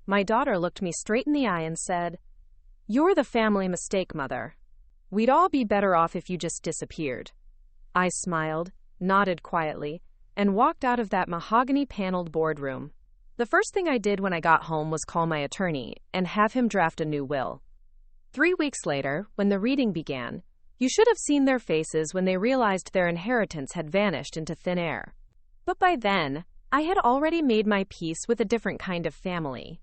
My daughter looked me straight in the eye and said, "You're the family mistake, Mother. We'd all be better off if you just disappeared." I smiled, nodded quietly, and walked out of that mahogany-paneled boardroom. The first thing I did when I got home was call my attorney and have him draft a new will. 3 weeks later, when the reading began, you should have seen their faces when they realized their inheritance had vanished into thin air. But by then, I had already made my peace with a different kind of family.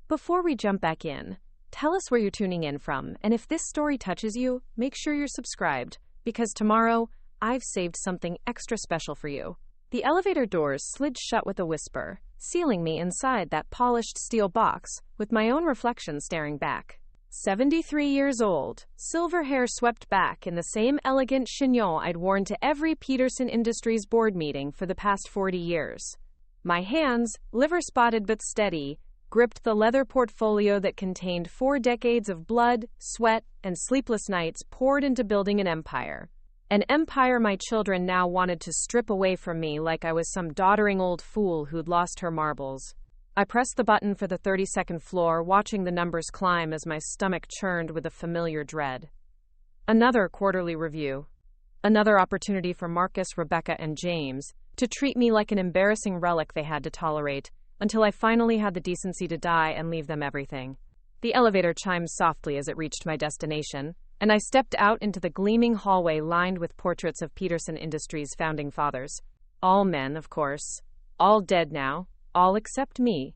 Before we jump back in, tell us where you're tuning in from, and if this story touches you, make sure you're subscribed, because tomorrow, I've saved something extra special for you. The elevator doors slid shut with a whisper, sealing me inside that polished steel box, with my own reflection staring back. 73 years old, silver hair swept back in the same elegant chignon I'd worn to every Peterson Industries board meeting for the past 40 years. My hands, liver-spotted but steady, gripped the leather portfolio that contained 4 decades of blood, sweat, and sleepless nights poured into building an empire. An empire my children now wanted to strip away from me like I was some doddering old fool who'd lost her marbles. I pressed the button for the 32nd floor, watching the numbers climb as my stomach churned with a familiar dread. Another quarterly review. Another opportunity for Marcus, Rebecca, and James to treat me like an embarrassing relic they had to tolerate, until I finally had the decency to die and leave them everything. The elevator chimed softly as it reached my destination, and I stepped out into the gleaming hallway lined with portraits of Peterson Industries' founding fathers. All men, of course. All dead now. All except me.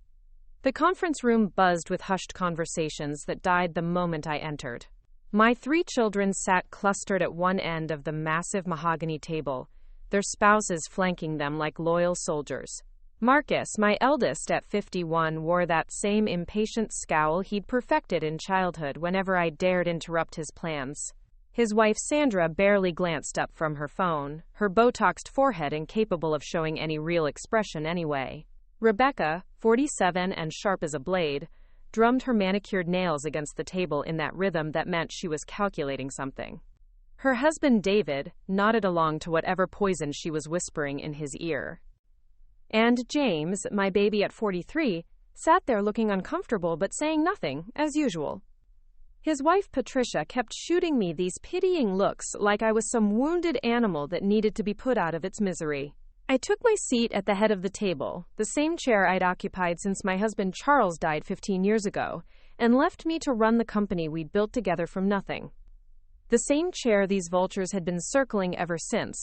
The conference room buzzed with hushed conversations that died the moment I entered. My 3 children sat clustered at one end of the massive mahogany table, their spouses flanking them like loyal soldiers. Marcus, my eldest at 51, wore that same impatient scowl he'd perfected in childhood whenever I dared interrupt his plans. His wife Sandra barely glanced up from her phone, her Botoxed forehead incapable of showing any real expression anyway. Rebecca, 47 and sharp as a blade, drummed her manicured nails against the table in that rhythm that meant she was calculating something. Her husband David nodded along to whatever poison she was whispering in his ear. And James, my baby at 43, sat there looking uncomfortable but saying nothing, as usual. His wife Patricia kept shooting me these pitying looks like I was some wounded animal that needed to be put out of its misery. I took my seat at the head of the table, the same chair I'd occupied since my husband Charles died 15 years ago, and left me to run the company we'd built together from nothing. The same chair these vultures had been circling ever since,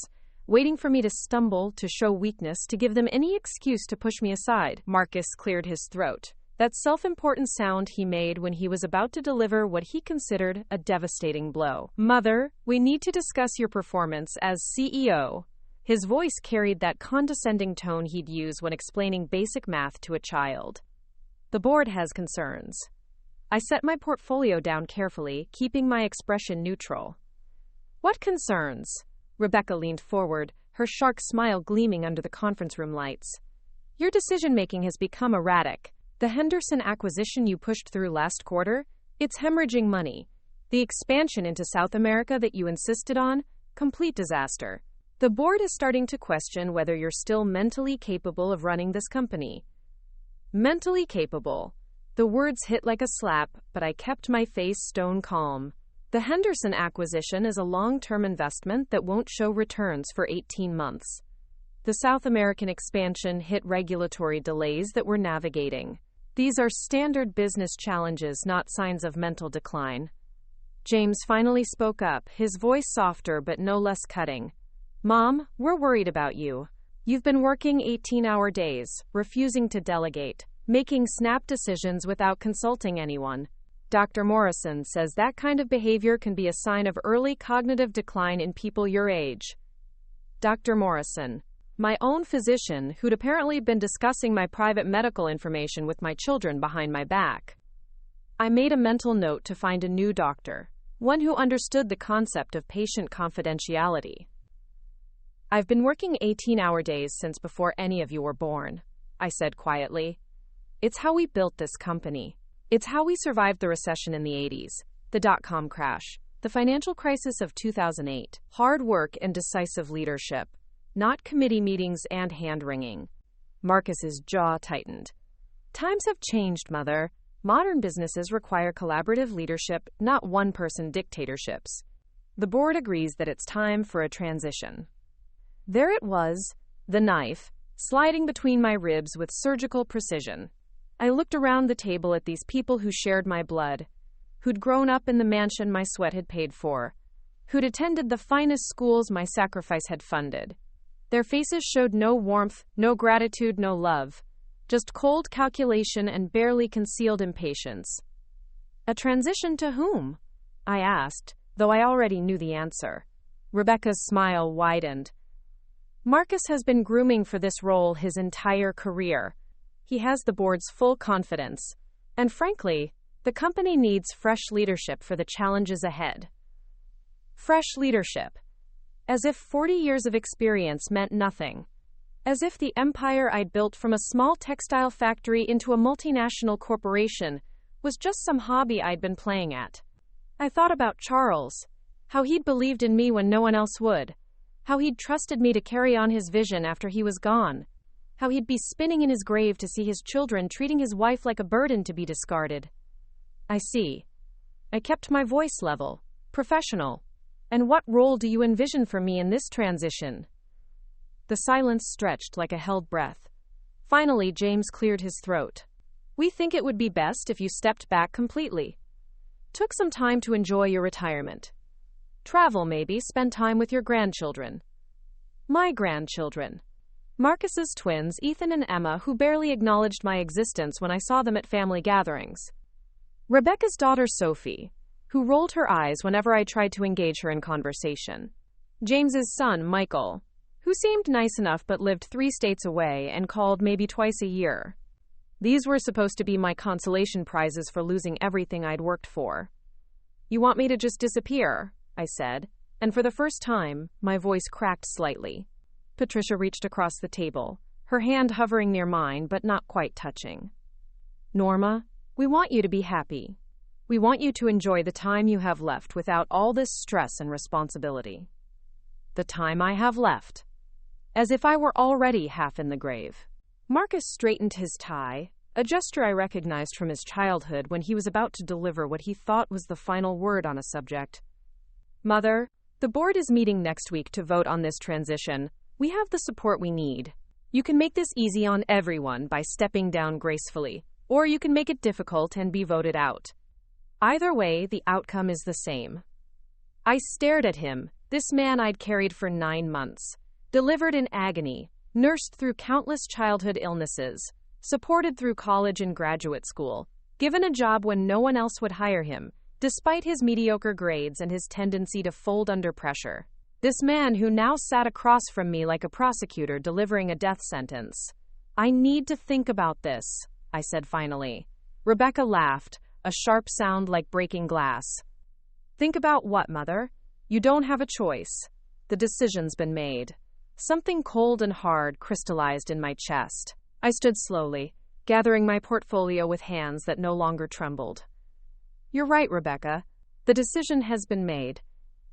waiting for me to stumble, to show weakness, to give them any excuse to push me aside. Marcus cleared his throat, that self-important sound he made when he was about to deliver what he considered a devastating blow. "Mother, we need to discuss your performance as CEO." His voice carried that condescending tone he'd use when explaining basic math to a child. "The board has concerns." I set my portfolio down carefully, keeping my expression neutral. "What concerns?" Rebecca leaned forward, her shark smile gleaming under the conference room lights. "Your decision-making has become erratic. The Henderson acquisition you pushed through last quarter, it's hemorrhaging money. The expansion into South America that you insisted on, complete disaster. The board is starting to question whether you're still mentally capable of running this company." Mentally capable. The words hit like a slap, but I kept my face stone calm. The Henderson acquisition is a long-term investment that won't show returns for 18 months. The South American expansion hit regulatory delays that we're navigating. These are standard business challenges, not signs of mental decline. James finally spoke up, his voice softer but no less cutting. "Mom, we're worried about you. You've been working 18-hour days, refusing to delegate, making snap decisions without consulting anyone. Dr. Morrison says that kind of behavior can be a sign of early cognitive decline in people your age." Dr. Morrison, my own physician, who'd apparently been discussing my private medical information with my children behind my back. I made a mental note to find a new doctor, one who understood the concept of patient confidentiality. "I've been working 18-hour days since before any of you were born," I said quietly. "It's how we built this company. It's how we survived the recession in the 80s, the dot-com crash, the financial crisis of 2008. Hard work and decisive leadership, not committee meetings and hand-wringing." Marcus's jaw tightened. Times have changed, Mother. Modern businesses require collaborative leadership, not one-person dictatorships. The board agrees that it's time for a transition. There it was, the knife, sliding between my ribs with surgical precision. I looked around the table at these people who shared my blood, who'd grown up in the mansion my sweat had paid for, who'd attended the finest schools my sacrifice had funded. Their faces showed no warmth, no gratitude, no love, just cold calculation and barely concealed impatience. A transition to whom? I asked, though I already knew the answer. Rebecca's smile widened. Marcus has been grooming for this role his entire career. He has the board's full confidence, and frankly, the company needs fresh leadership for the challenges ahead. Fresh leadership. As if 40 years of experience meant nothing. As if the empire I'd built from a small textile factory into a multinational corporation was just some hobby I'd been playing at. I thought about Charles, how he'd believed in me when no one else would, how he'd trusted me to carry on his vision after he was gone, how he'd be spinning in his grave to see his children treating his wife like a burden to be discarded. I see. I kept my voice level, professional. And what role do you envision for me in this transition? The silence stretched like a held breath. Finally, James cleared his throat. We think it would be best if you stepped back completely. Took some time to enjoy your retirement. Travel maybe, spend time with your grandchildren. My grandchildren. Marcus's twins, Ethan and Emma, who barely acknowledged my existence when I saw them at family gatherings. Rebecca's daughter, Sophie, who rolled her eyes whenever I tried to engage her in conversation. James's son, Michael, who seemed nice enough but lived 3 states away and called maybe twice a year. These were supposed to be my consolation prizes for losing everything I'd worked for. You want me to just disappear? I said, and for the first time, my voice cracked slightly. Patricia reached across the table, her hand hovering near mine but not quite touching. Norma, we want you to be happy. We want you to enjoy the time you have left without all this stress and responsibility. The time I have left. As if I were already half in the grave. Marcus straightened his tie, a gesture I recognized from his childhood when he was about to deliver what he thought was the final word on a subject. Mother, the board is meeting next week to vote on this transition. We have the support we need. You can make this easy on everyone by stepping down gracefully, or you can make it difficult and be voted out. Either way, the outcome is the same. I stared at him, this man I'd carried for 9 months, delivered in agony, nursed through countless childhood illnesses, supported through college and graduate school, given a job when no one else would hire him, despite his mediocre grades and his tendency to fold under pressure. This man who now sat across from me like a prosecutor delivering a death sentence. I need to think about this, I said finally. Rebecca laughed, a sharp sound like breaking glass. Think about what, Mother? You don't have a choice. The decision's been made. Something cold and hard crystallized in my chest. I stood slowly, gathering my portfolio with hands that no longer trembled. You're right, Rebecca. The decision has been made.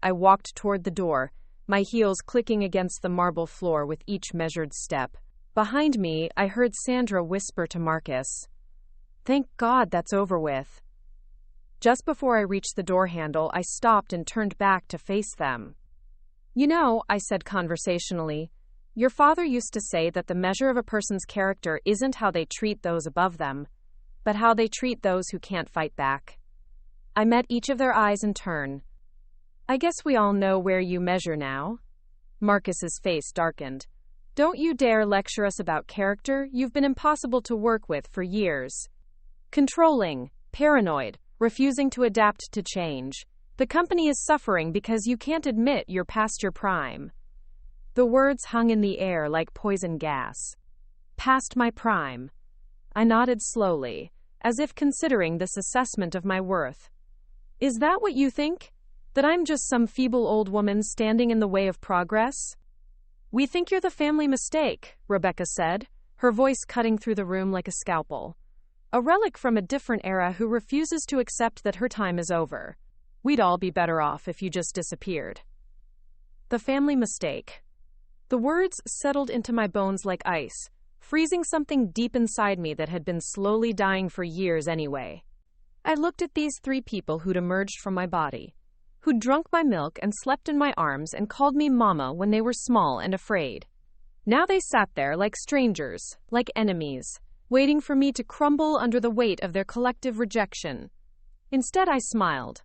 I walked toward the door, my heels clicking against the marble floor with each measured step. Behind me, I heard Sandra whisper to Marcus, "Thank God that's over with." Just before I reached the door handle, I stopped and turned back to face them. You know, I said conversationally, your father used to say that the measure of a person's character isn't how they treat those above them, but how they treat those who can't fight back. I met each of their eyes in turn. I guess we all know where you measure now. Marcus's face darkened. Don't you dare lecture us about character. You've been impossible to work with for years. Controlling, paranoid, refusing to adapt to change. The company is suffering because you can't admit you're past your prime. The words hung in the air like poison gas. Past my prime. I nodded slowly, as if considering this assessment of my worth. Is that what you think? That I'm just some feeble old woman standing in the way of progress? We think you're the family mistake, Rebecca said, her voice cutting through the room like a scalpel. A relic from a different era who refuses to accept that her time is over. We'd all be better off if you just disappeared. The family mistake. The words settled into my bones like ice, freezing something deep inside me that had been slowly dying for years anyway. I looked at these three people who'd emerged from my body, who'd drunk my milk and slept in my arms and called me mama when they were small and afraid. Now they sat there like strangers, like enemies, waiting for me to crumble under the weight of their collective rejection. Instead, I smiled.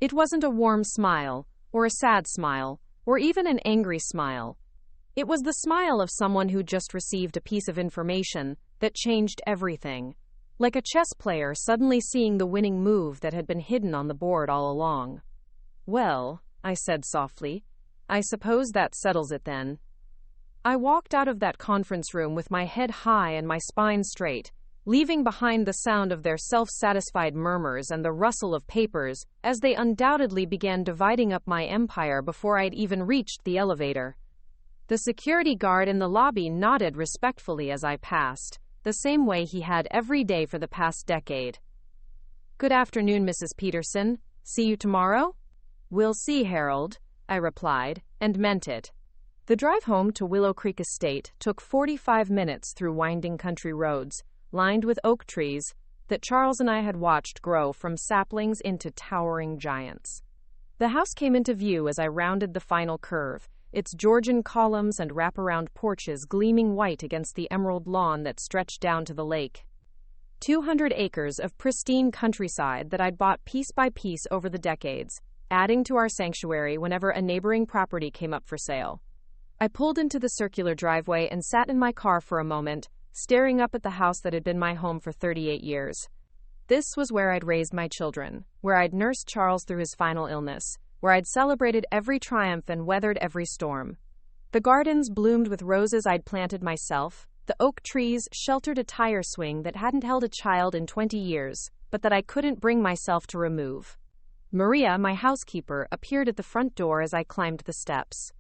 It wasn't a warm smile, or a sad smile, or even an angry smile. It was the smile of someone who just received a piece of information that changed everything, like a chess player suddenly seeing the winning move that had been hidden on the board all along. "Well," I said softly, "I suppose that settles it then." I walked out of that conference room with my head high and my spine straight, leaving behind the sound of their self-satisfied murmurs and the rustle of papers as they undoubtedly began dividing up my empire before I'd even reached the elevator. The security guard in the lobby nodded respectfully as I passed, the same way he had every day for the past decade. "Good afternoon, Mrs. Peterson. See you tomorrow?" "We'll see, Harold," I replied, and meant it. The drive home to Willow Creek Estate took 45 minutes through winding country roads, lined with oak trees, that Charles and I had watched grow from saplings into towering giants. The house came into view as I rounded the final curve, its Georgian columns and wraparound porches gleaming white against the emerald lawn that stretched down to the lake. 200 acres of pristine countryside that I'd bought piece by piece over the decades, adding to our sanctuary whenever a neighboring property came up for sale. I pulled into the circular driveway and sat in my car for a moment, staring up at the house that had been my home for 38 years. This was where I'd raised my children, where I'd nursed Charles through his final illness, where I'd celebrated every triumph and weathered every storm. The gardens bloomed with roses I'd planted myself. The oak trees sheltered a tire swing that hadn't held a child in 20 years, but that I couldn't bring myself to remove. Maria, my housekeeper, appeared at the front door as I climbed the steps.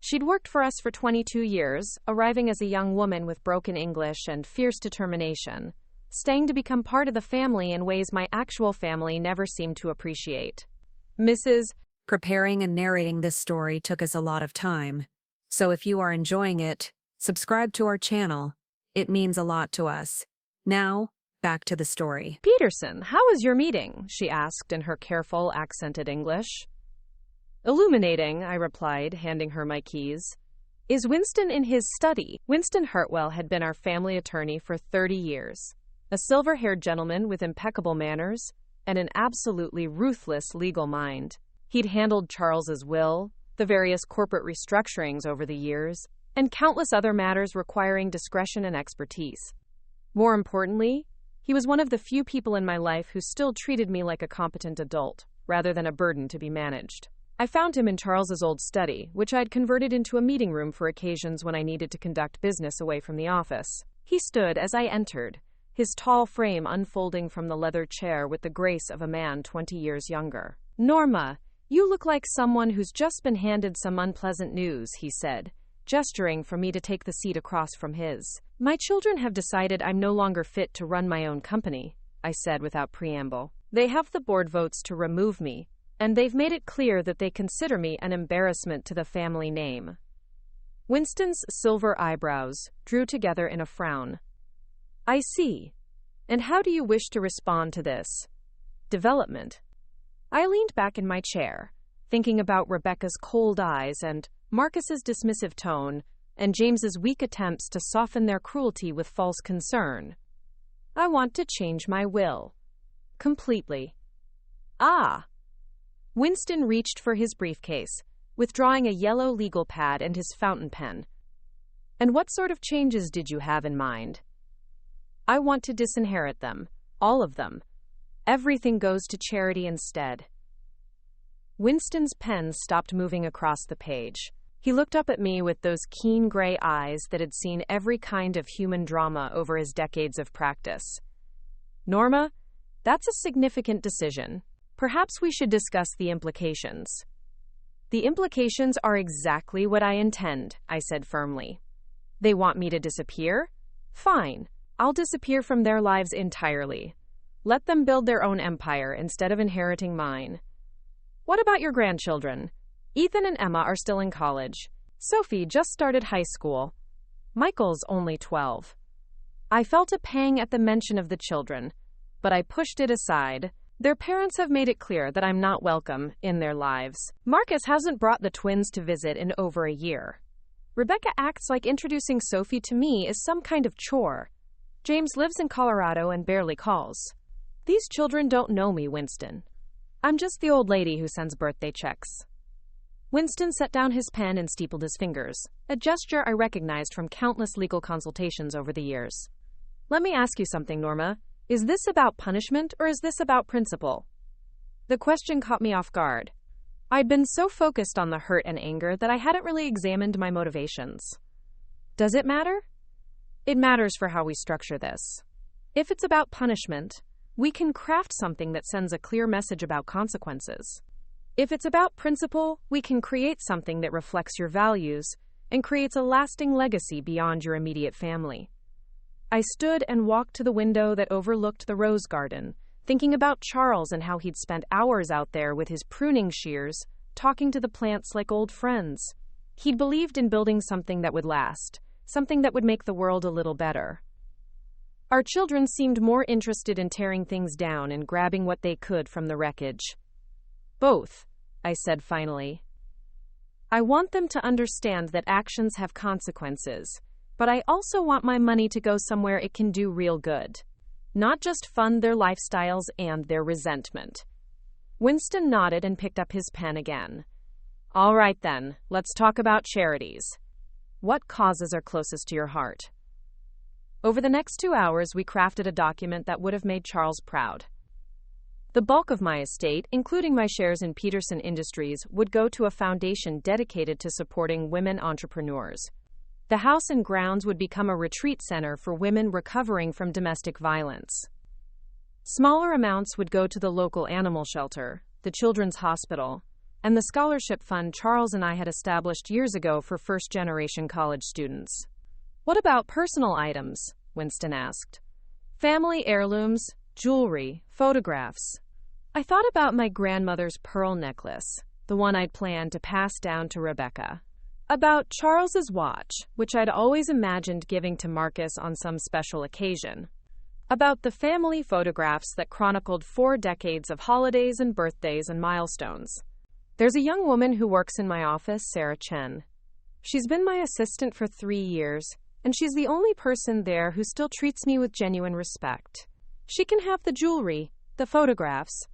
She'd worked for us for 22 years, arriving as a young woman with broken English and fierce determination, staying to become part of the family in ways my actual family never seemed to appreciate. Mrs. Preparing and narrating this story took us a lot of time, so if you are enjoying it, subscribe to our channel. It means a lot to us. Now, back to the story. "Peterson, how was your meeting?" she asked in her careful, accented English. "Illuminating," I replied, handing her my keys. "Is Winston in his study?" Winston Hartwell had been our family attorney for 30 years. A silver-haired gentleman with impeccable manners and an absolutely ruthless legal mind. He'd handled Charles's will, the various corporate restructurings over the years, and countless other matters requiring discretion and expertise. More importantly, he was one of the few people in my life who still treated me like a competent adult, rather than a burden to be managed. I found him in Charles's old study, which I'd converted into a meeting room for occasions when I needed to conduct business away from the office. He stood as I entered, his tall frame unfolding from the leather chair with the grace of a man 20 years younger. "Norma, you look like someone who's just been handed some unpleasant news," he said, gesturing for me to take the seat across from his. "My children have decided I'm no longer fit to run my own company," I said without preamble. "They have the board votes to remove me, and they've made it clear that they consider me an embarrassment to the family name." Winston's silver eyebrows drew together in a frown. "I see. And how do you wish to respond to this development?" I leaned back in my chair, thinking about Rebecca's cold eyes and Marcus's dismissive tone and James's weak attempts to soften their cruelty with false concern. "I want to change my will. Completely." "Ah." Winston reached for his briefcase, withdrawing a yellow legal pad and his fountain pen. "And what sort of changes did you have in mind?" "I want to disinherit them, all of them. Everything goes to charity instead." Winston's pen stopped moving across the page. He looked up at me with those keen gray eyes that had seen every kind of human drama over his decades of practice. "Norma, that's a significant decision. Perhaps we should discuss the implications." "The implications are exactly what I intend," I said firmly. "They want me to disappear? Fine. I'll disappear from their lives entirely. Let them build their own empire instead of inheriting mine. What about your grandchildren? Ethan and Emma are still in college. Sophie just started high school. Michael's only 12. I felt a pang at the mention of the children, but I pushed it aside. Their parents have made it clear that I'm not welcome in their lives. Marcus hasn't brought the twins to visit in over a year. Rebecca acts like introducing Sophie to me is some kind of chore. James lives in Colorado and barely calls. These children don't know me, Winston. I'm just the old lady who sends birthday checks. Winston set down his pen and steepled his fingers, a gesture I recognized from countless legal consultations over the years. Let me ask you something, Norma. Is this about punishment or is this about principle? The question caught me off guard. I'd been so focused on the hurt and anger that I hadn't really examined my motivations. Does it matter? It matters for how we structure this. If it's about punishment, we can craft something that sends a clear message about consequences. If it's about principle, we can create something that reflects your values and creates a lasting legacy beyond your immediate family. I stood and walked to the window that overlooked the rose garden, thinking about Charles and how he'd spent hours out there with his pruning shears, talking to the plants like old friends. He'd believed in building something that would last, something that would make the world a little better. Our children seemed more interested in tearing things down and grabbing what they could from the wreckage. Both, I said finally. I want them to understand that actions have consequences, but I also want my money to go somewhere it can do real good, not just fund their lifestyles and their resentment. Winston nodded and picked up his pen again. All right then, let's talk about charities. What causes are closest to your heart? Over the next 2 hours, we crafted a document that would have made Charles proud. The bulk of my estate, including my shares in Peterson Industries, would go to a foundation dedicated to supporting women entrepreneurs. The house and grounds would become a retreat center for women recovering from domestic violence. Smaller amounts would go to the local animal shelter, the children's hospital, and the scholarship fund Charles and I had established years ago for first-generation college students. What about personal items? Winston asked. Family heirlooms, jewelry, photographs. I thought about my grandmother's pearl necklace, the one I'd planned to pass down to Rebecca. About Charles's watch, which I'd always imagined giving to Marcus on some special occasion. About the family photographs that chronicled 4 decades of holidays and birthdays and milestones. There's a young woman who works in my office, Sarah Chen. She's been my assistant for 3 years, and she's the only person there who still treats me with genuine respect. She can have the jewelry, the photographs.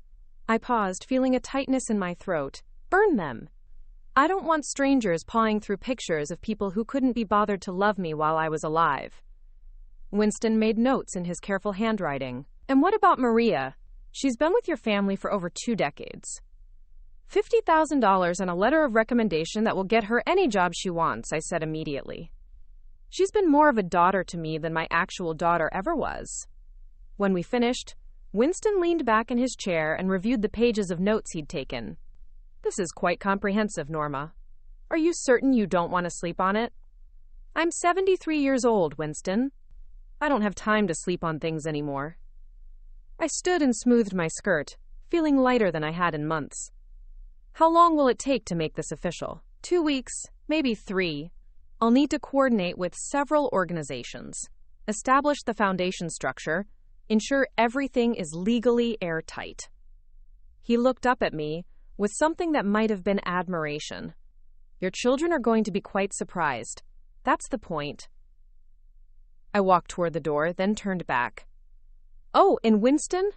I paused, feeling a tightness in my throat. Burn them. I don't want strangers pawing through pictures of people who couldn't be bothered to love me while I was alive. Winston made notes in his careful handwriting. And what about Maria? She's been with your family for over 2 decades. $50,000 and a letter of recommendation that will get her any job she wants, I said immediately. She's been more of a daughter to me than my actual daughter ever was. When we finished, Winston leaned back in his chair and reviewed the pages of notes he'd taken. This is quite comprehensive, Norma. Are you certain you don't want to sleep on it? I'm 73 years old, Winston. I don't have time to sleep on things anymore. I stood and smoothed my skirt, feeling lighter than I had in months. How long will it take to make this official? 2 weeks, maybe 3. I'll need to coordinate with several organizations, establish the foundation structure, ensure everything is legally airtight. He looked up at me with something that might have been admiration. Your children are going to be quite surprised. That's the point. I walked toward the door, then turned back. Oh, and Winston?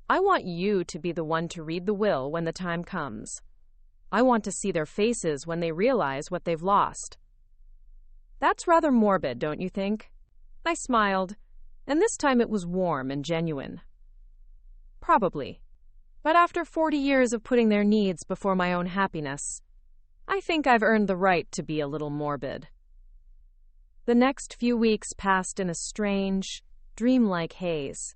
I want you to be the one to read the will when the time comes. I want to see their faces when they realize what they've lost. That's rather morbid, don't you think? I smiled, and this time it was warm and genuine. Probably. But after 40 years of putting their needs before my own happiness, I think I've earned the right to be a little morbid. The next few weeks passed in a strange, dreamlike haze.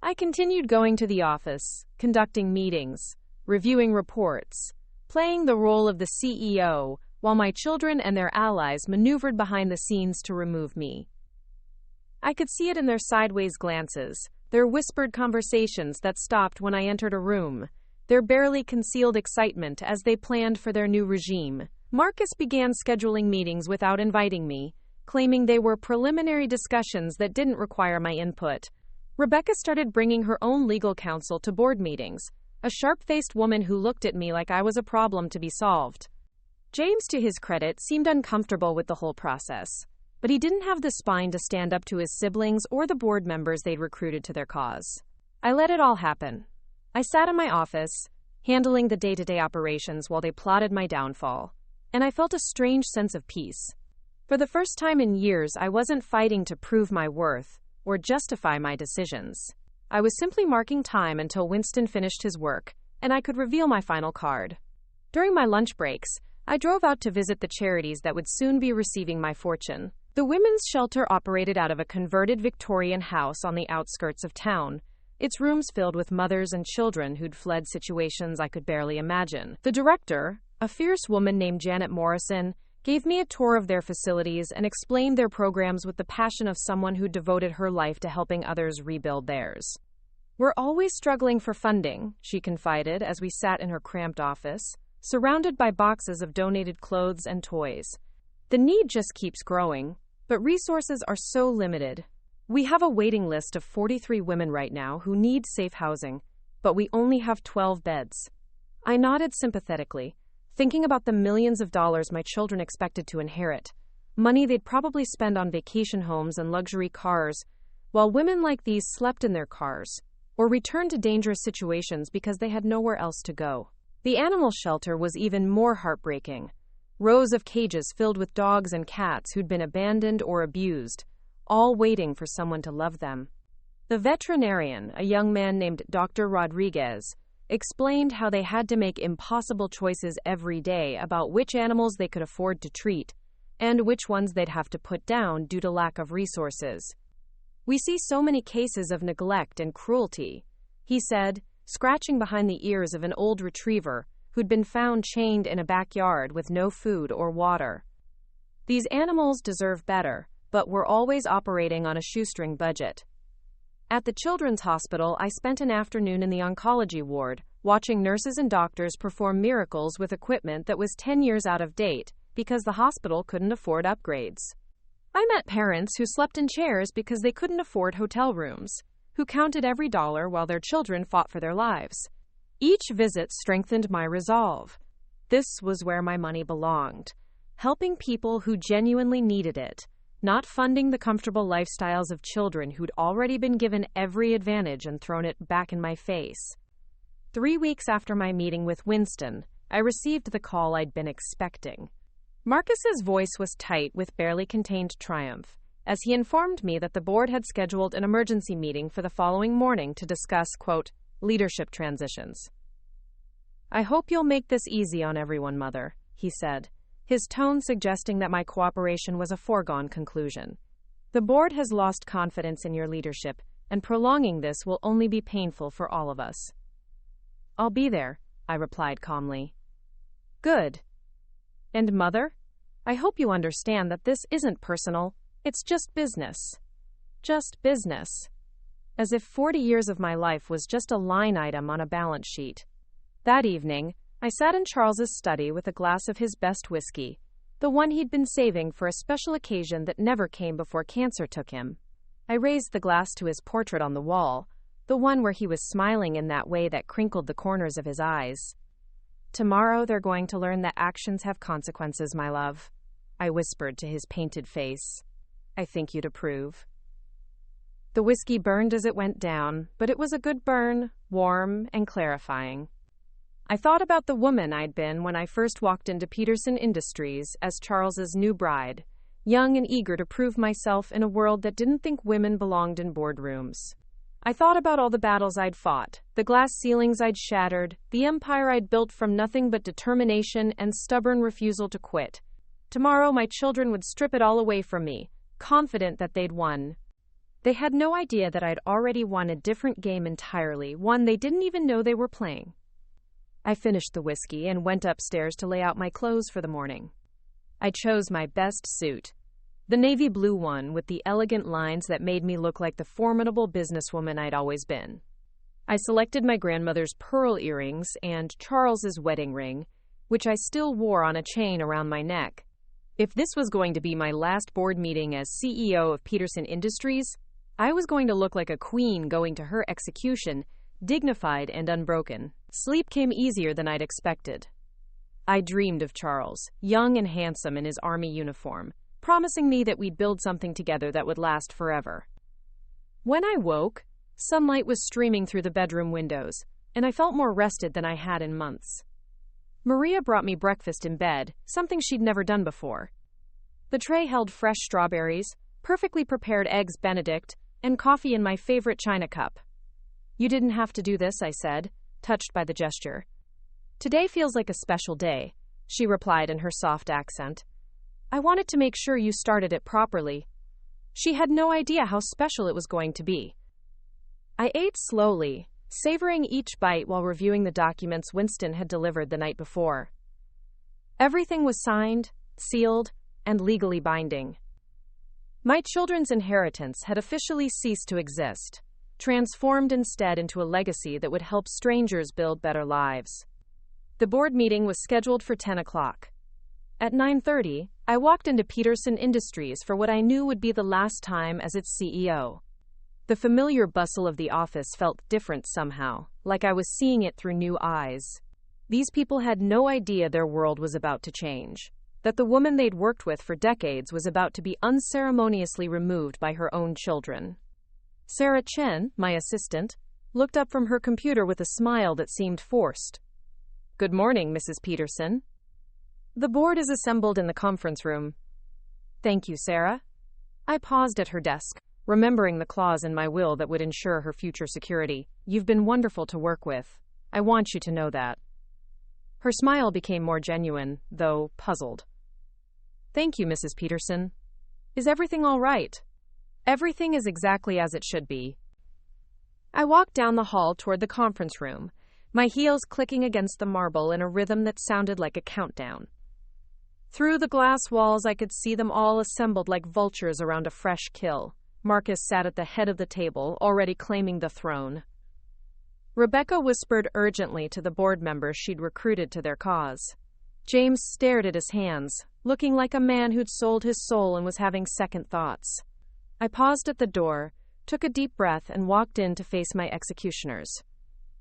I continued going to the office, conducting meetings, reviewing reports, playing the role of the CEO, while my children and their allies maneuvered behind the scenes to remove me. I could see it in their sideways glances, their whispered conversations that stopped when I entered a room, their barely concealed excitement as they planned for their new regime. Marcus began scheduling meetings without inviting me, claiming they were preliminary discussions that didn't require my input. Rebecca started bringing her own legal counsel to board meetings, a sharp-faced woman who looked at me like I was a problem to be solved. James, to his credit, seemed uncomfortable with the whole process, but he didn't have the spine to stand up to his siblings or the board members they'd recruited to their cause. I let it all happen. I sat in my office, handling the day-to-day operations while they plotted my downfall, and I felt a strange sense of peace. For the first time in years, I wasn't fighting to prove my worth or justify my decisions. I was simply marking time until Winston finished his work, and I could reveal my final card. During my lunch breaks, I drove out to visit the charities that would soon be receiving my fortune. The women's shelter operated out of a converted Victorian house on the outskirts of town, its rooms filled with mothers and children who'd fled situations I could barely imagine. The director, a fierce woman named Janet Morrison, gave me a tour of their facilities and explained their programs with the passion of someone who devoted her life to helping others rebuild theirs. "We're always struggling for funding," she confided as we sat in her cramped office, surrounded by boxes of donated clothes and toys. "The need just keeps growing, but resources are so limited. We have a waiting list of 43 women right now who need safe housing, but we only have 12 beds." I nodded sympathetically, thinking about the millions of dollars my children expected to inherit, money they'd probably spend on vacation homes and luxury cars, while women like these slept in their cars, or returned to dangerous situations because they had nowhere else to go. The animal shelter was even more heartbreaking. Rows of cages filled with dogs and cats who'd been abandoned or abused, all waiting for someone to love them. The veterinarian, a young man named Dr. Rodriguez, explained how they had to make impossible choices every day about which animals they could afford to treat and which ones they'd have to put down due to lack of resources. "We see so many cases of neglect and cruelty," he said, scratching behind the ears of an old retriever who'd been found chained in a backyard with no food or water. "These animals deserve better, but we're always operating on a shoestring budget." At the children's hospital, I spent an afternoon in the oncology ward, watching nurses and doctors perform miracles with equipment that was 10 years out of date because the hospital couldn't afford upgrades. I met parents who slept in chairs because they couldn't afford hotel rooms, who counted every dollar while their children fought for their lives. Each visit strengthened my resolve. This was where my money belonged, helping people who genuinely needed it, not funding the comfortable lifestyles of children who'd already been given every advantage and thrown it back in my face. 3 weeks after my meeting with Winston, I received the call I'd been expecting. Marcus's voice was tight with barely contained triumph, as he informed me that the board had scheduled an emergency meeting for the following morning to discuss, quote, leadership transitions. "I hope you'll make this easy on everyone, Mother," he said, his tone suggesting that my cooperation was a foregone conclusion. "The board has lost confidence in your leadership, and prolonging this will only be painful for all of us." "I'll be there," I replied calmly. "Good. And Mother, I hope you understand that this isn't personal, it's just business. Just business." As if 40 years of my life was just a line item on a balance sheet. That evening, I sat in Charles's study with a glass of his best whiskey, the one he'd been saving for a special occasion that never came before cancer took him. I raised the glass to his portrait on the wall, the one where he was smiling in that way that crinkled the corners of his eyes. "Tomorrow they're going to learn that actions have consequences, my love," I whispered to his painted face. "I think you'd approve." The whiskey burned as it went down, but it was a good burn, warm and clarifying. I thought about the woman I'd been when I first walked into Peterson Industries as Charles's new bride, young and eager to prove myself in a world that didn't think women belonged in boardrooms. I thought about all the battles I'd fought, the glass ceilings I'd shattered, the empire I'd built from nothing but determination and stubborn refusal to quit. Tomorrow my children would strip it all away from me, confident that they'd won. They had no idea that I'd already won a different game entirely, one they didn't even know they were playing. I finished the whiskey and went upstairs to lay out my clothes for the morning. I chose my best suit, the navy blue one with the elegant lines that made me look like the formidable businesswoman I'd always been. I selected my grandmother's pearl earrings and Charles's wedding ring, which I still wore on a chain around my neck. If this was going to be my last board meeting as CEO of Peterson Industries, I was going to look like a queen going to her execution, dignified and unbroken. Sleep came easier than I'd expected. I dreamed of Charles, young and handsome in his army uniform, promising me that we'd build something together that would last forever. When I woke, sunlight was streaming through the bedroom windows, and I felt more rested than I had in months. Maria brought me breakfast in bed, something she'd never done before. The tray held fresh strawberries, perfectly prepared eggs Benedict, and coffee in my favorite china cup. "You didn't have to do this," I said, touched by the gesture. "Today feels like a special day," she replied in her soft accent. "I wanted to make sure you started it properly." She had no idea how special it was going to be. I ate slowly, savoring each bite while reviewing the documents Winston had delivered the night before. Everything was signed, sealed, and legally binding. My children's inheritance had officially ceased to exist, transformed instead into a legacy that would help strangers build better lives. The board meeting was scheduled for 10 o'clock. At 9:30, I walked into Peterson Industries for what I knew would be the last time as its CEO. The familiar bustle of the office felt different somehow, like I was seeing it through new eyes. These people had no idea their world was about to change, that the woman they'd worked with for decades was about to be unceremoniously removed by her own children. Sarah Chen, my assistant, looked up from her computer with a smile that seemed forced. "Good morning, Mrs. Peterson. The board is assembled in the conference room." "Thank you, Sarah." I paused at her desk, remembering the clause in my will that would ensure her future security. "You've been wonderful to work with. I want you to know that." Her smile became more genuine, though puzzled. "Thank you, Mrs. Peterson. Is everything all right?" "Everything is exactly as it should be." I walked down the hall toward the conference room, my heels clicking against the marble in a rhythm that sounded like a countdown. Through the glass walls, I could see them all assembled like vultures around a fresh kill. Marcus sat at the head of the table, already claiming the throne. Rebecca whispered urgently to the board members she'd recruited to their cause. James stared at his hands, looking like a man who'd sold his soul and was having second thoughts. I paused at the door, took a deep breath, and walked in to face my executioners.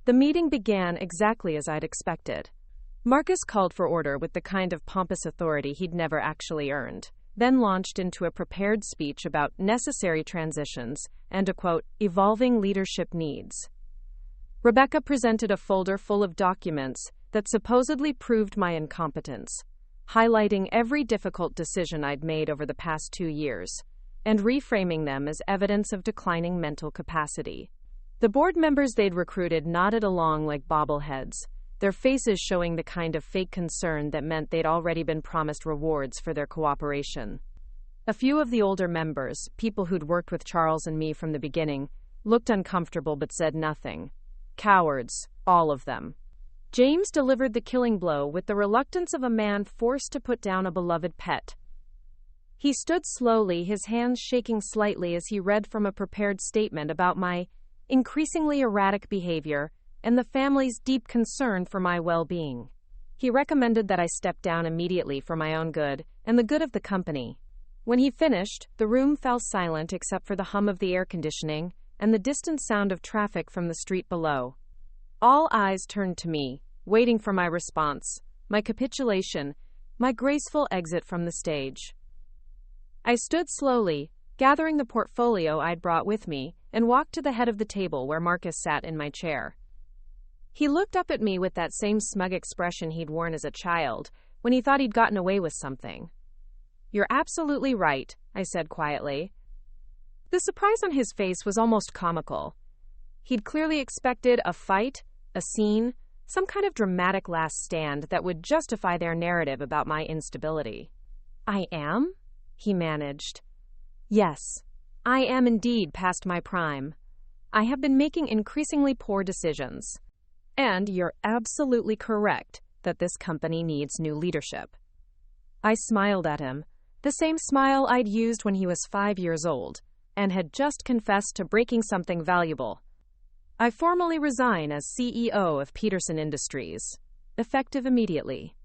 The meeting began exactly as I'd expected. Marcus called for order with the kind of pompous authority he'd never actually earned, then launched into a prepared speech about necessary transitions and a, quote, evolving leadership needs. Rebecca presented a folder full of documents that supposedly proved my incompetence, highlighting every difficult decision I'd made over the past 2 years, and reframing them as evidence of declining mental capacity. The board members they'd recruited nodded along like bobbleheads, their faces showing the kind of fake concern that meant they'd already been promised rewards for their cooperation. A few of the older members, people who'd worked with Charles and me from the beginning, looked uncomfortable but said nothing. Cowards, all of them. James delivered the killing blow with the reluctance of a man forced to put down a beloved pet. He stood slowly, his hands shaking slightly as he read from a prepared statement about my increasingly erratic behavior and the family's deep concern for my well-being. He recommended that I step down immediately for my own good and the good of the company. When he finished, the room fell silent except for the hum of the air conditioning and the distant sound of traffic from the street below. All eyes turned to me, waiting for my response, my capitulation, my graceful exit from the stage. I stood slowly, gathering the portfolio I'd brought with me, and walked to the head of the table where Marcus sat in my chair. He looked up at me with that same smug expression he'd worn as a child, when he thought he'd gotten away with something. "You're absolutely right," I said quietly. The surprise on his face was almost comical. He'd clearly expected a fight, a scene, some kind of dramatic last stand that would justify their narrative about my instability. "I am?" he managed. "Yes, I am indeed past my prime. I have been making increasingly poor decisions. And you're absolutely correct that this company needs new leadership." I smiled at him, the same smile I'd used when he was 5 years old, and had just confessed to breaking something valuable. "I formally resign as CEO of Peterson Industries, effective immediately."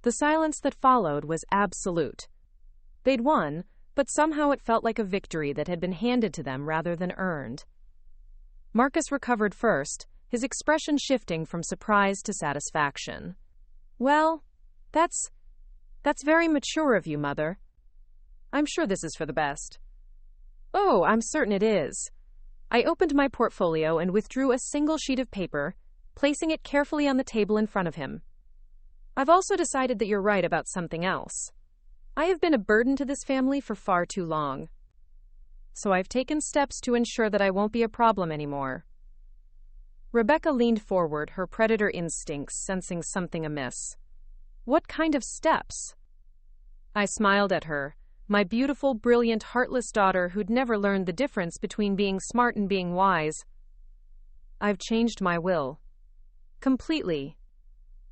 The silence that followed was absolute, They'd won, but somehow it felt like a victory that had been handed to them rather than earned. Marcus recovered first, his expression shifting from surprise to satisfaction. "Well, that's very mature of you, Mother. I'm sure this is for the best." "Oh, I'm certain it is." I opened my portfolio and withdrew a single sheet of paper, placing it carefully on the table in front of him. "I've also decided that you're right about something else. I have been a burden to this family for far too long. So I've taken steps to ensure that I won't be a problem anymore." Rebecca leaned forward, her predator instincts sensing something amiss. "What kind of steps?" I smiled at her, my beautiful, brilliant, heartless daughter who'd never learned the difference between being smart and being wise. "I've changed my will. Completely.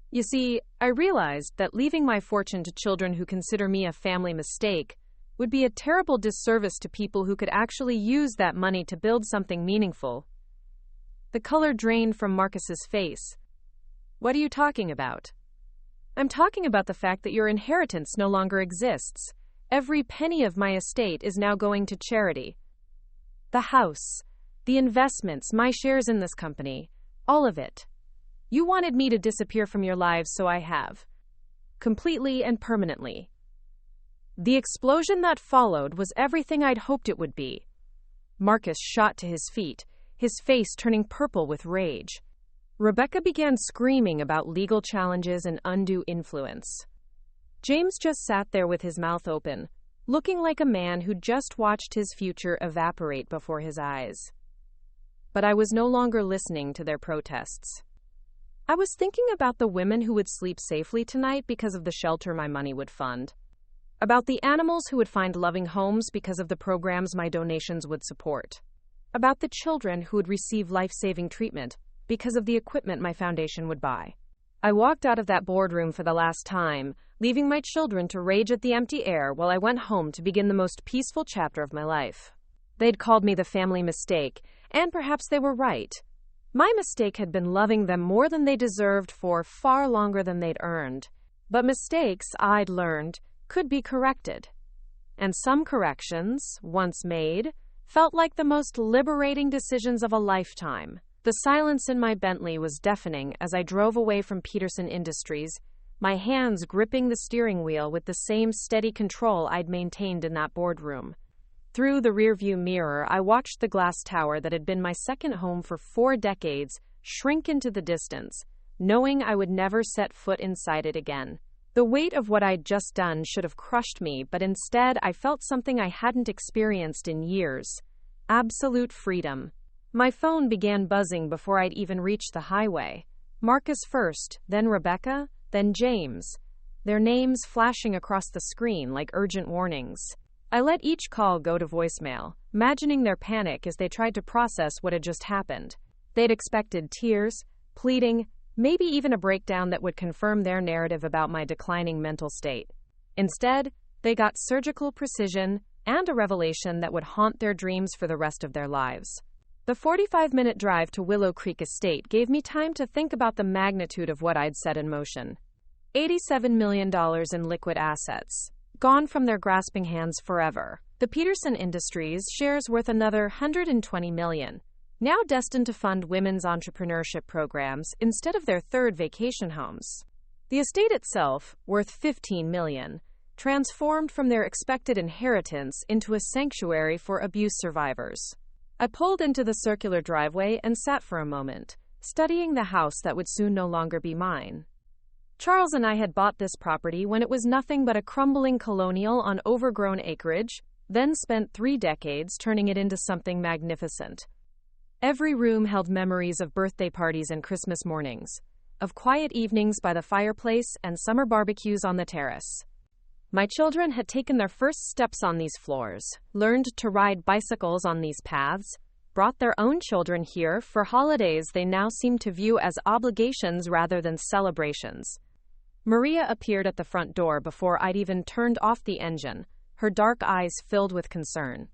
You see, I realized that leaving my fortune to children who consider me a family mistake would be a terrible disservice to people who could actually use that money to build something meaningful." The color drained from Marcus's face. "What are you talking about?" "I'm talking about the fact that your inheritance no longer exists. Every penny of my estate is now going to charity. The house, the investments, my shares in this company, all of it. You wanted me to disappear from your lives, so I have. Completely and permanently." The explosion that followed was everything I'd hoped it would be. Marcus shot to his feet, his face turning purple with rage. Rebecca began screaming about legal challenges and undue influence. James just sat there with his mouth open, looking like a man who'd just watched his future evaporate before his eyes. But I was no longer listening to their protests. I was thinking about the women who would sleep safely tonight because of the shelter my money would fund. About the animals who would find loving homes because of the programs my donations would support. About the children who would receive life-saving treatment because of the equipment my foundation would buy. I walked out of that boardroom for the last time, leaving my children to rage at the empty air while I went home to begin the most peaceful chapter of my life. They'd called me the family mistake, and perhaps they were right. My mistake had been loving them more than they deserved for far longer than they'd earned. But mistakes, I'd learned, could be corrected. And some corrections, once made, felt like the most liberating decisions of a lifetime. The silence in my Bentley was deafening as I drove away from Peterson Industries, my hands gripping the steering wheel with the same steady control I'd maintained in that boardroom. Through the rearview mirror, I watched the glass tower that had been my second home for 4 decades shrink into the distance, knowing I would never set foot inside it again. The weight of what I'd just done should have crushed me, but instead I felt something I hadn't experienced in years. Absolute freedom. My phone began buzzing before I'd even reached the highway. Marcus first, then Rebecca, then James. Their names flashing across the screen like urgent warnings. I let each call go to voicemail, imagining their panic as they tried to process what had just happened. They'd expected tears, pleading, maybe even a breakdown that would confirm their narrative about my declining mental state. Instead, they got surgical precision and a revelation that would haunt their dreams for the rest of their lives. The 45-minute drive to Willow Creek Estate gave me time to think about the magnitude of what I'd set in motion. $87 million in liquid assets, gone from their grasping hands forever. The Peterson Industries shares worth another $120 million, now destined to fund women's entrepreneurship programs instead of their third vacation homes. The estate itself, worth $15 million, transformed from their expected inheritance into a sanctuary for abuse survivors. I pulled into the circular driveway and sat for a moment, studying the house that would soon no longer be mine. Charles and I had bought this property when it was nothing but a crumbling colonial on overgrown acreage, then spent 3 decades turning it into something magnificent. Every room held memories of birthday parties and Christmas mornings, of quiet evenings by the fireplace and summer barbecues on the terrace. My children had taken their first steps on these floors, learned to ride bicycles on these paths, brought their own children here for holidays they now seemed to view as obligations rather than celebrations. Maria appeared at the front door before I'd even turned off the engine, her dark eyes filled with concern.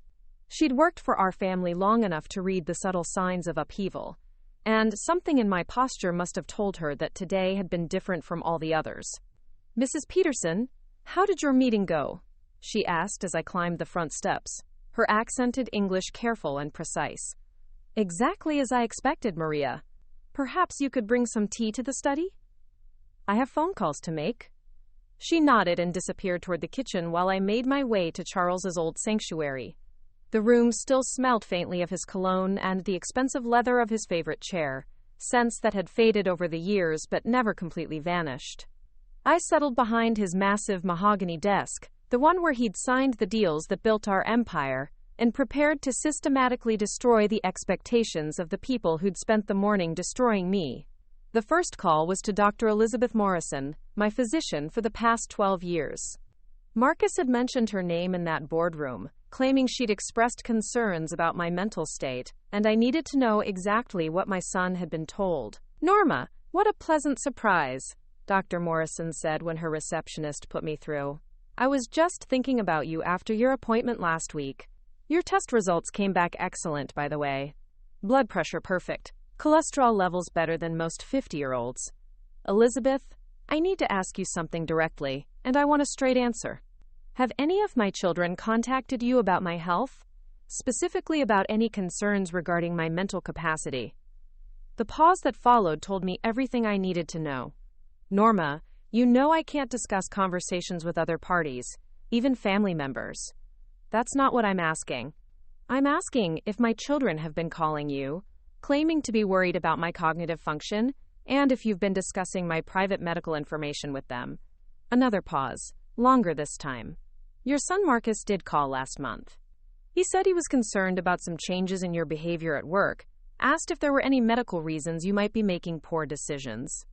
She'd worked for our family long enough to read the subtle signs of upheaval, and something in my posture must have told her that today had been different from all the others. "Mrs. Peterson, how did your meeting go?" she asked as I climbed the front steps, her accented English careful and precise. Exactly as I expected, Maria. Perhaps you could bring some tea to the study? I have phone calls to make. She nodded and disappeared toward the kitchen while I made my way to Charles's old sanctuary. The room still smelled faintly of his cologne and the expensive leather of his favorite chair, scents that had faded over the years but never completely vanished. I settled behind his massive mahogany desk, the one where he'd signed the deals that built our empire, and prepared to systematically destroy the expectations of the people who'd spent the morning destroying me. The first call was to Dr. Elizabeth Morrison, my physician for the past 12 years. Marcus had mentioned her name in that boardroom, claiming she'd expressed concerns about my mental state, and I needed to know exactly what my son had been told. "Norma, what a pleasant surprise," Dr. Morrison said when her receptionist put me through. "I was just thinking about you after your appointment last week. Your test results came back excellent, by the way. Blood pressure perfect. Cholesterol levels better than most 50-year-olds. Elizabeth, I need to ask you something directly, and I want a straight answer. Have any of my children contacted you about my health? Specifically about any concerns regarding my mental capacity?" The pause that followed told me everything I needed to know. "Norma, you know I can't discuss conversations with other parties, even family members. That's not what I'm asking. I'm asking if my children have been calling you, claiming to be worried about my cognitive function, and if you've been discussing my private medical information with them." Another pause, longer this time. "Your son Marcus did call last month. He said he was concerned about some changes in your behavior at work, asked if there were any medical reasons you might be making poor decisions.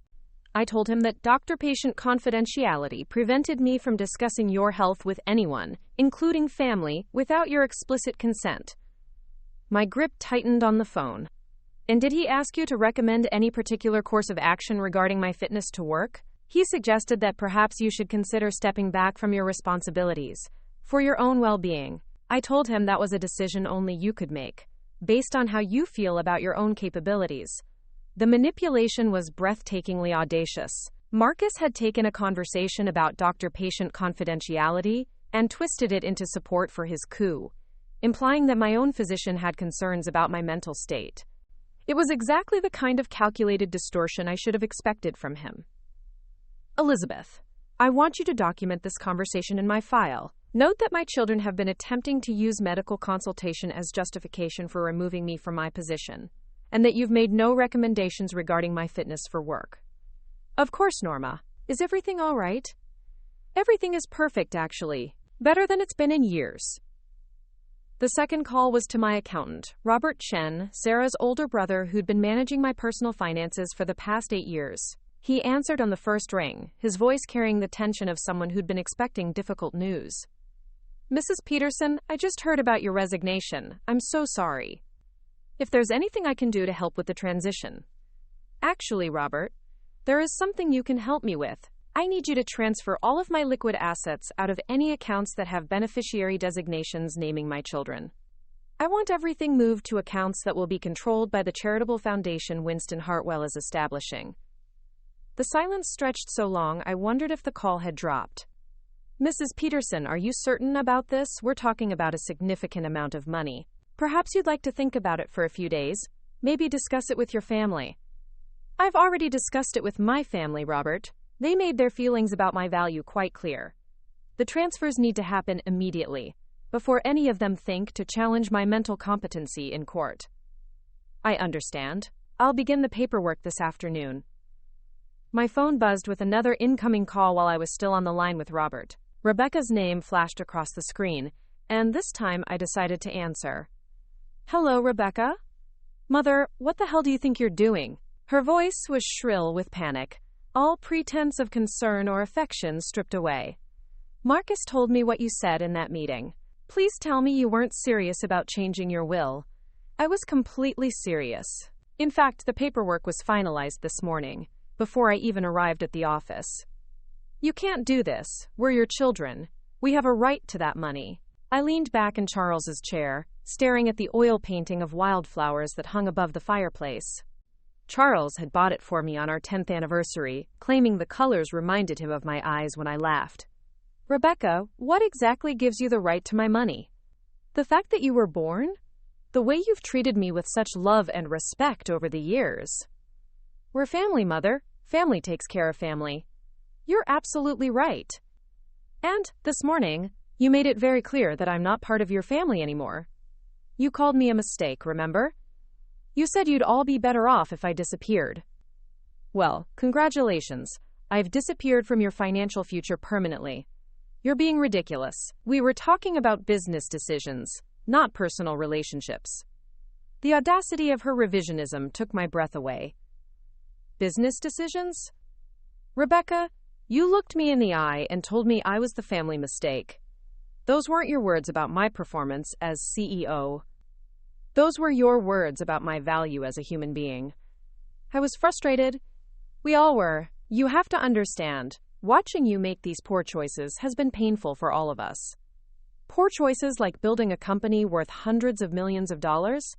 I told him that doctor-patient confidentiality prevented me from discussing your health with anyone, including family, without your explicit consent." My grip tightened on the phone. "And did he ask you to recommend any particular course of action regarding my fitness to work? He suggested that perhaps you should consider stepping back from your responsibilities, for your own well-being. I told him that was a decision only you could make, based on how you feel about your own capabilities." The manipulation was breathtakingly audacious. Marcus had taken a conversation about doctor-patient confidentiality and twisted it into support for his coup, implying that my own physician had concerns about my mental state. It was exactly the kind of calculated distortion I should have expected from him. "Elizabeth, I want you to document this conversation in my file. Note that my children have been attempting to use medical consultation as justification for removing me from my position, and that you've made no recommendations regarding my fitness for work." "Of course, Norma. Is everything all right?" "Everything is perfect, actually. Better than it's been in years." The second call was to my accountant, Robert Chen, Sarah's older brother who'd been managing my personal finances for the past 8 years. He answered on the first ring, his voice carrying the tension of someone who'd been expecting difficult news. "Mrs. Peterson, I just heard about your resignation. I'm so sorry. If there's anything I can do to help with the transition." "Actually, Robert, there is something you can help me with. I need you to transfer all of my liquid assets out of any accounts that have beneficiary designations naming my children. I want everything moved to accounts that will be controlled by the charitable foundation Winston Hartwell is establishing." The silence stretched so long I wondered if the call had dropped. "Mrs. Peterson, are you certain about this? We're talking about a significant amount of money. Perhaps you'd like to think about it for a few days. Maybe discuss it with your family." "I've already discussed it with my family, Robert. They made their feelings about my value quite clear. The transfers need to happen immediately, before any of them think to challenge my mental competency in court." "I understand. I'll begin the paperwork this afternoon." My phone buzzed with another incoming call while I was still on the line with Robert. Rebecca's name flashed across the screen, and this time I decided to answer. "Hello, Rebecca? Mother, what the hell do you think you're doing?" Her voice was shrill with panic, all pretense of concern or affection stripped away. "Marcus told me what you said in that meeting. Please tell me you weren't serious about changing your will." I was completely serious. In fact, the paperwork was finalized this morning, before I even arrived at the office. "You can't do this. We're your children. We have a right to that money." I leaned back in Charles's chair, staring at the oil painting of wildflowers that hung above the fireplace. Charles had bought it for me on our 10th anniversary, claiming the colors reminded him of my eyes when I laughed. Rebecca, what exactly gives you the right to my money? The fact that you were born? The way you've treated me with such love and respect over the years. We're family, Mother. Family takes care of family. You're absolutely right. And, this morning, you made it very clear that I'm not part of your family anymore. You called me a mistake, remember? You said you'd all be better off if I disappeared. Well, congratulations. I've disappeared from your financial future permanently. You're being ridiculous. We were talking about business decisions, not personal relationships. The audacity of her revisionism took my breath away. Business decisions? Rebecca, you looked me in the eye and told me I was the family mistake. Those weren't your words about my performance as CEO. Those were your words about my value as a human being. I was frustrated. We all were. You have to understand, watching you make these poor choices has been painful for all of us. Poor choices like building a company worth hundreds of millions of dollars?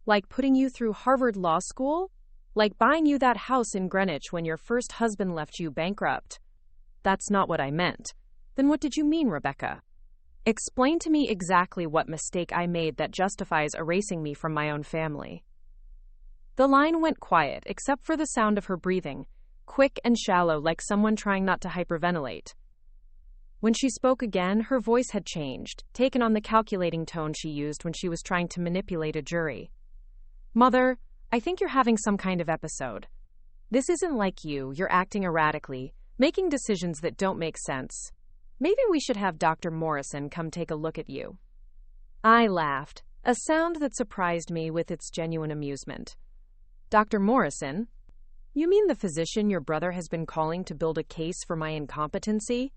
Like putting you through Harvard Law School? Like buying you that house in Greenwich when your first husband left you bankrupt? That's not what I meant. Then what did you mean, Rebecca? Explain to me exactly what mistake I made that justifies erasing me from my own family. The line went quiet, except for the sound of her breathing, quick and shallow like someone trying not to hyperventilate. When she spoke again, her voice had changed, taken on the calculating tone she used when she was trying to manipulate a jury. Mother, I think you're having some kind of episode. This isn't like you, you're acting erratically, making decisions that don't make sense. Maybe we should have Dr. Morrison come take a look at you. I laughed, a sound that surprised me with its genuine amusement. Dr. Morrison? You mean the physician your brother has been calling to build a case for my incompetency?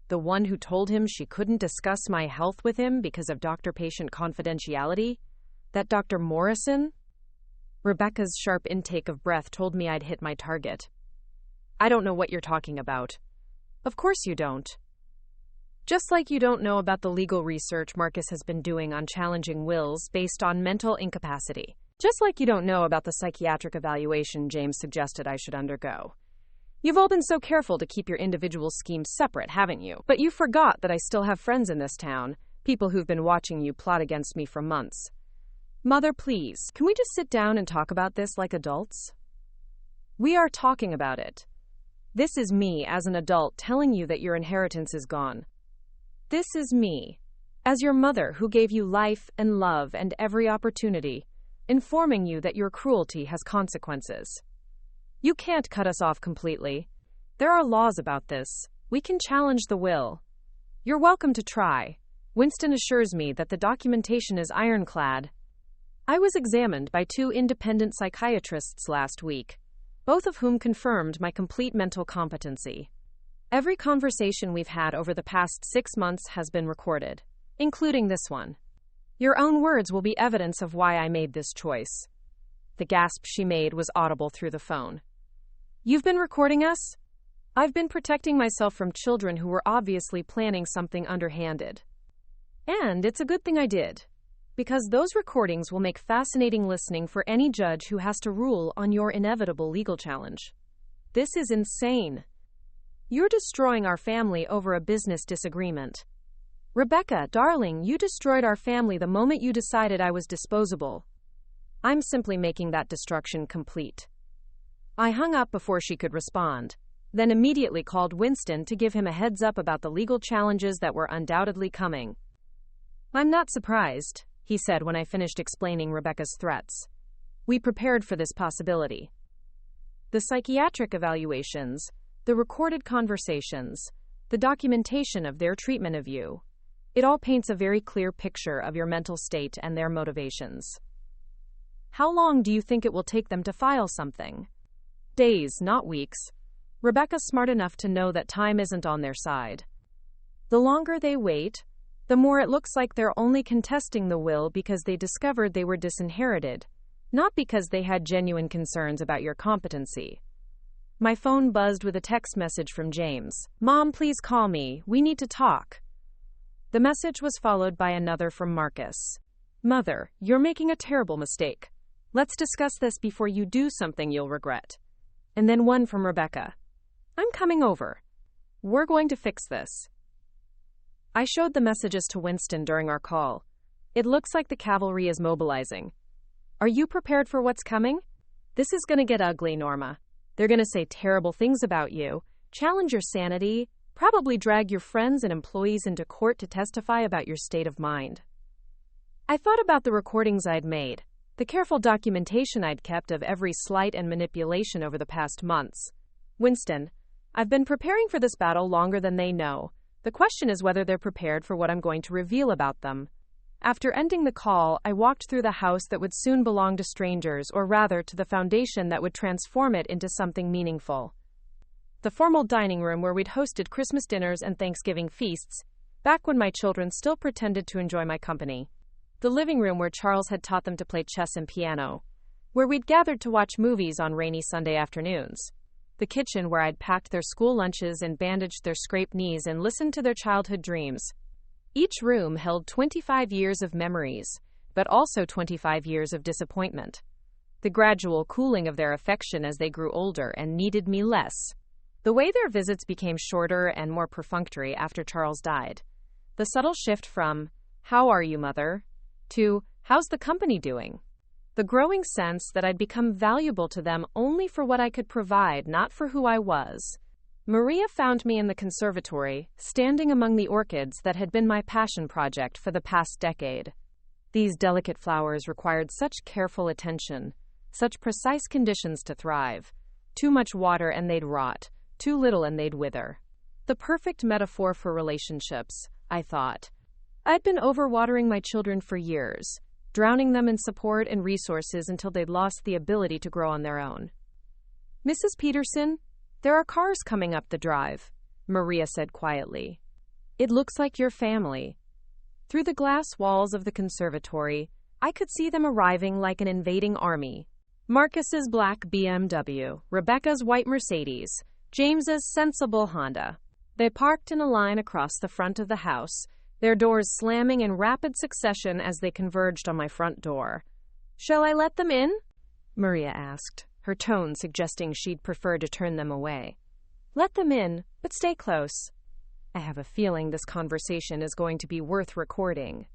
The one who told him she couldn't discuss my health with him because of doctor-patient confidentiality? That Dr. Morrison? Rebecca's sharp intake of breath told me I'd hit my target. I don't know what you're talking about. Of course you don't. Just like you don't know about the legal research Marcus has been doing on challenging wills based on mental incapacity. Just like you don't know about the psychiatric evaluation James suggested I should undergo. You've all been so careful to keep your individual schemes separate, haven't you? But you forgot that I still have friends in this town, people who've been watching you plot against me for months. Mother, please, can we just sit down and talk about this like adults? We are talking about it. This is me as an adult telling you that your inheritance is gone. This is me, as your mother who gave you life and love and every opportunity, informing you that your cruelty has consequences. You can't cut us off completely. There are laws about this. We can challenge the will. You're welcome to try. Winston assures me that the documentation is ironclad. I was examined by 2 independent psychiatrists last week, both of whom confirmed my complete mental competency. Every conversation we've had over the past 6 months has been recorded, including this one. Your own words will be evidence of why I made this choice. The gasp she made was audible through the phone. You've been recording us? I've been protecting myself from children who were obviously planning something underhanded. And it's a good thing I did, because those recordings will make fascinating listening for any judge who has to rule on your inevitable legal challenge. This is insane. You're destroying our family over a business disagreement. Rebecca, darling, you destroyed our family the moment you decided I was disposable. I'm simply making that destruction complete. I hung up before she could respond, then immediately called Winston to give him a heads up about the legal challenges that were undoubtedly coming. I'm not surprised, he said when I finished explaining Rebecca's threats. We prepared for this possibility. The psychiatric evaluations, the recorded conversations, the documentation of their treatment of you, it all paints a very clear picture of your mental state and their motivations. How long do you think it will take them to file something? Days, not weeks. Rebecca's smart enough to know that time isn't on their side. The longer they wait, the more it looks like they're only contesting the will because they discovered they were disinherited, not because they had genuine concerns about your competency. My phone buzzed with a text message from James. Mom, please call me. We need to talk. The message was followed by another from Marcus. Mother, you're making a terrible mistake. Let's discuss this before you do something you'll regret. And then one from Rebecca. I'm coming over. We're going to fix this. I showed the messages to Winston during our call. It looks like the cavalry is mobilizing. Are you prepared for what's coming? This is going to get ugly, Norma. They're going to say terrible things about you, challenge your sanity, probably drag your friends and employees into court to testify about your state of mind. I thought about the recordings I'd made, the careful documentation I'd kept of every slight and manipulation over the past months. Winston, I've been preparing for this battle longer than they know. The question is whether they're prepared for what I'm going to reveal about them. After ending the call, I walked through the house that would soon belong to strangers, or rather to the foundation that would transform it into something meaningful. The formal dining room where we'd hosted Christmas dinners and Thanksgiving feasts, back when my children still pretended to enjoy my company. The living room where Charles had taught them to play chess and piano, where we'd gathered to watch movies on rainy Sunday afternoons. The kitchen where I'd packed their school lunches and bandaged their scraped knees and listened to their childhood dreams. Each room held 25 years of memories, but also 25 years of disappointment. The gradual cooling of their affection as they grew older and needed me less. The way their visits became shorter and more perfunctory after Charles died. The subtle shift from, "How are you, Mother?" to, "How's the company doing?" The growing sense that I'd become valuable to them only for what I could provide, not for who I was. Maria found me in the conservatory, standing among the orchids that had been my passion project for the past decade. These delicate flowers required such careful attention, such precise conditions to thrive. Too much water and they'd rot, too little and they'd wither. The perfect metaphor for relationships, I thought. I'd been overwatering my children for years, drowning them in support and resources until they'd lost the ability to grow on their own. "Mrs. Peterson, there are cars coming up the drive," Maria said quietly. "It looks like your family." Through the glass walls of the conservatory, I could see them arriving like an invading army. Marcus's black BMW, Rebecca's white Mercedes, James's sensible Honda. They parked in a line across the front of the house, their doors slamming in rapid succession as they converged on my front door. "Shall I let them in?" Maria asked, her tone suggesting she'd prefer to turn them away. "Let them in, but stay close. I have a feeling this conversation is going to be worth recording."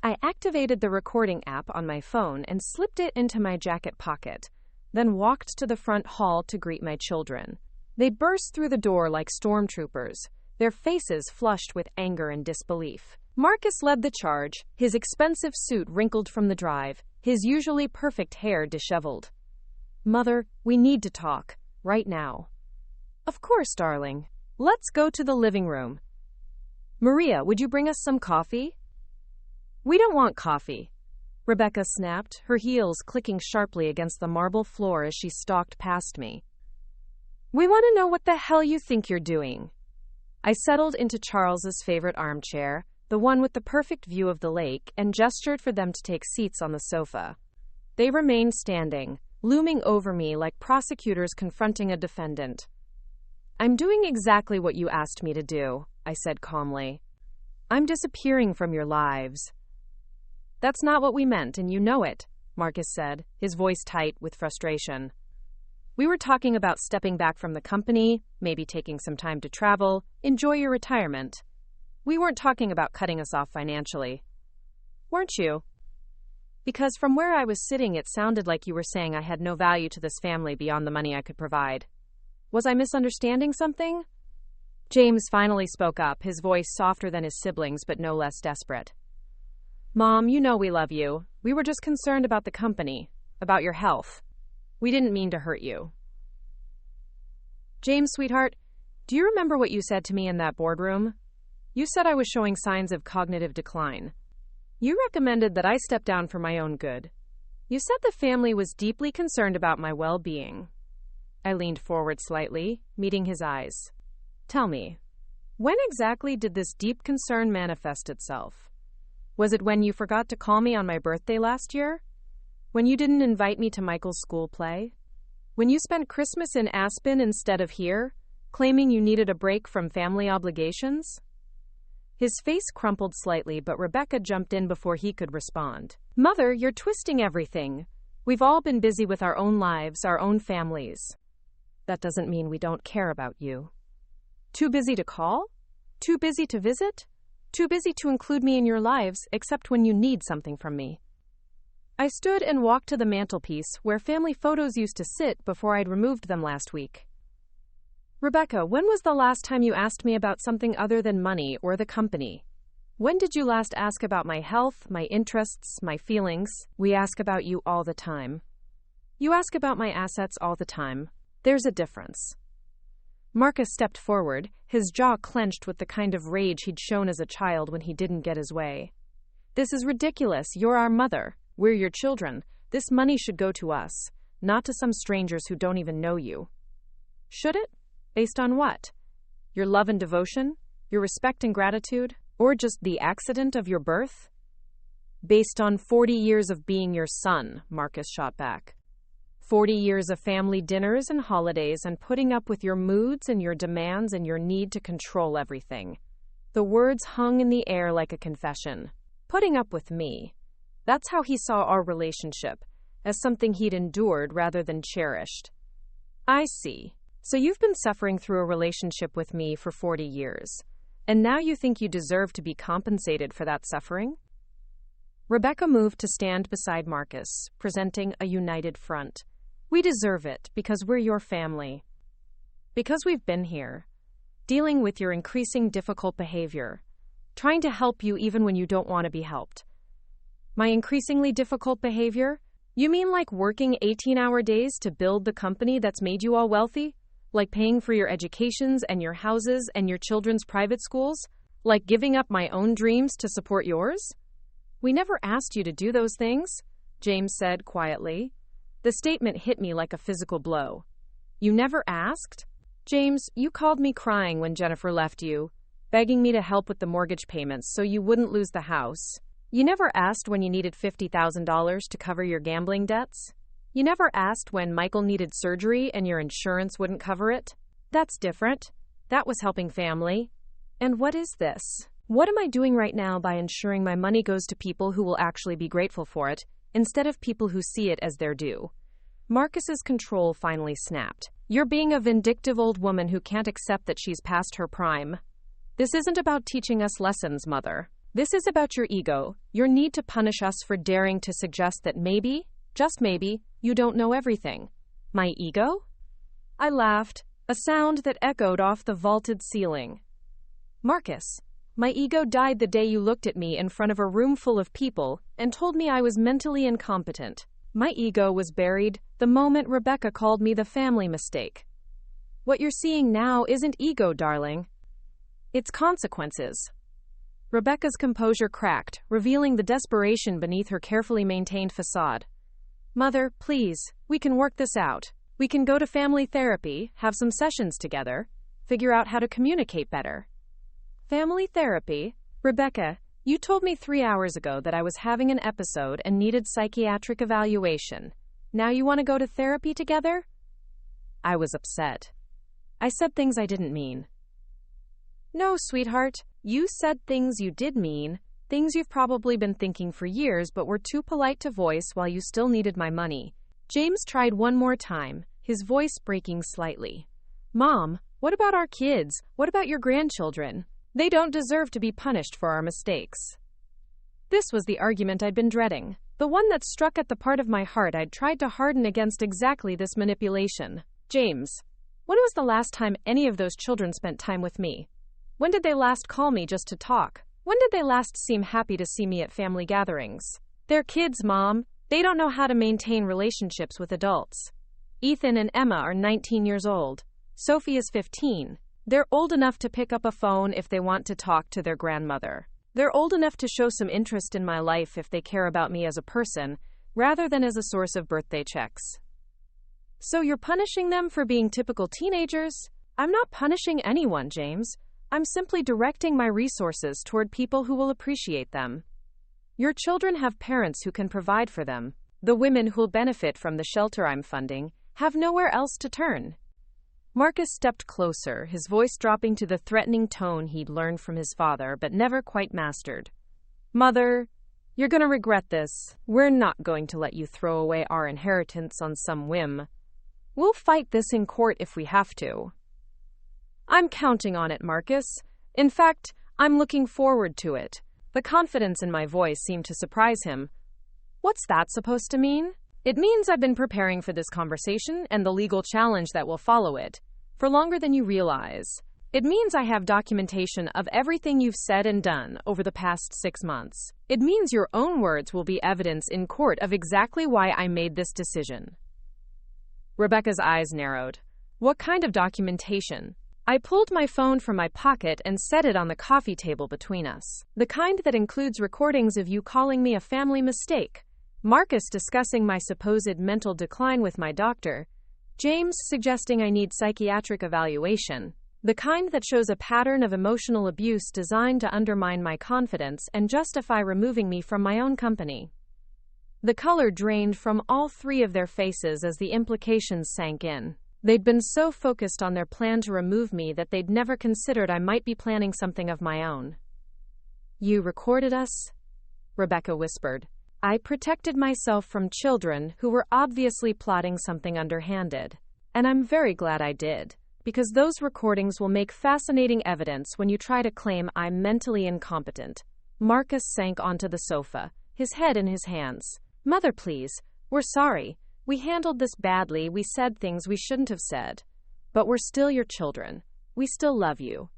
I activated the recording app on my phone and slipped it into my jacket pocket, then walked to the front hall to greet my children. They burst through the door like stormtroopers, their faces flushed with anger and disbelief. Marcus led the charge, his expensive suit wrinkled from the drive, his usually perfect hair disheveled. "Mother, we need to talk, right now." "Of course, darling. Let's go to the living room." "Maria, would you bring us some coffee?" "We don't want coffee," Rebecca snapped, her heels clicking sharply against the marble floor as she stalked past me. "We want to know what the hell you think you're doing." I settled into Charles's favorite armchair, the one with the perfect view of the lake, and gestured for them to take seats on the sofa. They remained standing, looming over me like prosecutors confronting a defendant. "I'm doing exactly what you asked me to do," I said calmly. "I'm disappearing from your lives." "That's not what we meant, and you know it," Marcus said, his voice tight with frustration. "We were talking about stepping back from the company, maybe taking some time to travel, enjoy your retirement. We weren't talking about cutting us off financially." "Weren't you?" "Because from where I was sitting it sounded like you were saying I had no value to this family beyond the money I could provide. Was I misunderstanding something?" James finally spoke up, his voice softer than his siblings but no less desperate. "Mom, you know we love you. We were just concerned about the company, about your health. We didn't mean to hurt you." "James, sweetheart, do you remember what you said to me in that boardroom? You said I was showing signs of cognitive decline. You recommended that I step down for my own good. You said the family was deeply concerned about my well-being." I leaned forward slightly, meeting his eyes. "Tell me, when exactly did this deep concern manifest itself? Was it when you forgot to call me on my birthday last year? When you didn't invite me to Michael's school play? When you spent Christmas in Aspen instead of here, claiming you needed a break from family obligations?" His face crumpled slightly, but Rebecca jumped in before he could respond. "Mother, you're twisting everything. We've all been busy with our own lives, our own families. That doesn't mean we don't care about you." "Too busy to call? Too busy to visit? Too busy to include me in your lives, except when you need something from me. I stood and walked to the mantelpiece where family photos used to sit before I'd removed them last week. Rebecca, when was the last time you asked me about something other than money or the company? When did you last ask about my health, my interests, my feelings? We ask about you all the time. You ask about my assets all the time. There's a difference. Marcus stepped forward, his jaw clenched with the kind of rage he'd shown as a child when he didn't get his way. This is ridiculous. You're our mother. We're your children. This money should go to us, not to some strangers who don't even know you. Should it? Based on what? Your love and devotion? Your respect and gratitude? Or just the accident of your birth? Based on 40 years of being your son, Marcus shot back. 40 years of family dinners and holidays and putting up with your moods and your demands and your need to control everything. The words hung in the air like a confession. Putting up with me. That's how he saw our relationship, as something he'd endured rather than cherished. I see. So you've been suffering through a relationship with me for 40 years, and now you think you deserve to be compensated for that suffering? Rebecca moved to stand beside Marcus, presenting a united front. We deserve it because we're your family. Because we've been here, dealing with your increasing difficult behavior, trying to help you even when you don't want to be helped. My increasingly difficult behavior? You mean like working 18-hour days to build the company that's made you all wealthy? Like paying for your educations and your houses and your children's private schools? Like giving up my own dreams to support yours? We never asked you to do those things, James said quietly. The statement hit me like a physical blow. You never asked? James, you called me crying when Jennifer left you, begging me to help with the mortgage payments so you wouldn't lose the house. You never asked when you needed $50,000 to cover your gambling debts. You never asked when Michael needed surgery and your insurance wouldn't cover it. That's different. That was helping family. And what is this? What am I doing right now by ensuring my money goes to people who will actually be grateful for it, instead of people who see it as their due? Marcus's control finally snapped. You're being a vindictive old woman who can't accept that she's past her prime. This isn't about teaching us lessons, Mother. This is about your ego, your need to punish us for daring to suggest that maybe, just maybe, you don't know everything. My ego? I laughed, a sound that echoed off the vaulted ceiling. Marcus, my ego died the day you looked at me in front of a room full of people and told me I was mentally incompetent. My ego was buried the moment Rebecca called me the family mistake. What you're seeing now isn't ego, darling. It's consequences. Rebecca's composure cracked, revealing the desperation beneath her carefully maintained facade. Mother, please, we can work this out. We can go to family therapy, have some sessions together, figure out how to communicate better. Family therapy? Rebecca, you told me 3 hours ago that I was having an episode and needed psychiatric evaluation. Now you want to go to therapy together? I was upset. I said things I didn't mean. No, sweetheart, you said things you did mean, things you've probably been thinking for years but were too polite to voice while you still needed my money. James tried one more time, his voice breaking slightly. Mom, what about our kids? What about your grandchildren? They don't deserve to be punished for our mistakes. This was the argument I'd been dreading, the one that struck at the part of my heart I'd tried to harden against exactly this manipulation. James, when was the last time any of those children spent time with me? When did they last call me just to talk? When did they last seem happy to see me at family gatherings? They're kids, Mom. They don't know how to maintain relationships with adults. Ethan and Emma are 19 years old. Sophie is 15. They're old enough to pick up a phone if they want to talk to their grandmother. They're old enough to show some interest in my life if they care about me as a person, rather than as a source of birthday checks. So you're punishing them for being typical teenagers? I'm not punishing anyone, James. I'm simply directing my resources toward people who will appreciate them. Your children have parents who can provide for them. The women who'll benefit from the shelter I'm funding have nowhere else to turn. Marcus stepped closer, his voice dropping to the threatening tone he'd learned from his father but never quite mastered. Mother, you're going to regret this. We're not going to let you throw away our inheritance on some whim. We'll fight this in court if we have to. I'm counting on it, Marcus. In fact, I'm looking forward to it. The confidence in my voice seemed to surprise him. What's that supposed to mean? It means I've been preparing for this conversation and the legal challenge that will follow it for longer than you realize. It means I have documentation of everything you've said and done over the past 6 months. It means your own words will be evidence in court of exactly why I made this decision. Rebecca's eyes narrowed. What kind of documentation? I pulled my phone from my pocket and set it on the coffee table between us. The kind that includes recordings of you calling me a family mistake, Marcus discussing my supposed mental decline with my doctor, James suggesting I need psychiatric evaluation, the kind that shows a pattern of emotional abuse designed to undermine my confidence and justify removing me from my own company. The color drained from all three of their faces as the implications sank in. They'd been so focused on their plan to remove me that they'd never considered I might be planning something of my own. You recorded us? Rebecca whispered. I protected myself from children who were obviously plotting something underhanded. And I'm very glad I did, because those recordings will make fascinating evidence when you try to claim I'm mentally incompetent. Marcus sank onto the sofa, his head in his hands. Mother, please. We're sorry. We handled this badly. We said things we shouldn't have said. But we're still your children. We still love you.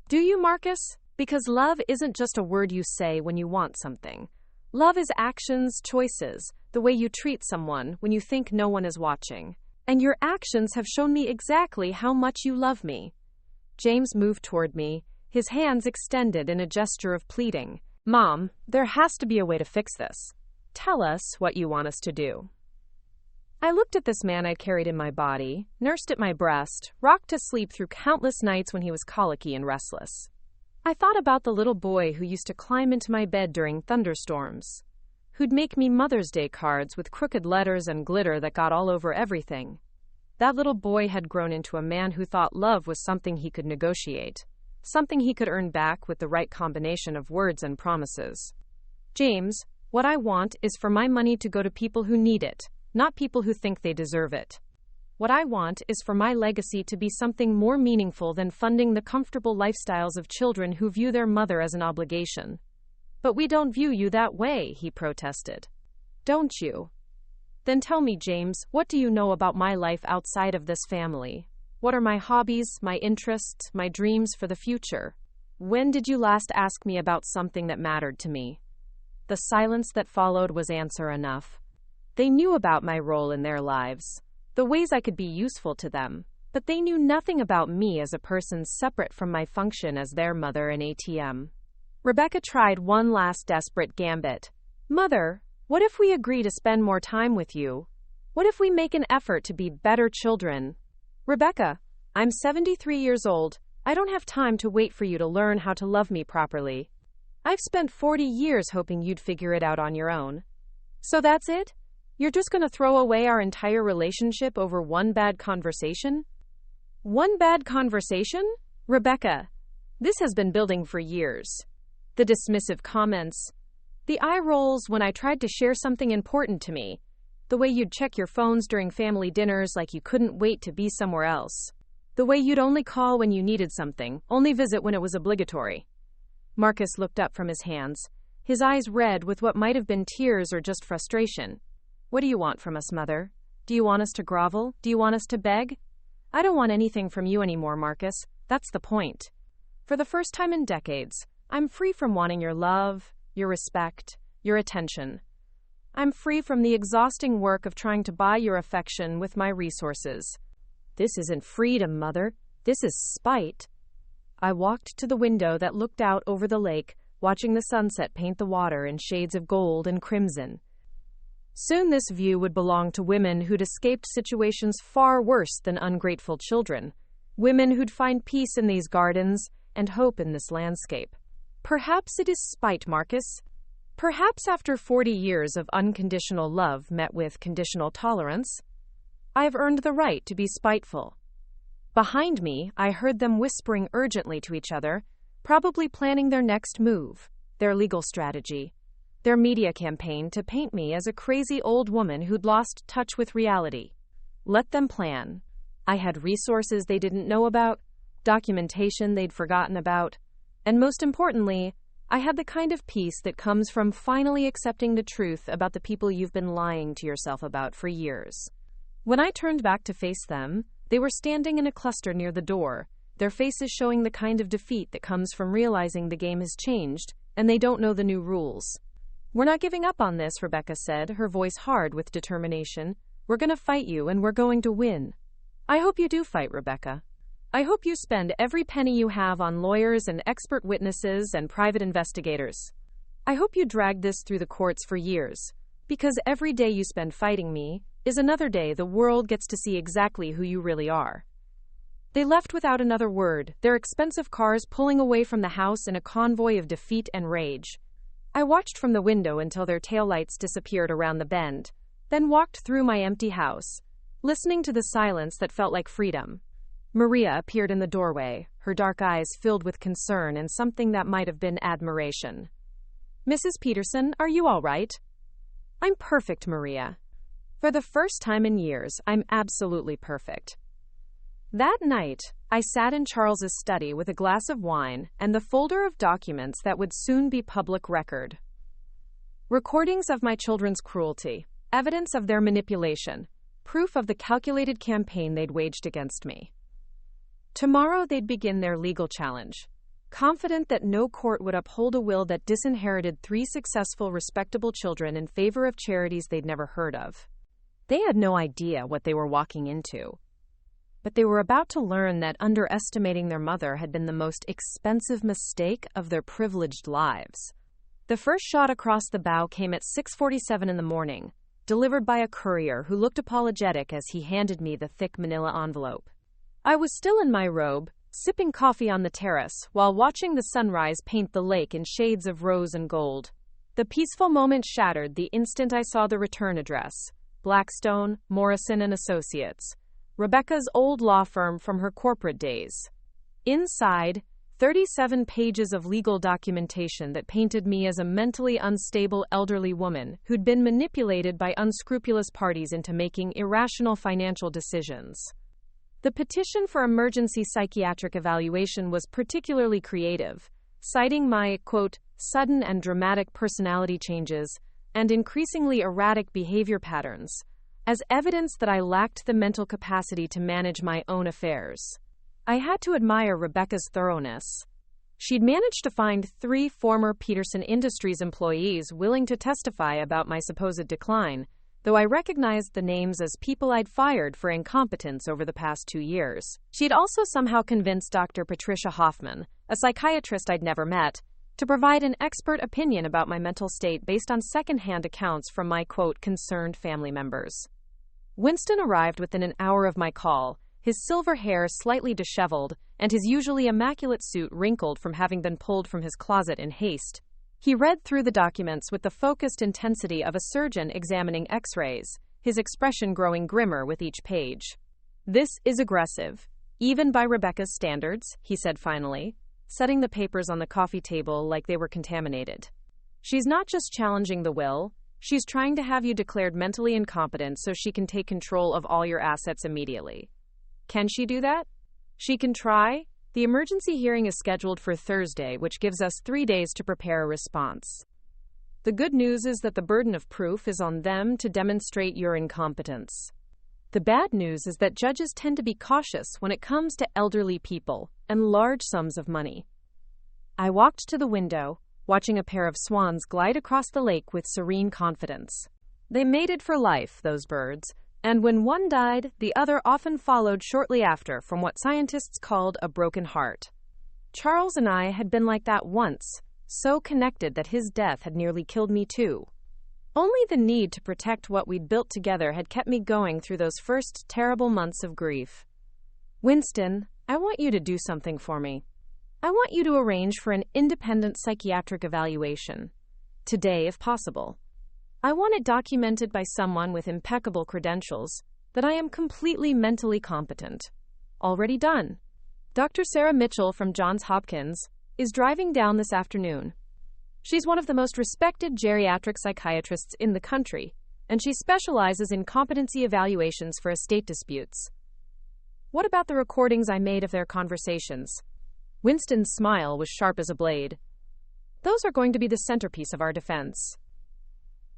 Do you, Marcus? Because love isn't just a word you say when you want something. Love is actions, choices, the way you treat someone when you think no one is watching. And your actions have shown me exactly how much you love me. James moved toward me, his hands extended in a gesture of pleading. Mom, there has to be a way to fix this. Tell us what you want us to do. I looked at this man I'd carried in my body, nursed at my breast, rocked to sleep through countless nights when he was colicky and restless. I thought about the little boy who used to climb into my bed during thunderstorms, who'd make me Mother's Day cards with crooked letters and glitter that got all over everything. That little boy had grown into a man who thought love was something he could negotiate, something he could earn back with the right combination of words and promises. James, what I want is for my money to go to people who need it, not people who think they deserve it. What I want is for my legacy to be something more meaningful than funding the comfortable lifestyles of children who view their mother as an obligation. But we don't view you that way, he protested. Don't you? Then tell me, James, what do you know about my life outside of this family? What are my hobbies, my interests, my dreams for the future? When did you last ask me about something that mattered to me? The silence that followed was answer enough. They knew about my role in their lives, the ways I could be useful to them, but they knew nothing about me as a person separate from my function as their mother and ATM. Rebecca tried one last desperate gambit. Mother, what if we agree to spend more time with you? What if we make an effort to be better children? Rebecca, I'm 73 years old. I don't have time to wait for you to learn how to love me properly. I've spent 40 years hoping you'd figure it out on your own. So that's it? You're just going to throw away our entire relationship over one bad conversation? One bad conversation? Rebecca, this has been building for years. The dismissive comments, the eye rolls when I tried to share something important to me, the way you'd check your phones during family dinners like you couldn't wait to be somewhere else, the way you'd only call when you needed something, only visit when it was obligatory. Marcus looked up from his hands, his eyes red with what might have been tears or just frustration. What do you want from us, Mother? Do you want us to grovel? Do you want us to beg? I don't want anything from you anymore, Marcus. That's the point. For the first time in decades, I'm free from wanting your love, your respect, your attention. I'm free from the exhausting work of trying to buy your affection with my resources. This isn't freedom, Mother. This is spite. I walked to the window that looked out over the lake, watching the sunset paint the water in shades of gold and crimson. Soon this view would belong to women who'd escaped situations far worse than ungrateful children, women who'd find peace in these gardens and hope in this landscape. Perhaps it is spite, Marcus. Perhaps after 40 years of unconditional love met with conditional tolerance, I've earned the right to be spiteful. Behind me, I heard them whispering urgently to each other, probably planning their next move, their legal strategy, their media campaign to paint me as a crazy old woman who'd lost touch with reality. Let them plan. I had resources they didn't know about, documentation they'd forgotten about, And most importantly, I had the kind of peace that comes from finally accepting the truth about the people you've been lying to yourself about for years. When I turned back to face them, they were standing in a cluster near the door, their faces showing the kind of defeat that comes from realizing the game has changed, and they don't know the new rules. "We're not giving up on this," Rebecca said, her voice hard with determination. "We're going to fight you, and we're going to win." "I hope you do fight, Rebecca. I hope you spend every penny you have on lawyers and expert witnesses and private investigators. I hope you drag this through the courts for years, because every day you spend fighting me is another day the world gets to see exactly who you really are." They left without another word, their expensive cars pulling away from the house in a convoy of defeat and rage. I watched from the window until their taillights disappeared around the bend, then walked through my empty house, listening to the silence that felt like freedom. Maria appeared in the doorway, her dark eyes filled with concern and something that might have been admiration. "Mrs. Peterson, are you all right?" "I'm perfect, Maria. For the first time in years, I'm absolutely perfect." That night, I sat in Charles's study with a glass of wine and the folder of documents that would soon be public record. Recordings of my children's cruelty, evidence of their manipulation, proof of the calculated campaign they'd waged against me. Tomorrow they'd begin their legal challenge, confident that no court would uphold a will that disinherited 3 successful, respectable children in favor of charities they'd never heard of. They had no idea what they were walking into. But they were about to learn that underestimating their mother had been the most expensive mistake of their privileged lives. The first shot across the bow came at 6:47 in the morning, delivered by a courier who looked apologetic as he handed me the thick manila envelope. I was still in my robe, sipping coffee on the terrace, while watching the sunrise paint the lake in shades of rose and gold. The peaceful moment shattered the instant I saw the return address: Blackstone, Morrison & Associates, Rebecca's old law firm from her corporate days. Inside, 37 pages of legal documentation that painted me as a mentally unstable elderly woman who'd been manipulated by unscrupulous parties into making irrational financial decisions. The petition for emergency psychiatric evaluation was particularly creative, citing my, quote, "sudden and dramatic personality changes and increasingly erratic behavior patterns," as evidence that I lacked the mental capacity to manage my own affairs. I had to admire Rebecca's thoroughness. She'd managed to find 3 former Peterson Industries employees willing to testify about my supposed decline, though I recognized the names as people I'd fired for incompetence over the past 2 years. She'd also somehow convinced Dr. Patricia Hoffman, a psychiatrist I'd never met, to provide an expert opinion about my mental state based on second-hand accounts from my, quote, "concerned family members." Winston arrived within an hour of my call, his silver hair slightly disheveled, and his usually immaculate suit wrinkled from having been pulled from his closet in haste. He read through the documents with the focused intensity of a surgeon examining X-rays, his expression growing grimmer with each page. "This is aggressive, even by Rebecca's standards," he said finally, setting the papers on the coffee table like they were contaminated. "She's not just challenging the will, she's trying to have you declared mentally incompetent so she can take control of all your assets immediately. Can she do that? She can try. The emergency hearing is scheduled for Thursday, which gives us 3 days to prepare a response. The good news is that the burden of proof is on them to demonstrate your incompetence. The bad news is that judges tend to be cautious when it comes to elderly people and large sums of money." I walked to the window, watching a pair of swans glide across the lake with serene confidence. They mated for life, those birds, and when one died, the other often followed shortly after from what scientists called a broken heart. Charles and I had been like that once, so connected that his death had nearly killed me too. Only the need to protect what we'd built together had kept me going through those first terrible months of grief. "Winston, I want you to do something for me. I want you to arrange for an independent psychiatric evaluation. Today, if possible. I want it documented by someone with impeccable credentials that I am completely mentally competent. Already done. Dr. Sarah Mitchell from Johns Hopkins is driving down this afternoon. She's one of the most respected geriatric psychiatrists in the country, and she specializes in competency evaluations for estate disputes. What about the recordings I made of their conversations? Winston's smile was sharp as a blade. Those are going to be the centerpiece of our defense.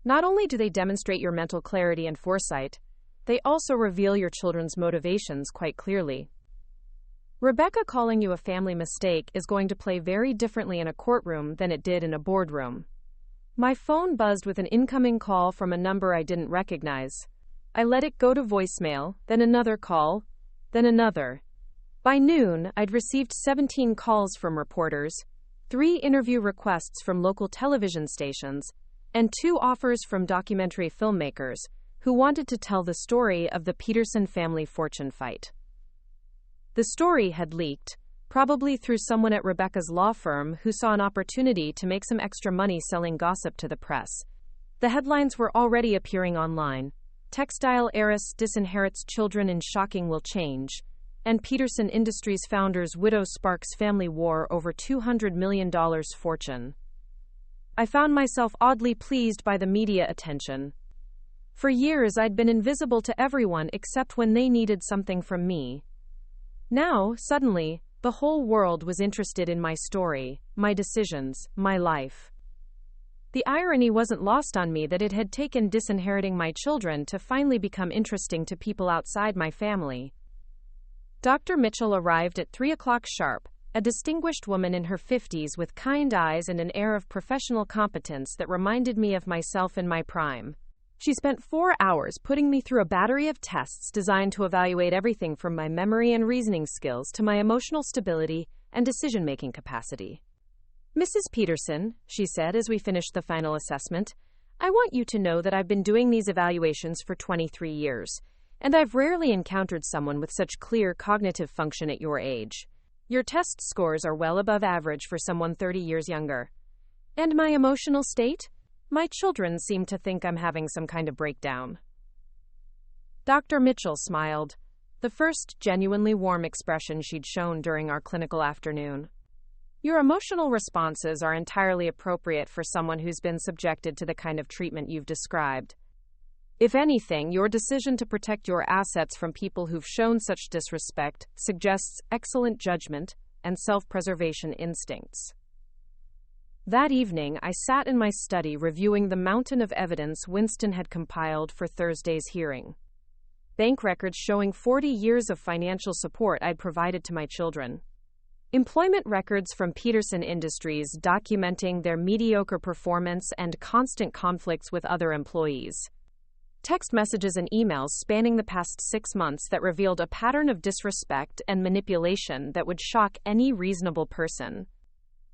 Not only do they demonstrate your mental clarity and foresight, they also reveal your children's motivations quite clearly. Rebecca calling you a family mistake is going to play very differently in a courtroom than it did in a boardroom. My phone buzzed with an incoming call from a number I didn't recognize. I let it go to voicemail, then another call, then another. By noon, I'd received 17 calls from reporters, 3 interview requests from local television stations, and 2 offers from documentary filmmakers who wanted to tell the story of the Peterson family fortune fight. The story had leaked, probably through someone at Rebecca's law firm who saw an opportunity to make some extra money selling gossip to the press. The headlines were already appearing online. Textile heiress disinherits children in shocking will change, and Peterson Industries founder's widow sparks family war over $200 million fortune. I found myself oddly pleased by the media attention. For years I'd been invisible to everyone except when they needed something from me. Now, suddenly, the whole world was interested in my story, my decisions, my life. The irony wasn't lost on me that it had taken disinheriting my children to finally become interesting to people outside my family. Dr. Mitchell arrived at 3 o'clock sharp, a distinguished woman in her 50s with kind eyes and an air of professional competence that reminded me of myself in my prime. She spent 4 hours putting me through a battery of tests designed to evaluate everything from my memory and reasoning skills to my emotional stability and decision-making capacity. "Mrs. Peterson," she said as we finished the final assessment, "I want you to know that I've been doing these evaluations for 23 years, and I've rarely encountered someone with such clear cognitive function at your age. Your test scores are well above average for someone 30 years younger. And my emotional state? My children seem to think I'm having some kind of breakdown." Dr. Mitchell smiled, the first genuinely warm expression she'd shown during our clinical afternoon. "Your emotional responses are entirely appropriate for someone who's been subjected to the kind of treatment you've described. If anything, your decision to protect your assets from people who've shown such disrespect suggests excellent judgment and self-preservation instincts." That evening, I sat in my study reviewing the mountain of evidence Winston had compiled for Thursday's hearing. Bank records showing 40 years of financial support I'd provided to my children. Employment records from Peterson Industries documenting their mediocre performance and constant conflicts with other employees. Text messages and emails spanning the past 6 months that revealed a pattern of disrespect and manipulation that would shock any reasonable person.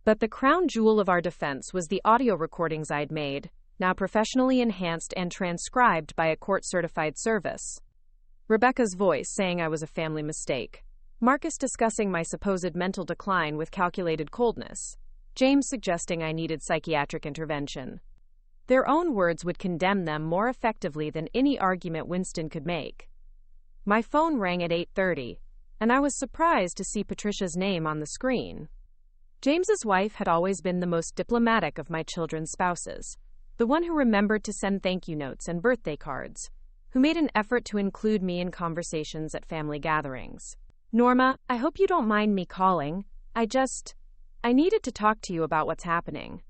But the crown jewel of our defense was the audio recordings I'd made, now professionally enhanced and transcribed by a court-certified service. Rebecca's voice saying I was a family mistake. Marcus discussing my supposed mental decline with calculated coldness. James suggesting I needed psychiatric intervention. Their own words would condemn them more effectively than any argument Winston could make. My phone rang at 8:30, and I was surprised to see Patricia's name on the screen. James's wife had always been the most diplomatic of my children's spouses, the one who remembered to send thank you notes and birthday cards, who made an effort to include me in conversations at family gatherings. "Norma, I hope you don't mind me calling. I needed to talk to you about what's happening."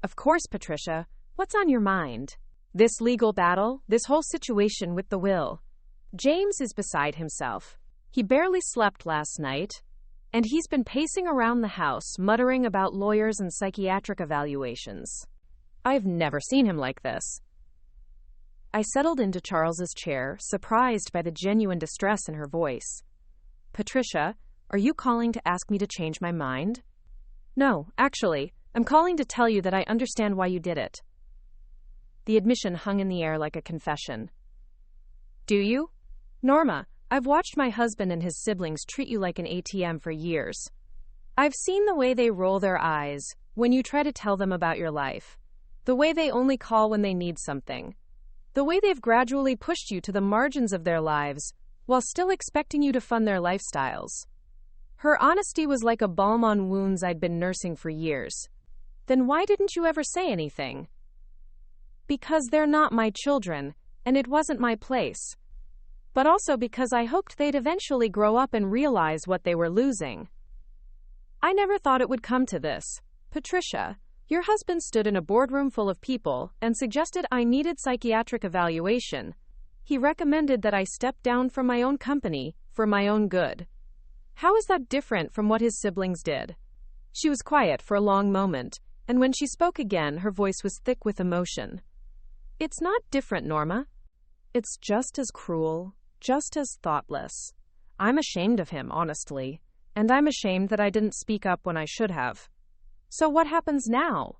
"Of course, Patricia. What's on your mind?" "This legal battle, this whole situation with the will." James is beside himself. He barely slept last night, and he's been pacing around the house, muttering about lawyers and psychiatric evaluations. I've never seen him like this. I settled into Charles's chair, surprised by the genuine distress in her voice. "Patricia, are you calling to ask me to change my mind?" "No, actually, I'm calling to tell you that I understand why you did it." The admission hung in the air like a confession. "Do you?" "Norma, I've watched my husband and his siblings treat you like an ATM for years. I've seen the way they roll their eyes when you try to tell them about your life, the way they only call when they need something, the way they've gradually pushed you to the margins of their lives while still expecting you to fund their lifestyles." Her honesty was like a balm on wounds I'd been nursing for years. "Then why didn't you ever say anything?" "Because they're not my children, and it wasn't my place. But also because I hoped they'd eventually grow up and realize what they were losing." I never thought it would come to this. Patricia, your husband stood in a boardroom full of people and suggested I needed psychiatric evaluation. He recommended that I step down from my own company for my own good. How is that different from what his siblings did? She was quiet for a long moment, and when she spoke again, her voice was thick with emotion. It's not different, Norma. It's just as cruel, just as thoughtless. I'm ashamed of him, honestly, and I'm ashamed that I didn't speak up when I should have. So what happens now?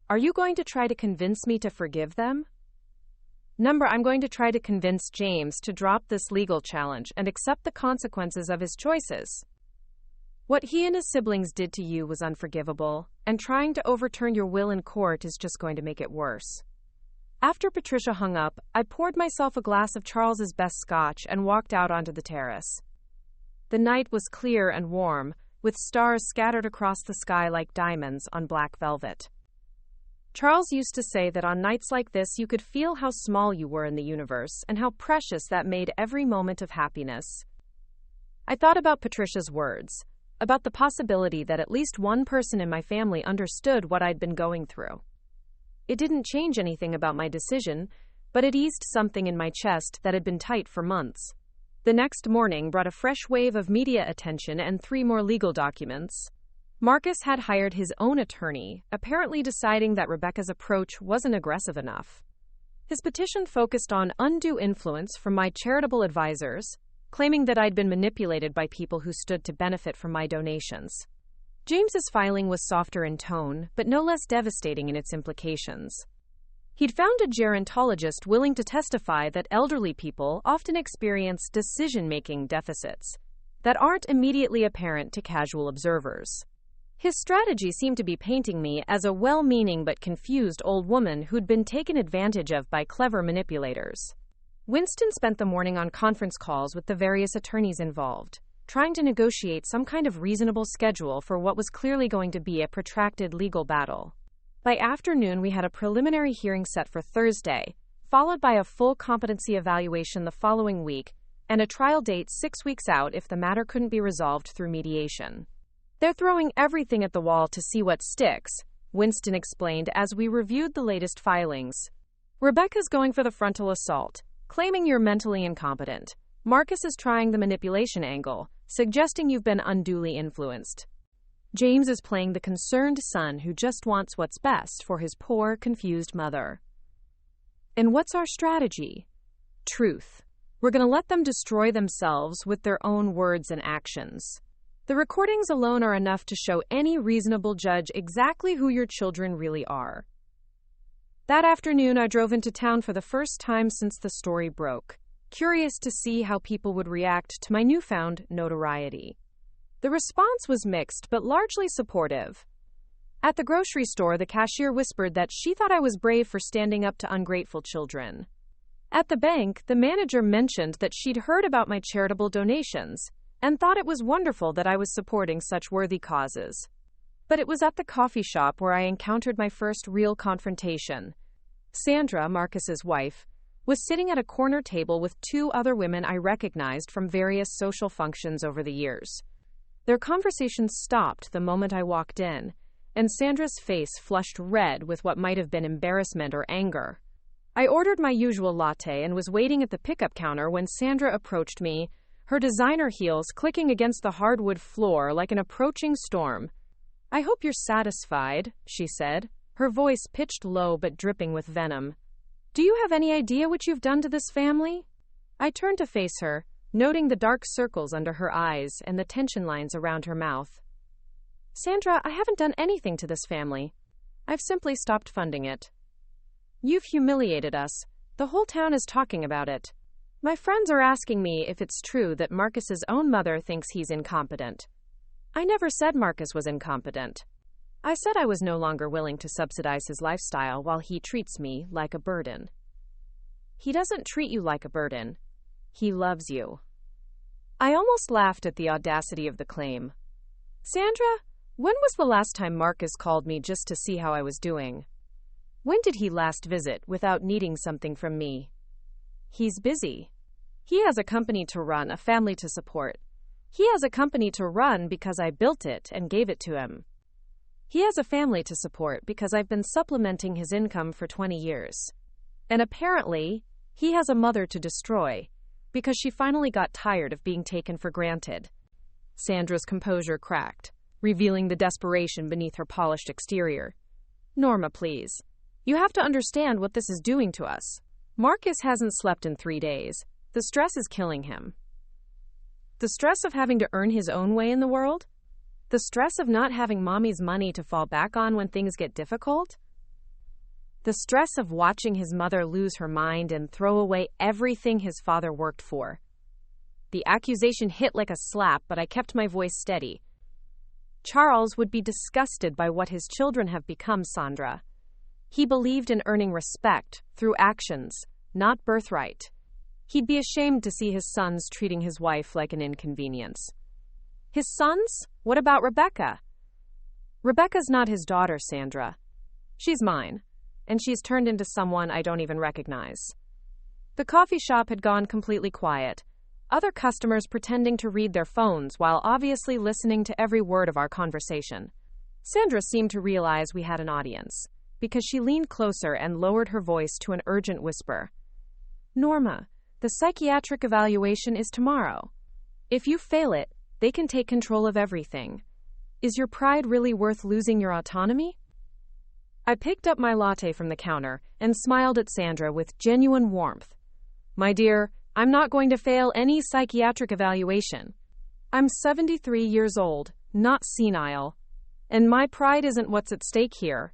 Are you going to try to convince me to forgive them? I'm going to try to convince James to drop this legal challenge and accept the consequences of his choices. What he and his siblings did to you was unforgivable, and trying to overturn your will in court is just going to make it worse. After Patricia hung up, I poured myself a glass of Charles's best scotch and walked out onto the terrace. The night was clear and warm, with stars scattered across the sky like diamonds on black velvet. Charles used to say that on nights like this you could feel how small you were in the universe and how precious that made every moment of happiness. I thought about Patricia's words, about the possibility that at least one person in my family understood what I'd been going through. It didn't change anything about my decision, but it eased something in my chest that had been tight for months. The next morning brought a fresh wave of media attention and 3 more legal documents. Marcus had hired his own attorney, apparently deciding that Rebecca's approach wasn't aggressive enough. His petition focused on undue influence from my charitable advisors, claiming that I'd been manipulated by people who stood to benefit from my donations. James's filing was softer in tone, but no less devastating in its implications. He'd found a gerontologist willing to testify that elderly people often experience decision-making deficits that aren't immediately apparent to casual observers. His strategy seemed to be painting me as a well-meaning but confused old woman who'd been taken advantage of by clever manipulators. Winston spent the morning on conference calls with the various attorneys involved, trying to negotiate some kind of reasonable schedule for what was clearly going to be a protracted legal battle. By afternoon, we had a preliminary hearing set for Thursday, followed by a full competency evaluation the following week, and a trial date 6 weeks out if the matter couldn't be resolved through mediation. They're throwing everything at the wall to see what sticks, Winston explained as we reviewed the latest filings. Rebecca's going for the frontal assault, claiming you're mentally incompetent. Marcus is trying the manipulation angle, suggesting you've been unduly influenced. James is playing the concerned son who just wants what's best for his poor, confused mother. And what's our strategy? Truth. We're going to let them destroy themselves with their own words and actions. The recordings alone are enough to show any reasonable judge exactly who your children really are. That afternoon, I drove into town for the first time since the story broke, curious to see how people would react to my newfound notoriety. The response was mixed but largely supportive. At the grocery store, the cashier whispered that she thought I was brave for standing up to ungrateful children. At the bank, the manager mentioned that she'd heard about my charitable donations and thought it was wonderful that I was supporting such worthy causes. But it was at the coffee shop where I encountered my first real confrontation. Sandra, Marcus's wife, was sitting at a corner table with 2 other women I recognized from various social functions over the years. Their conversation stopped the moment I walked in, and Sandra's face flushed red with what might have been embarrassment or anger. I ordered my usual latte and was waiting at the pickup counter when Sandra approached me, her designer heels clicking against the hardwood floor like an approaching storm. "I hope you're satisfied," she said, her voice pitched low but dripping with venom. "Do you have any idea what you've done to this family?" I turned to face her, noting the dark circles under her eyes and the tension lines around her mouth. "Sandra, I haven't done anything to this family. I've simply stopped funding it. You've humiliated us. The whole town is talking about it. My friends are asking me if it's true that Marcus's own mother thinks he's incompetent. I never said Marcus was incompetent. I said I was no longer willing to subsidize his lifestyle while he treats me like a burden." "He doesn't treat you like a burden. He loves you." I almost laughed at the audacity of the claim. "Sandra, when was the last time Marcus called me just to see how I was doing? When did he last visit without needing something from me? He's busy. He has a company to run, a family to support. He has a company to run because I built it and gave it to him. He has a family to support because I've been supplementing his income for 20 years. And apparently, he has a mother to destroy because she finally got tired of being taken for granted. Sandra's composure cracked, revealing the desperation beneath her polished exterior. Norma, please. You have to understand what this is doing to us. Marcus hasn't slept in 3 days. The stress is killing him. The stress of having to earn his own way in the world? The stress of not having mommy's money to fall back on when things get difficult? The stress of watching his mother lose her mind and throw away everything his father worked for. The accusation hit like a slap, but I kept my voice steady. Charles would be disgusted by what his children have become, Sandra. He believed in earning respect through actions, not birthright. He'd be ashamed to see his sons treating his wife like an inconvenience. His sons? What about Rebecca? Rebecca's not his daughter, Sandra. She's mine, and she's turned into someone I don't even recognize. The coffee shop had gone completely quiet, other customers pretending to read their phones while obviously listening to every word of our conversation. Sandra seemed to realize we had an audience, because she leaned closer and lowered her voice to an urgent whisper. Norma, the psychiatric evaluation is tomorrow. If you fail it, they can take control of everything. Is your pride really worth losing your autonomy? I picked up my latte from the counter and smiled at Sandra with genuine warmth. My dear, I'm not going to fail any psychiatric evaluation. I'm 73 years old, not senile. And my pride isn't what's at stake here.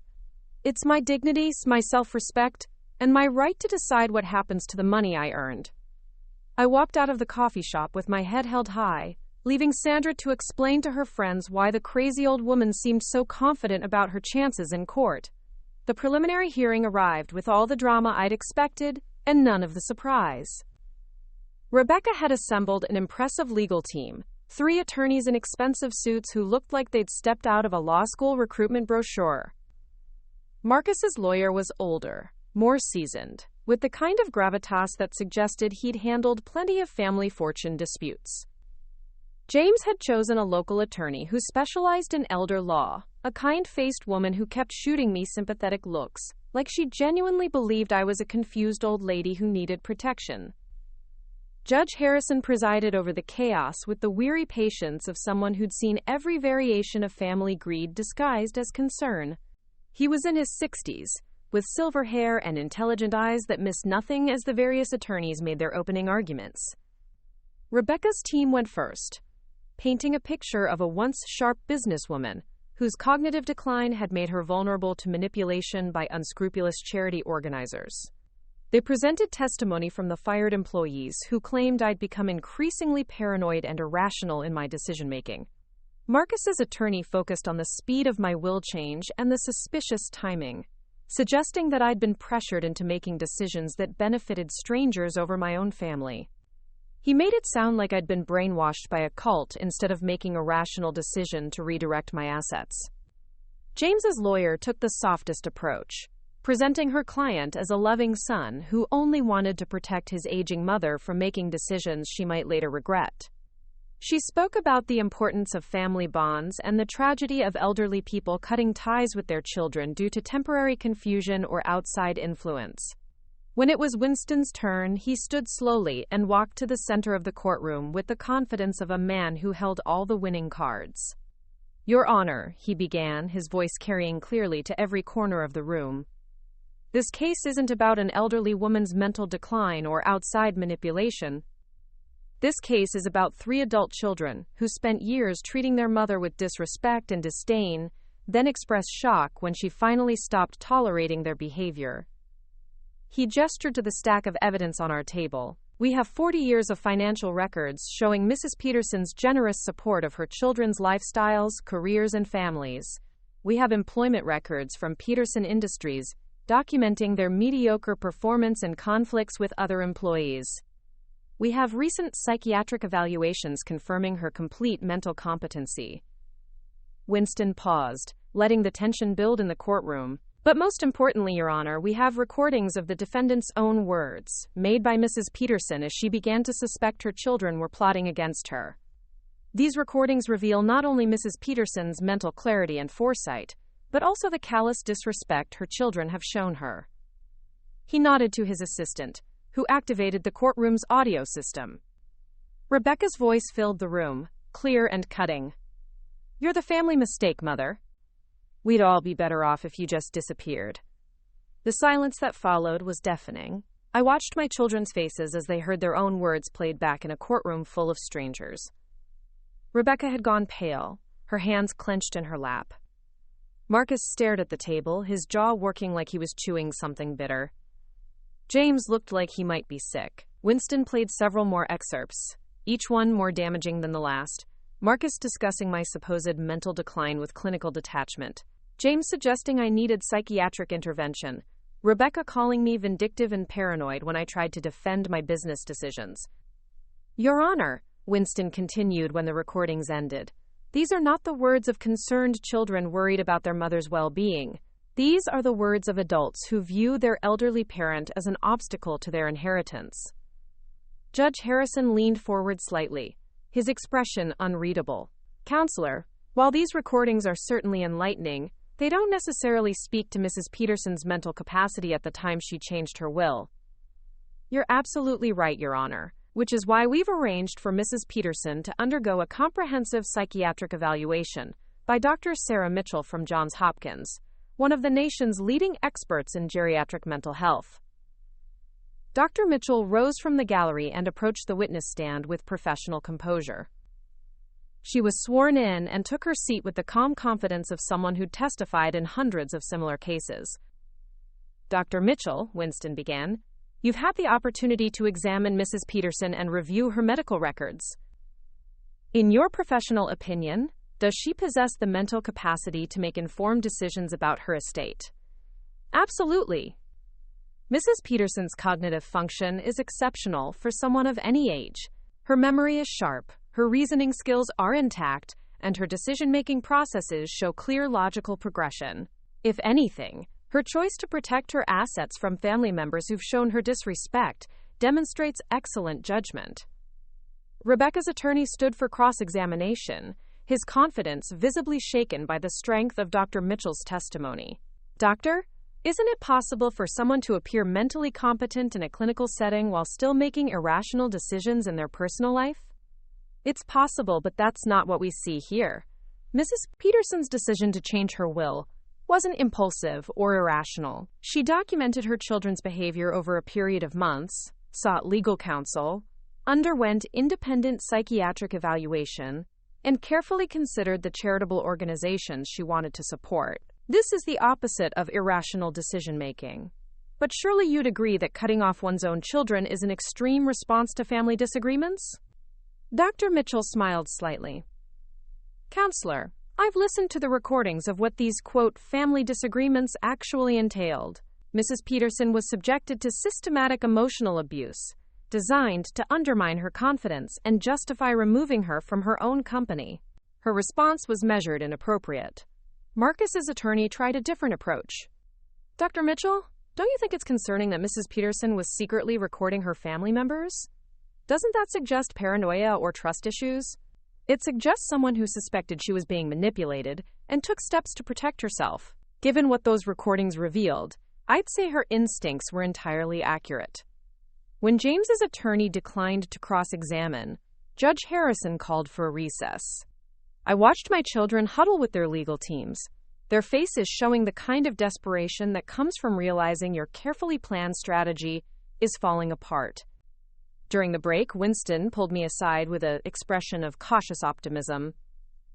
It's my dignity, my self-respect, and my right to decide what happens to the money I earned. I walked out of the coffee shop with my head held high, leaving Sandra to explain to her friends why the crazy old woman seemed so confident about her chances in court. The preliminary hearing arrived with all the drama I'd expected and none of the surprise. Rebecca had assembled an impressive legal team, 3 attorneys in expensive suits who looked like they'd stepped out of a law school recruitment brochure. Marcus's lawyer was older, more seasoned, with the kind of gravitas that suggested he'd handled plenty of family fortune disputes. James had chosen a local attorney who specialized in elder law, a kind-faced woman who kept shooting me sympathetic looks, like she genuinely believed I was a confused old lady who needed protection. Judge Harrison presided over the chaos with the weary patience of someone who'd seen every variation of family greed disguised as concern. He was in his 60s, with silver hair and intelligent eyes that missed nothing as the various attorneys made their opening arguments. Rebecca's team went first, painting a picture of a once sharp businesswoman whose cognitive decline had made her vulnerable to manipulation by unscrupulous charity organizers. They presented testimony from the fired employees who claimed I'd become increasingly paranoid and irrational in my decision-making. Marcus's attorney focused on the speed of my will change and the suspicious timing, suggesting that I'd been pressured into making decisions that benefited strangers over my own family. He made it sound like I'd been brainwashed by a cult instead of making a rational decision to redirect my assets. James's lawyer took the softest approach, presenting her client as a loving son who only wanted to protect his aging mother from making decisions she might later regret. She spoke about the importance of family bonds and the tragedy of elderly people cutting ties with their children due to temporary confusion or outside influence. When it was Winston's turn, he stood slowly and walked to the center of the courtroom with the confidence of a man who held all the winning cards. Your Honor, he began, his voice carrying clearly to every corner of the room. This case isn't about an elderly woman's mental decline or outside manipulation. This case is about 3 adult children who spent years treating their mother with disrespect and disdain, then expressed shock when she finally stopped tolerating their behavior. He gestured to the stack of evidence on our table. We have 40 years of financial records showing Mrs. Peterson's generous support of her children's lifestyles, careers, and families. We have employment records from Peterson Industries documenting their mediocre performance and conflicts with other employees. We have recent psychiatric evaluations confirming her complete mental competency. Winston paused, letting the tension build in the courtroom. But most importantly, Your Honor, we have recordings of the defendant's own words, made by Mrs. Peterson as she began to suspect her children were plotting against her. These recordings reveal not only Mrs. Peterson's mental clarity and foresight, but also the callous disrespect her children have shown her. He nodded to his assistant, who activated the courtroom's audio system. Rebecca's voice filled the room, clear and cutting. "You're the family mistake, Mother. We'd all be better off if you just disappeared." The silence that followed was deafening. I watched my children's faces as they heard their own words played back in a courtroom full of strangers. Rebecca had gone pale, her hands clenched in her lap. Marcus stared at the table, his jaw working like he was chewing something bitter. James looked like he might be sick. Winston played several more excerpts, each one more damaging than the last. Marcus discussing my supposed mental decline with clinical detachment. James suggesting I needed psychiatric intervention. Rebecca calling me vindictive and paranoid when I tried to defend my business decisions. "Your Honor," Winston continued when the recordings ended, "these are not the words of concerned children worried about their mother's well-being. These are the words of adults who view their elderly parent as an obstacle to their inheritance." Judge Harrison leaned forward slightly, his expression unreadable. "Counselor, while these recordings are certainly enlightening, they don't necessarily speak to Mrs. Peterson's mental capacity at the time she changed her will." "You're absolutely right, Your Honor, which is why we've arranged for Mrs. Peterson to undergo a comprehensive psychiatric evaluation by Dr. Sarah Mitchell from Johns Hopkins, one of the nation's leading experts in geriatric mental health." Dr. Mitchell rose from the gallery and approached the witness stand with professional composure. She was sworn in and took her seat with the calm confidence of someone who'd testified in hundreds of similar cases. "Dr. Mitchell," Winston began, "you've had the opportunity to examine Mrs. Peterson and review her medical records. In your professional opinion, does she possess the mental capacity to make informed decisions about her estate?" "Absolutely. Mrs. Peterson's cognitive function is exceptional for someone of any age. Her memory is sharp, her reasoning skills are intact, and her decision-making processes show clear logical progression. If anything, her choice to protect her assets from family members who've shown her disrespect demonstrates excellent judgment." Rebecca's attorney stood for cross-examination, his confidence visibly shaken by the strength of Dr. Mitchell's testimony. "Doctor, isn't it possible for someone to appear mentally competent in a clinical setting while still making irrational decisions in their personal life?" "It's possible, but that's not what we see here. Mrs. Peterson's decision to change her will wasn't impulsive or irrational. She documented her children's behavior over a period of months, sought legal counsel, underwent independent psychiatric evaluation, and carefully considered the charitable organizations she wanted to support. This is the opposite of irrational decision-making. But surely you'd agree that cutting off one's own children is an extreme response to family disagreements?" Dr. Mitchell smiled slightly. "Counselor, I've listened to the recordings of what these, quote, family disagreements actually entailed. Mrs. Peterson was subjected to systematic emotional abuse, designed to undermine her confidence and justify removing her from her own company. Her response was measured and appropriate." Marcus's attorney tried a different approach. "Dr. Mitchell, don't you think it's concerning that Mrs. Peterson was secretly recording her family members? Doesn't that suggest paranoia or trust issues? It suggests someone who suspected she was being manipulated and took steps to protect herself. Given what those recordings revealed, I'd say her instincts were entirely accurate." When James's attorney declined to cross-examine, Judge Harrison called for a recess. I watched my children huddle with their legal teams, their faces showing the kind of desperation that comes from realizing your carefully planned strategy is falling apart. During the break, Winston pulled me aside with an expression of cautious optimism.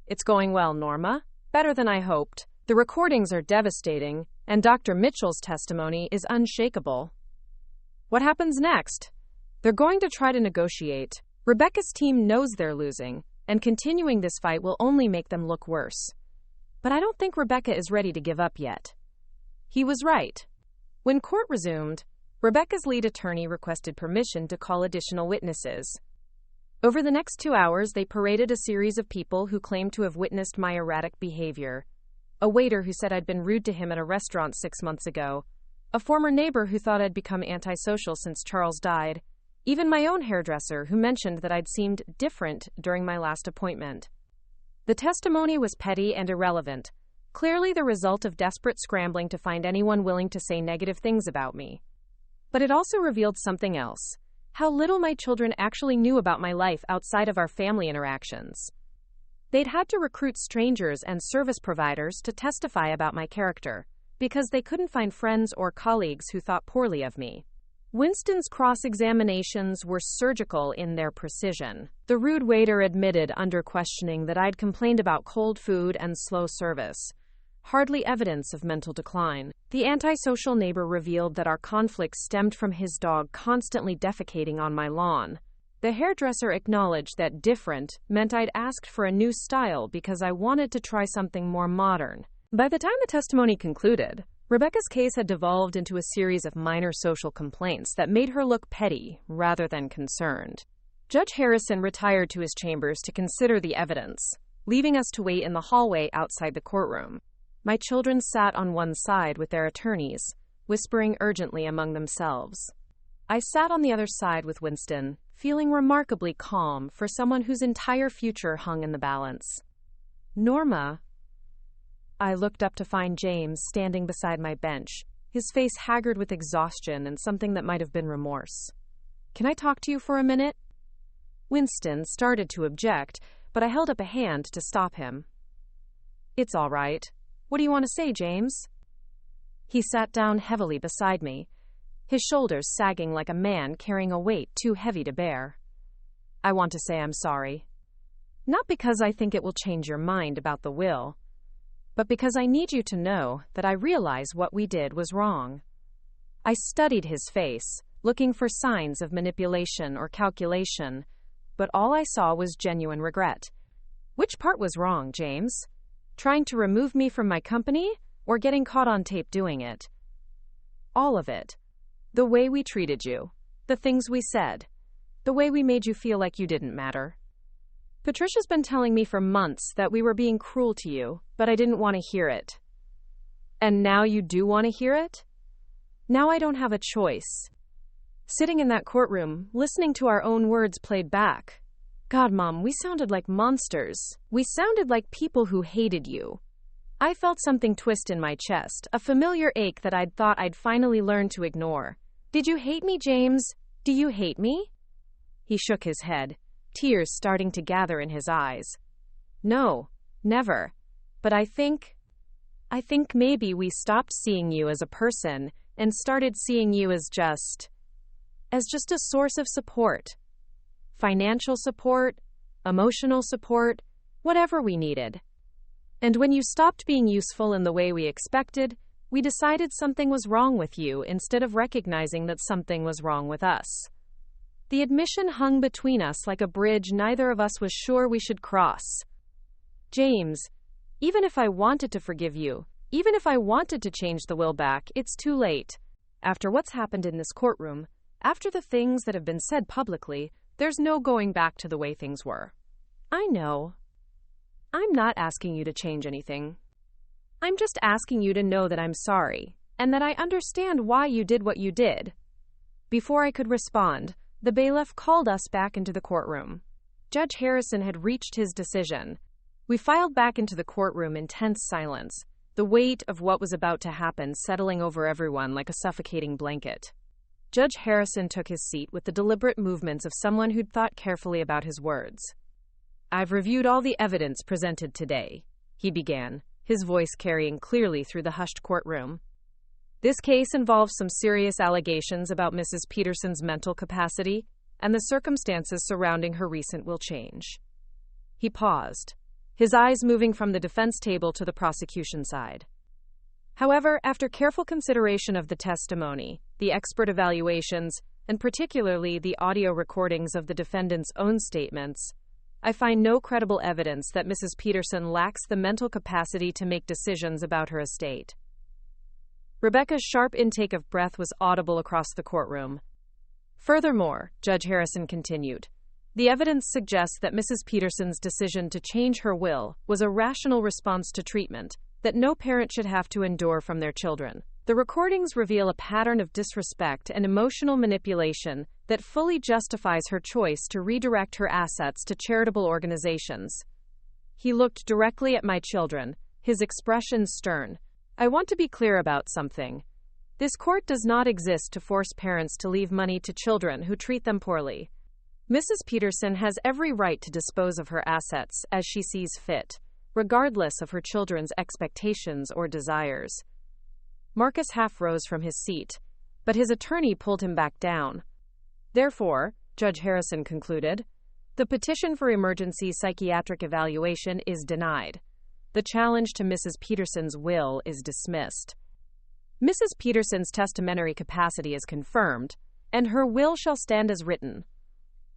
"It's going well, Norma. Better than I hoped. The recordings are devastating, and Dr. Mitchell's testimony is unshakable." "What happens next?" "They're going to try to negotiate. Rebecca's team knows they're losing, and continuing this fight will only make them look worse. But I don't think Rebecca is ready to give up yet." He was right. When court resumed, Rebecca's lead attorney requested permission to call additional witnesses. Over the next 2 hours, they paraded a series of people who claimed to have witnessed my erratic behavior. A waiter who said I'd been rude to him at a restaurant 6 months ago. A former neighbor who thought I'd become antisocial since Charles died. Even my own hairdresser, who mentioned that I'd seemed different during my last appointment. The testimony was petty and irrelevant, clearly the result of desperate scrambling to find anyone willing to say negative things about me. But it also revealed something else: how little my children actually knew about my life outside of our family interactions. They'd had to recruit strangers and service providers to testify about my character, because they couldn't find friends or colleagues who thought poorly of me. Winston's cross-examinations were surgical in their precision. The rude waiter admitted under questioning that I'd complained about cold food and slow service. Hardly evidence of mental decline. The antisocial neighbor revealed that our conflict stemmed from his dog constantly defecating on my lawn. The hairdresser acknowledged that different meant I'd asked for a new style because I wanted to try something more modern. By the time the testimony concluded, Rebecca's case had devolved into a series of minor social complaints that made her look petty rather than concerned. Judge Harrison retired to his chambers to consider the evidence, leaving us to wait in the hallway outside the courtroom. My children sat on one side with their attorneys, whispering urgently among themselves. I sat on the other side with Winston, feeling remarkably calm for someone whose entire future hung in the balance. Norma. I looked up to find James standing beside my bench, his face haggard with exhaustion and something that might have been remorse. Can I talk to you for a minute? Winston started to object, but I held up a hand to stop him. It's all right. What do you want to say, James? He sat down heavily beside me, his shoulders sagging like a man carrying a weight too heavy to bear. I want to say I'm sorry. Not because I think it will change your mind about the will, but because I need you to know that I realize what we did was wrong. I studied his face, looking for signs of manipulation or calculation, but all I saw was genuine regret. Which part was wrong, James? Trying to remove me from my company, or getting caught on tape doing it? All of it. The way we treated you, the things we said, the way we made you feel like you didn't matter. Patricia's been telling me for months that we were being cruel to you, but I didn't want to hear it. And now you do want to hear it? Now I don't have a choice. Sitting in that courtroom, listening to our own words played back. God, Mom, we sounded like monsters. We sounded like people who hated you. I felt something twist in my chest, a familiar ache that I'd thought I'd finally learned to ignore. Did you hate me, James? Do you hate me? He shook his head, tears starting to gather in his eyes. No, never. But I think maybe we stopped seeing you as a person and started seeing you as just a source of support. Financial support, emotional support, whatever we needed. And when you stopped being useful in the way we expected, we decided something was wrong with you instead of recognizing that something was wrong with us. The admission hung between us like a bridge neither of us was sure we should cross. James, even if I wanted to forgive you, even if I wanted to change the will back, it's too late. After what's happened in this courtroom, after the things that have been said publicly, there's no going back to the way things were. I know. I'm not asking you to change anything. I'm just asking you to know that I'm sorry, and that I understand why you did what you did. Before I could respond, the bailiff called us back into the courtroom. Judge Harrison had reached his decision. We filed back into the courtroom in tense silence, the weight of what was about to happen settling over everyone like a suffocating blanket. Judge Harrison took his seat with the deliberate movements of someone who'd thought carefully about his words. I've reviewed all the evidence presented today, he began, his voice carrying clearly through the hushed courtroom. This case involves some serious allegations about Mrs. Peterson's mental capacity, and the circumstances surrounding her recent will change. He paused, his eyes moving from the defense table to the prosecution side. However, after careful consideration of the testimony, the expert evaluations, and particularly the audio recordings of the defendant's own statements, I find no credible evidence that Mrs. Peterson lacks the mental capacity to make decisions about her estate. Rebecca's sharp intake of breath was audible across the courtroom. Furthermore, Judge Harrison continued, the evidence suggests that Mrs. Peterson's decision to change her will was a rational response to treatment that no parent should have to endure from their children. The recordings reveal a pattern of disrespect and emotional manipulation that fully justifies her choice to redirect her assets to charitable organizations. He looked directly at my children, his expression stern. I want to be clear about something. This court does not exist to force parents to leave money to children who treat them poorly. Mrs. Peterson has every right to dispose of her assets as she sees fit, regardless of her children's expectations or desires. Marcus half rose from his seat, but his attorney pulled him back down. Therefore, Judge Harrison concluded, the petition for emergency psychiatric evaluation is denied. The challenge to Mrs. Peterson's will is dismissed. Mrs. Peterson's testamentary capacity is confirmed, and her will shall stand as written.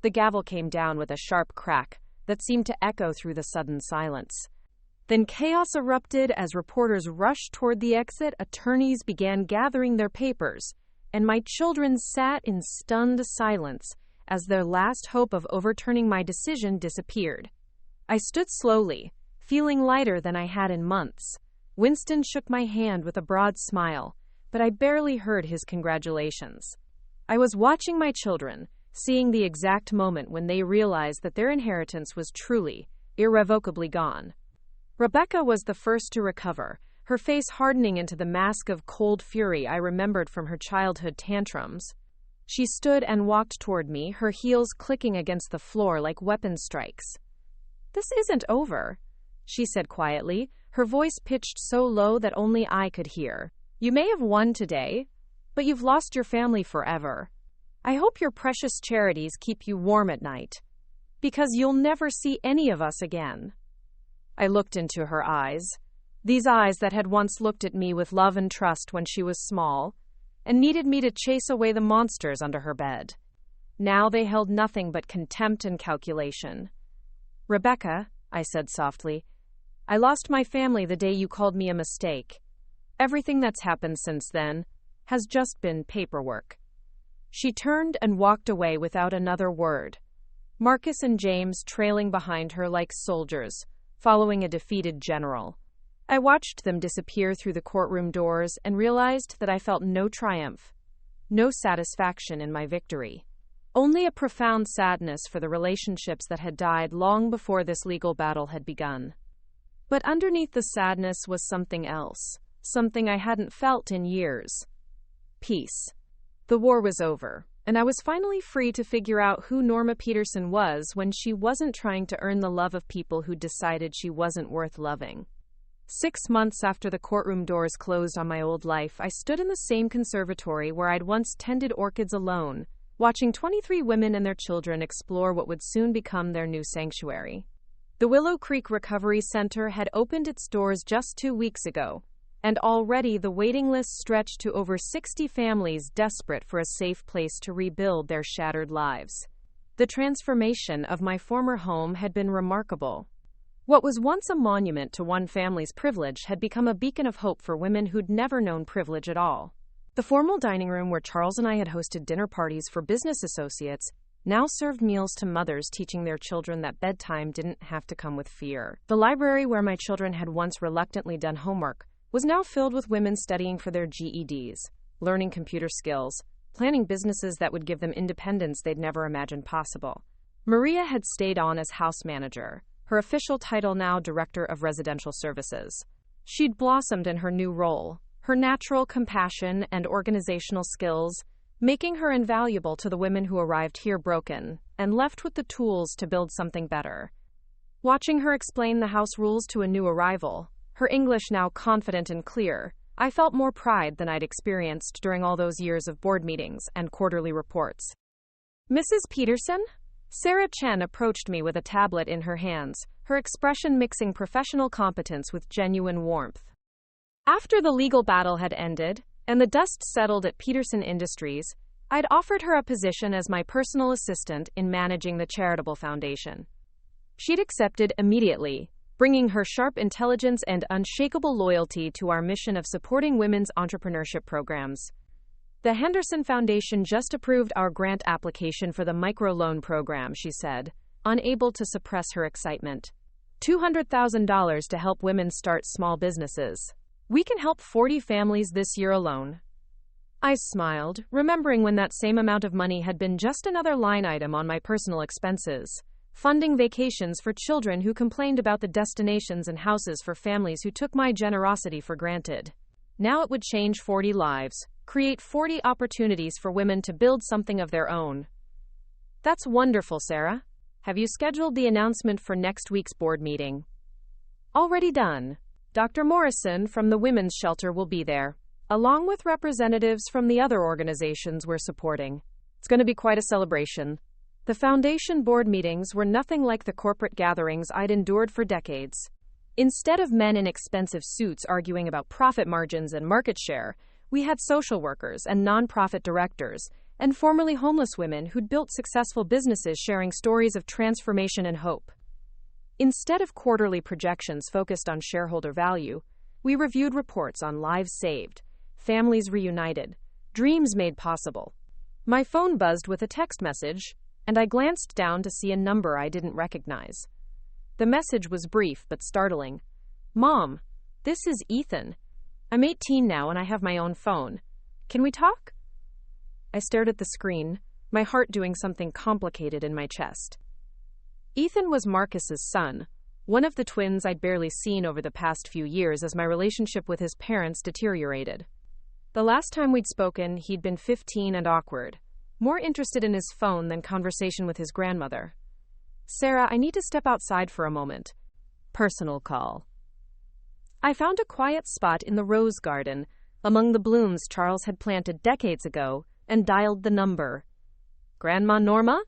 The gavel came down with a sharp crack that seemed to echo through the sudden silence. Then chaos erupted as reporters rushed toward the exit, attorneys began gathering their papers, and my children sat in stunned silence as their last hope of overturning my decision disappeared. I stood slowly, feeling lighter than I had in months. Winston shook my hand with a broad smile, but I barely heard his congratulations. I was watching my children, seeing the exact moment when they realized that their inheritance was truly, irrevocably gone. Rebecca was the first to recover, her face hardening into the mask of cold fury I remembered from her childhood tantrums. She stood and walked toward me, her heels clicking against the floor like weapon strikes. "This isn't over," she said quietly, her voice pitched so low that only I could hear. "You may have won today, but you've lost your family forever. I hope your precious charities keep you warm at night, because you'll never see any of us again." I looked into her eyes, these eyes that had once looked at me with love and trust when she was small, and needed me to chase away the monsters under her bed. Now they held nothing but contempt and calculation. "Rebecca," I said softly, "I lost my family the day you called me a mistake. Everything that's happened since then has just been paperwork." She turned and walked away without another word, Marcus and James trailing behind her like soldiers, following a defeated general. I watched them disappear through the courtroom doors and realized that I felt no triumph, no satisfaction in my victory. Only a profound sadness for the relationships that had died long before this legal battle had begun. But underneath the sadness was something else, something I hadn't felt in years. Peace. The war was over, and I was finally free to figure out who Norma Peterson was when she wasn't trying to earn the love of people who decided she wasn't worth loving. 6 months after the courtroom doors closed on my old life, I stood in the same conservatory where I'd once tended orchids alone, watching 23 women and their children explore what would soon become their new sanctuary. The Willow Creek Recovery Center had opened its doors just 2 weeks ago, and already the waiting list stretched to over 60 families desperate for a safe place to rebuild their shattered lives. The transformation of my former home had been remarkable. What was once a monument to one family's privilege had become a beacon of hope for women who'd never known privilege at all. The formal dining room where Charles and I had hosted dinner parties for business associates now served meals to mothers teaching their children that bedtime didn't have to come with fear. The library where my children had once reluctantly done homework was now filled with women studying for their GEDs, learning computer skills, planning businesses that would give them independence they'd never imagined possible. Maria had stayed on as house manager, her official title now Director of Residential Services. She'd blossomed in her new role, her natural compassion and organizational skills making her invaluable to the women who arrived here broken and left with the tools to build something better. Watching her explain the house rules to a new arrival, her English now confident and clear, I felt more pride than I'd experienced during all those years of board meetings and quarterly reports. "Mrs. Peterson?" Sarah Chen approached me with a tablet in her hands, her expression mixing professional competence with genuine warmth. After the legal battle had ended, and the dust settled at Peterson Industries, I'd offered her a position as my personal assistant in managing the charitable foundation. She'd accepted immediately, bringing her sharp intelligence and unshakable loyalty to our mission of supporting women's entrepreneurship programs. "The Henderson Foundation just approved our grant application for the microloan program," she said, unable to suppress her excitement. $200,000 to help women start small businesses. We can help 40 families this year alone. I smiled, remembering when that same amount of money had been just another line item on my personal expenses, funding vacations for children who complained about the destinations and houses for families who took my generosity for granted. Now it would change 40 lives, create 40 opportunities for women to build something of their own. That's wonderful, Sarah. Have you scheduled the announcement for next week's board meeting? Already done. Dr. Morrison from the Women's Shelter will be there, along with representatives from the other organizations we're supporting. It's going to be quite a celebration. The foundation board meetings were nothing like the corporate gatherings I'd endured for decades. Instead of men in expensive suits arguing about profit margins and market share, we had social workers and nonprofit directors, and formerly homeless women who'd built successful businesses sharing stories of transformation and hope. Instead of quarterly projections focused on shareholder value, we reviewed reports on lives saved, families reunited, dreams made possible. My phone buzzed with a text message, and I glanced down to see a number I didn't recognize. The message was brief but startling. Mom, this is Ethan. I'm 18 now and I have my own phone. Can we talk? I stared at the screen, my heart doing something complicated in my chest. Ethan was Marcus's son, one of the twins I'd barely seen over the past few years as my relationship with his parents deteriorated. The last time we'd spoken, he'd been 15 and awkward, more interested in his phone than conversation with his grandmother. Sarah, I need to step outside for a moment. Personal call. I found a quiet spot in the rose garden, among the blooms Charles had planted decades ago, and dialed the number. Grandma Norma?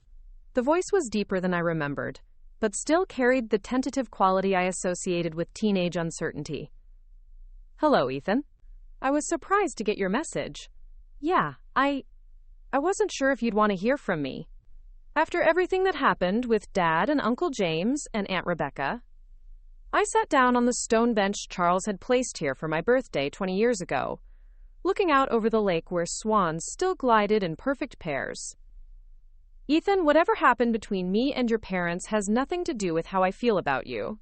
The voice was deeper than I remembered, but still carried the tentative quality I associated with teenage uncertainty. Hello, Ethan. I was surprised to get your message. Yeah, I wasn't sure if you'd want to hear from me. After everything that happened with Dad and Uncle James and Aunt Rebecca, I sat down on the stone bench Charles had placed here for my birthday 20 years ago, looking out over the lake where swans still glided in perfect pairs. Ethan, whatever happened between me and your parents has nothing to do with how I feel about you.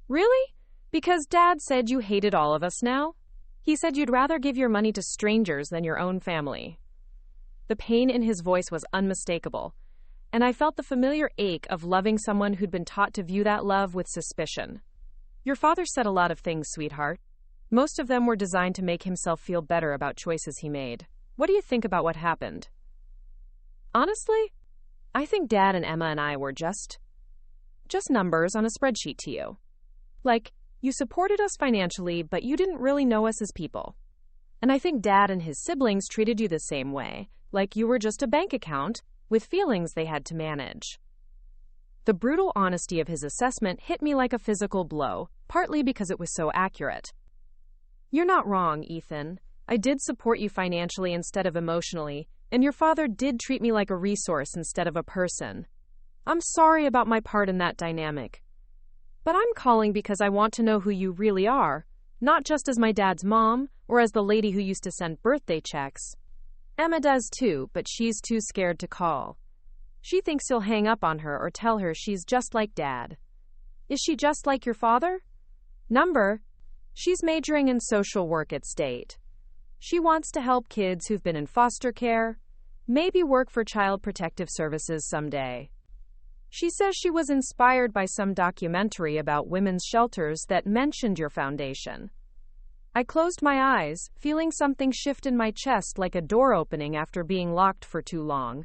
Really? Because Dad said you hated all of us now? He said you'd rather give your money to strangers than your own family. The pain in his voice was unmistakable, and I felt the familiar ache of loving someone who'd been taught to view that love with suspicion. Your father said a lot of things, sweetheart. Most of them were designed to make himself feel better about choices he made. What do you think about what happened? Honestly, I think Dad and Emma and I were just numbers on a spreadsheet to you. Like, you supported us financially, but you didn't really know us as people. And I think Dad and his siblings treated you the same way, like you were just a bank account with feelings they had to manage. The brutal honesty of his assessment hit me like a physical blow, partly because it was so accurate. You're not wrong, Ethan. I did support you financially instead of emotionally, and your father did treat me like a resource instead of a person. I'm sorry about my part in that dynamic. But I'm calling because I want to know who you really are, not just as my dad's mom or as the lady who used to send birthday checks. Emma does too, but she's too scared to call. She thinks you'll hang up on her or tell her she's just like Dad. Is she just like your father? Number. She's majoring in social work at State. She wants to help kids who've been in foster care, maybe work for Child Protective Services someday. She says she was inspired by some documentary about women's shelters that mentioned your foundation. I closed my eyes, feeling something shift in my chest like a door opening after being locked for too long.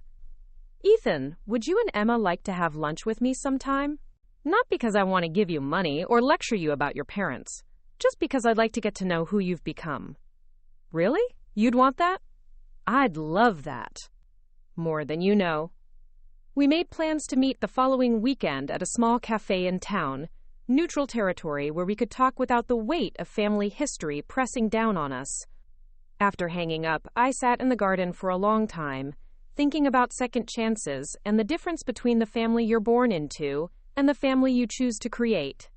Ethan, would you and Emma like to have lunch with me sometime? Not because I want to give you money or lecture you about your parents, just because I'd like to get to know who you've become. Really? You'd want that? I'd love that. More than you know. We made plans to meet the following weekend at a small cafe in town, neutral territory where we could talk without the weight of family history pressing down on us. After hanging up, I sat in the garden for a long time, thinking about second chances and the difference between the family you're born into and the family you choose to create.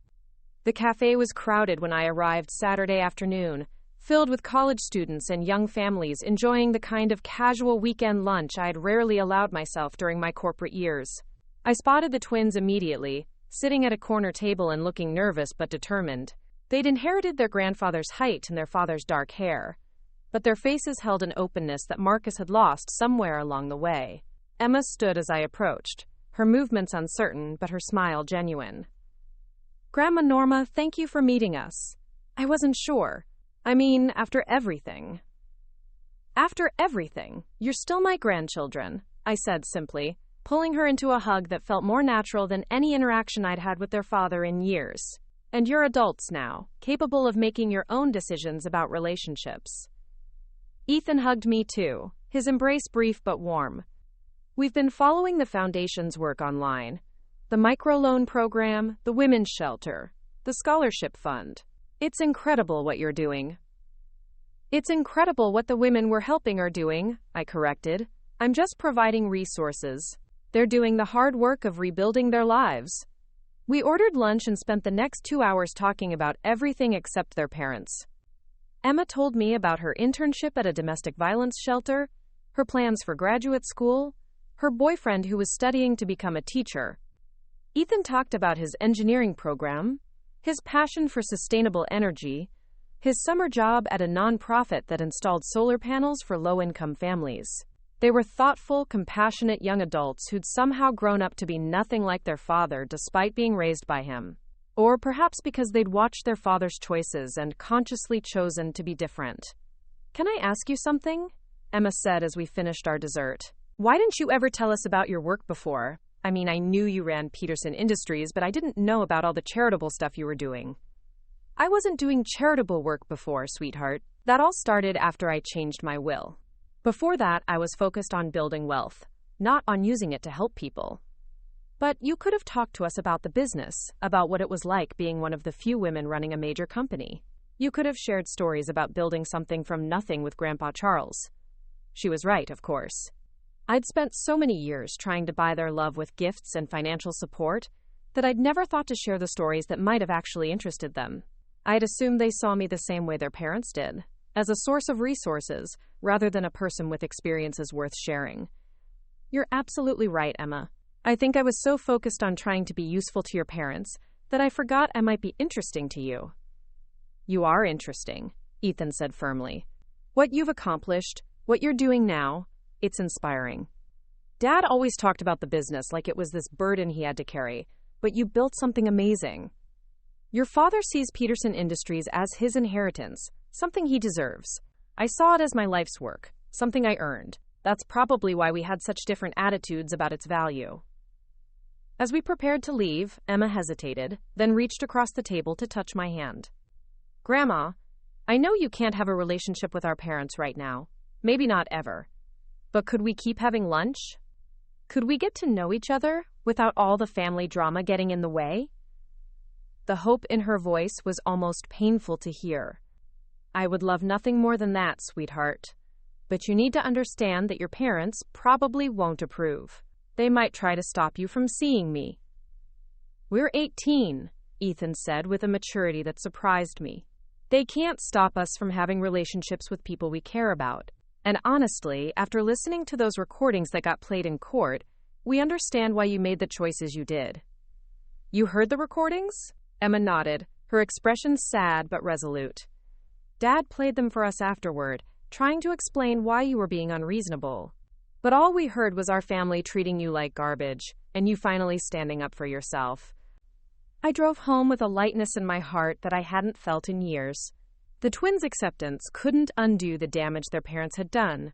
The cafe was crowded when I arrived Saturday afternoon, filled with college students and young families enjoying the kind of casual weekend lunch I'd rarely allowed myself during my corporate years. I spotted the twins immediately, sitting at a corner table and looking nervous but determined. They'd inherited their grandfather's height and their father's dark hair, but their faces held an openness that Marcus had lost somewhere along the way. Emma stood as I approached, her movements uncertain, but her smile genuine. "Grandma Norma, thank you for meeting us. I wasn't sure. I mean, after everything." "After everything, you're still my grandchildren," I said simply, pulling her into a hug that felt more natural than any interaction I'd had with their father in years. "And you're adults now, capable of making your own decisions about relationships." Ethan hugged me too, his embrace brief but warm. "We've been following the Foundation's work online. The microloan program, the women's shelter, the scholarship fund. It's incredible what you're doing." "It's incredible what the women we're helping are doing," I corrected. "I'm just providing resources. They're doing the hard work of rebuilding their lives." We ordered lunch and spent the next 2 hours talking about everything except their parents. Emma told me about her internship at a domestic violence shelter, her plans for graduate school, her boyfriend who was studying to become a teacher. Ethan talked about his engineering program, his passion for sustainable energy, his summer job at a nonprofit that installed solar panels for low-income families. They were thoughtful, compassionate young adults who'd somehow grown up to be nothing like their father despite being raised by him. Or perhaps because they'd watched their father's choices and consciously chosen to be different. "Can I ask you something?" Emma said as we finished our dessert. "Why didn't you ever tell us about your work before? I mean, I knew you ran Peterson Industries, but I didn't know about all the charitable stuff you were doing." "I wasn't doing charitable work before, sweetheart. That all started after I changed my will. Before that, I was focused on building wealth, not on using it to help people." "But you could have talked to us about the business, about what it was like being one of the few women running a major company. You could have shared stories about building something from nothing with Grandpa Charles." She was right, of course. I'd spent so many years trying to buy their love with gifts and financial support that I'd never thought to share the stories that might have actually interested them. I'd assumed they saw me the same way their parents did, as a source of resources rather than a person with experiences worth sharing. "You're absolutely right, Emma. I think I was so focused on trying to be useful to your parents that I forgot I might be interesting to you." "You are interesting," Ethan said firmly. "What you've accomplished, what you're doing now, it's inspiring. Dad always talked about the business like it was this burden he had to carry, but you built something amazing. Your father sees Peterson Industries as his inheritance, something he deserves. I saw it as my life's work, something I earned. That's probably why we had such different attitudes about its value." As we prepared to leave, Emma hesitated, then reached across the table to touch my hand. "Grandma, I know you can't have a relationship with our parents right now. Maybe not ever. But could we keep having lunch? Could we get to know each other without all the family drama getting in the way?" The hope in her voice was almost painful to hear. "I would love nothing more than that, sweetheart. But you need to understand that your parents probably won't approve. They might try to stop you from seeing me." "We're 18, Ethan said with a maturity that surprised me. "They can't stop us from having relationships with people we care about. And honestly, after listening to those recordings that got played in court, we understand why you made the choices you did." "You heard the recordings?" Emma nodded, her expression sad but resolute. "Dad played them for us afterward, trying to explain why you were being unreasonable. But all we heard was our family treating you like garbage, and you finally standing up for yourself." I drove home with a lightness in my heart that I hadn't felt in years. The twins' acceptance couldn't undo the damage their parents had done,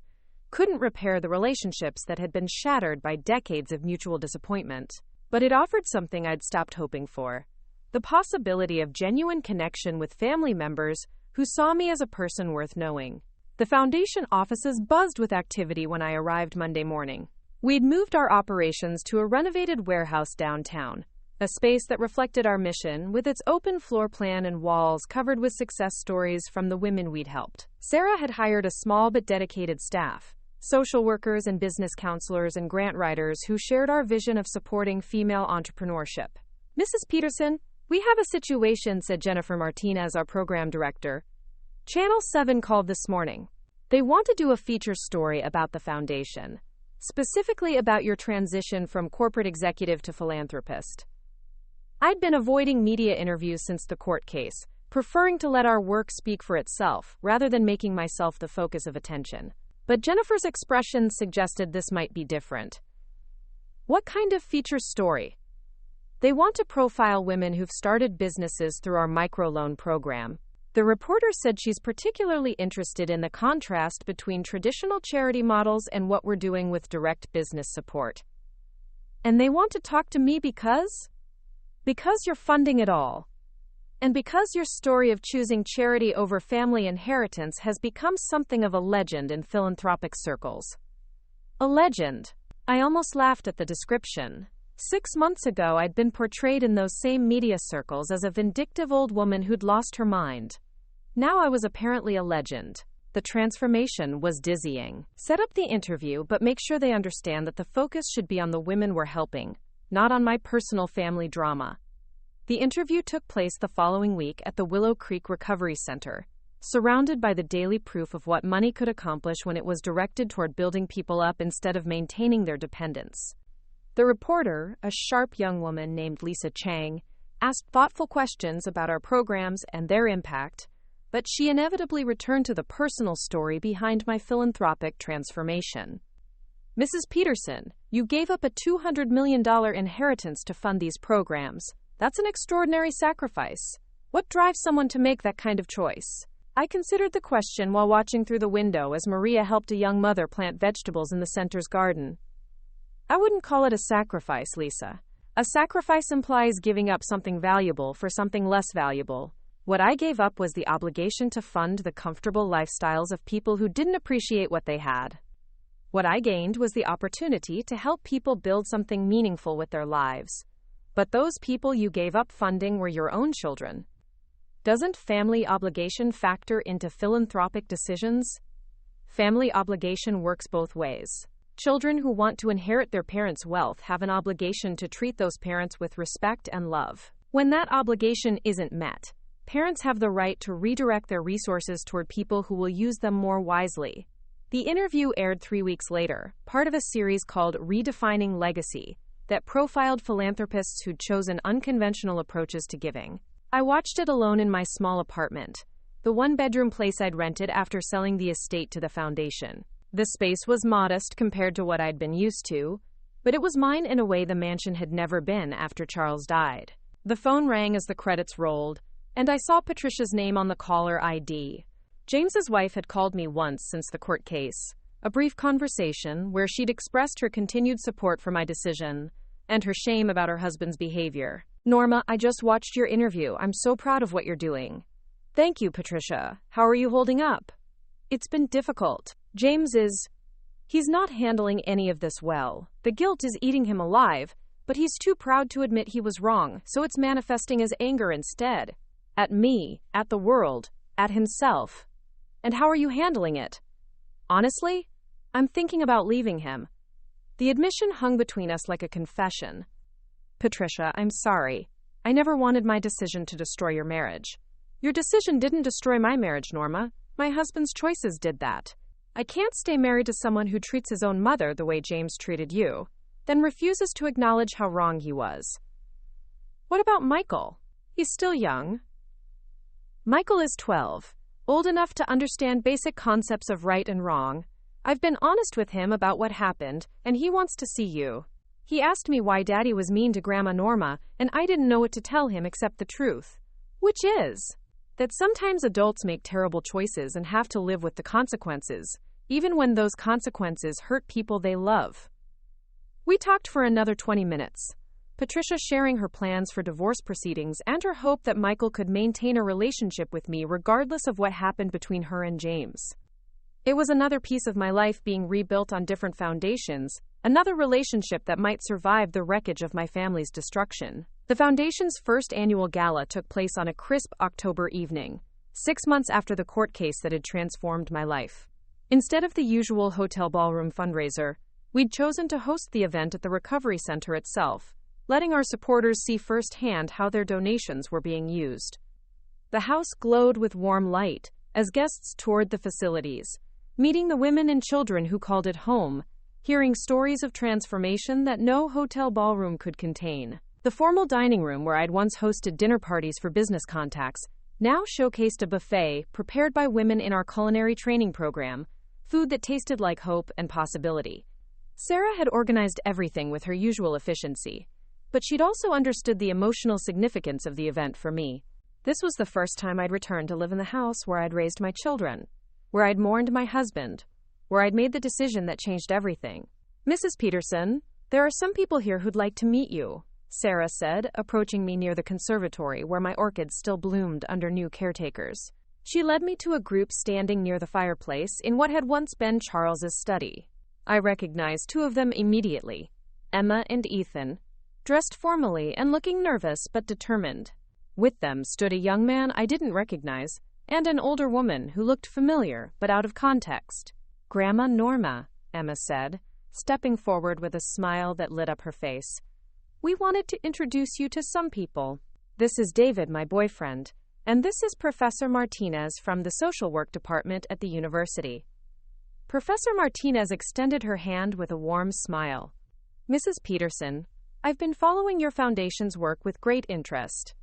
couldn't repair the relationships that had been shattered by decades of mutual disappointment, but it offered something I'd stopped hoping for: the possibility of genuine connection with family members who saw me as a person worth knowing. The Foundation offices buzzed with activity when I arrived Monday morning. We'd moved our operations to a renovated warehouse downtown, a space that reflected our mission with its open floor plan and walls covered with success stories from the women we'd helped. Sarah had hired a small but dedicated staff, social workers and business counselors and grant writers who shared our vision of supporting female entrepreneurship. "Mrs. Peterson, we have a situation," said Jennifer Martinez, our program director. "Channel 7 called this morning. They want to do a feature story about the Foundation, specifically about your transition from corporate executive to philanthropist." I'd been avoiding media interviews since the court case, preferring to let our work speak for itself rather than making myself the focus of attention. But Jennifer's expression suggested this might be different. What kind of feature story? They want to profile women who've started businesses through our microloan program. The reporter said she's particularly interested in the contrast between traditional charity models and what we're doing with direct business support. And they want to talk to me because you're funding it all. And because your story of choosing charity over family inheritance has become something of a legend in philanthropic circles. A legend. I almost laughed at the description. 6 months ago, I'd been portrayed in those same media circles as a vindictive old woman who'd lost her mind. Now I was apparently a legend. The transformation was dizzying. Set up the interview, but make sure they understand that the focus should be on the women we're helping, not on my personal family drama. The interview took place the following week at the Willow Creek Recovery Center, surrounded by the daily proof of what money could accomplish when it was directed toward building people up instead of maintaining their dependence. The reporter, a sharp young woman named Lisa Chang, asked thoughtful questions about our programs and their impact, but she inevitably returned to the personal story behind my philanthropic transformation. Mrs. Peterson, you gave up a $200 million inheritance to fund these programs. That's an extraordinary sacrifice. What drives someone to make that kind of choice? I considered the question while watching through the window as Maria helped a young mother plant vegetables in the center's garden. I wouldn't call it a sacrifice, Lisa. A sacrifice implies giving up something valuable for something less valuable. What I gave up was the obligation to fund the comfortable lifestyles of people who didn't appreciate what they had. What I gained was the opportunity to help people build something meaningful with their lives. But those people you gave up funding were your own children. Doesn't family obligation factor into philanthropic decisions? Family obligation works both ways. Children who want to inherit their parents' wealth have an obligation to treat those parents with respect and love. When that obligation isn't met, parents have the right to redirect their resources toward people who will use them more wisely. The interview aired 3 weeks later, part of a series called Redefining Legacy, that profiled philanthropists who'd chosen unconventional approaches to giving. I watched it alone in my small apartment, the one-bedroom place I'd rented after selling the estate to the foundation. The space was modest compared to what I'd been used to, but it was mine in a way the mansion had never been after Charles died. The phone rang as the credits rolled, and I saw Patricia's name on the caller ID. James's wife had called me once since the court case, a brief conversation where she'd expressed her continued support for my decision and her shame about her husband's behavior. Norma, I just watched your interview. I'm so proud of what you're doing. Thank you, Patricia. How are you holding up? It's been difficult. He's not handling any of this well. The guilt is eating him alive, but he's too proud to admit he was wrong, so it's manifesting as anger instead. At me, at the world, at himself. And how are you handling it? Honestly, I'm thinking about leaving him. The admission hung between us like a confession. Patricia, I'm sorry. I never wanted my decision to destroy your marriage. Your decision didn't destroy my marriage, Norma. My husband's choices did that. I can't stay married to someone who treats his own mother the way James treated you, then refuses to acknowledge how wrong he was. What about Michael? He's still young. Michael is 12, old enough to understand basic concepts of right and wrong. I've been honest with him about what happened, and he wants to see you. He asked me why Daddy was mean to Grandma Norma, and I didn't know what to tell him except the truth. Which is that sometimes adults make terrible choices and have to live with the consequences, even when those consequences hurt people they love. We talked for another 20 minutes, Patricia sharing her plans for divorce proceedings and her hope that Michael could maintain a relationship with me regardless of what happened between her and James. It was another piece of my life being rebuilt on different foundations, another relationship that might survive the wreckage of my family's destruction. The foundation's first annual gala took place on a crisp October evening, 6 months after the court case that had transformed my life. Instead of the usual hotel ballroom fundraiser, we'd chosen to host the event at the recovery center itself, letting our supporters see firsthand how their donations were being used. The house glowed with warm light as guests toured the facilities, meeting the women and children who called it home, hearing stories of transformation that no hotel ballroom could contain. The formal dining room where I'd once hosted dinner parties for business contacts now showcased a buffet prepared by women in our culinary training program, food that tasted like hope and possibility. Sarah had organized everything with her usual efficiency, but she'd also understood the emotional significance of the event for me. This was the first time I'd returned to live in the house where I'd raised my children, where I'd mourned my husband, where I'd made the decision that changed everything. "Mrs. Peterson, there are some people here who'd like to meet you," Sarah said, approaching me near the conservatory where my orchids still bloomed under new caretakers. She led me to a group standing near the fireplace in what had once been Charles's study. I recognized two of them immediately, Emma and Ethan, dressed formally and looking nervous but determined. With them stood a young man I didn't recognize, and an older woman who looked familiar but out of context. "Grandma Norma," Emma said, stepping forward with a smile that lit up her face. "We wanted to introduce you to some people. This is David, my boyfriend, and this is Professor Martinez from the social work department at the university." Professor Martinez extended her hand with a warm smile. "Mrs. Peterson, I've been following your foundation's work with great interest.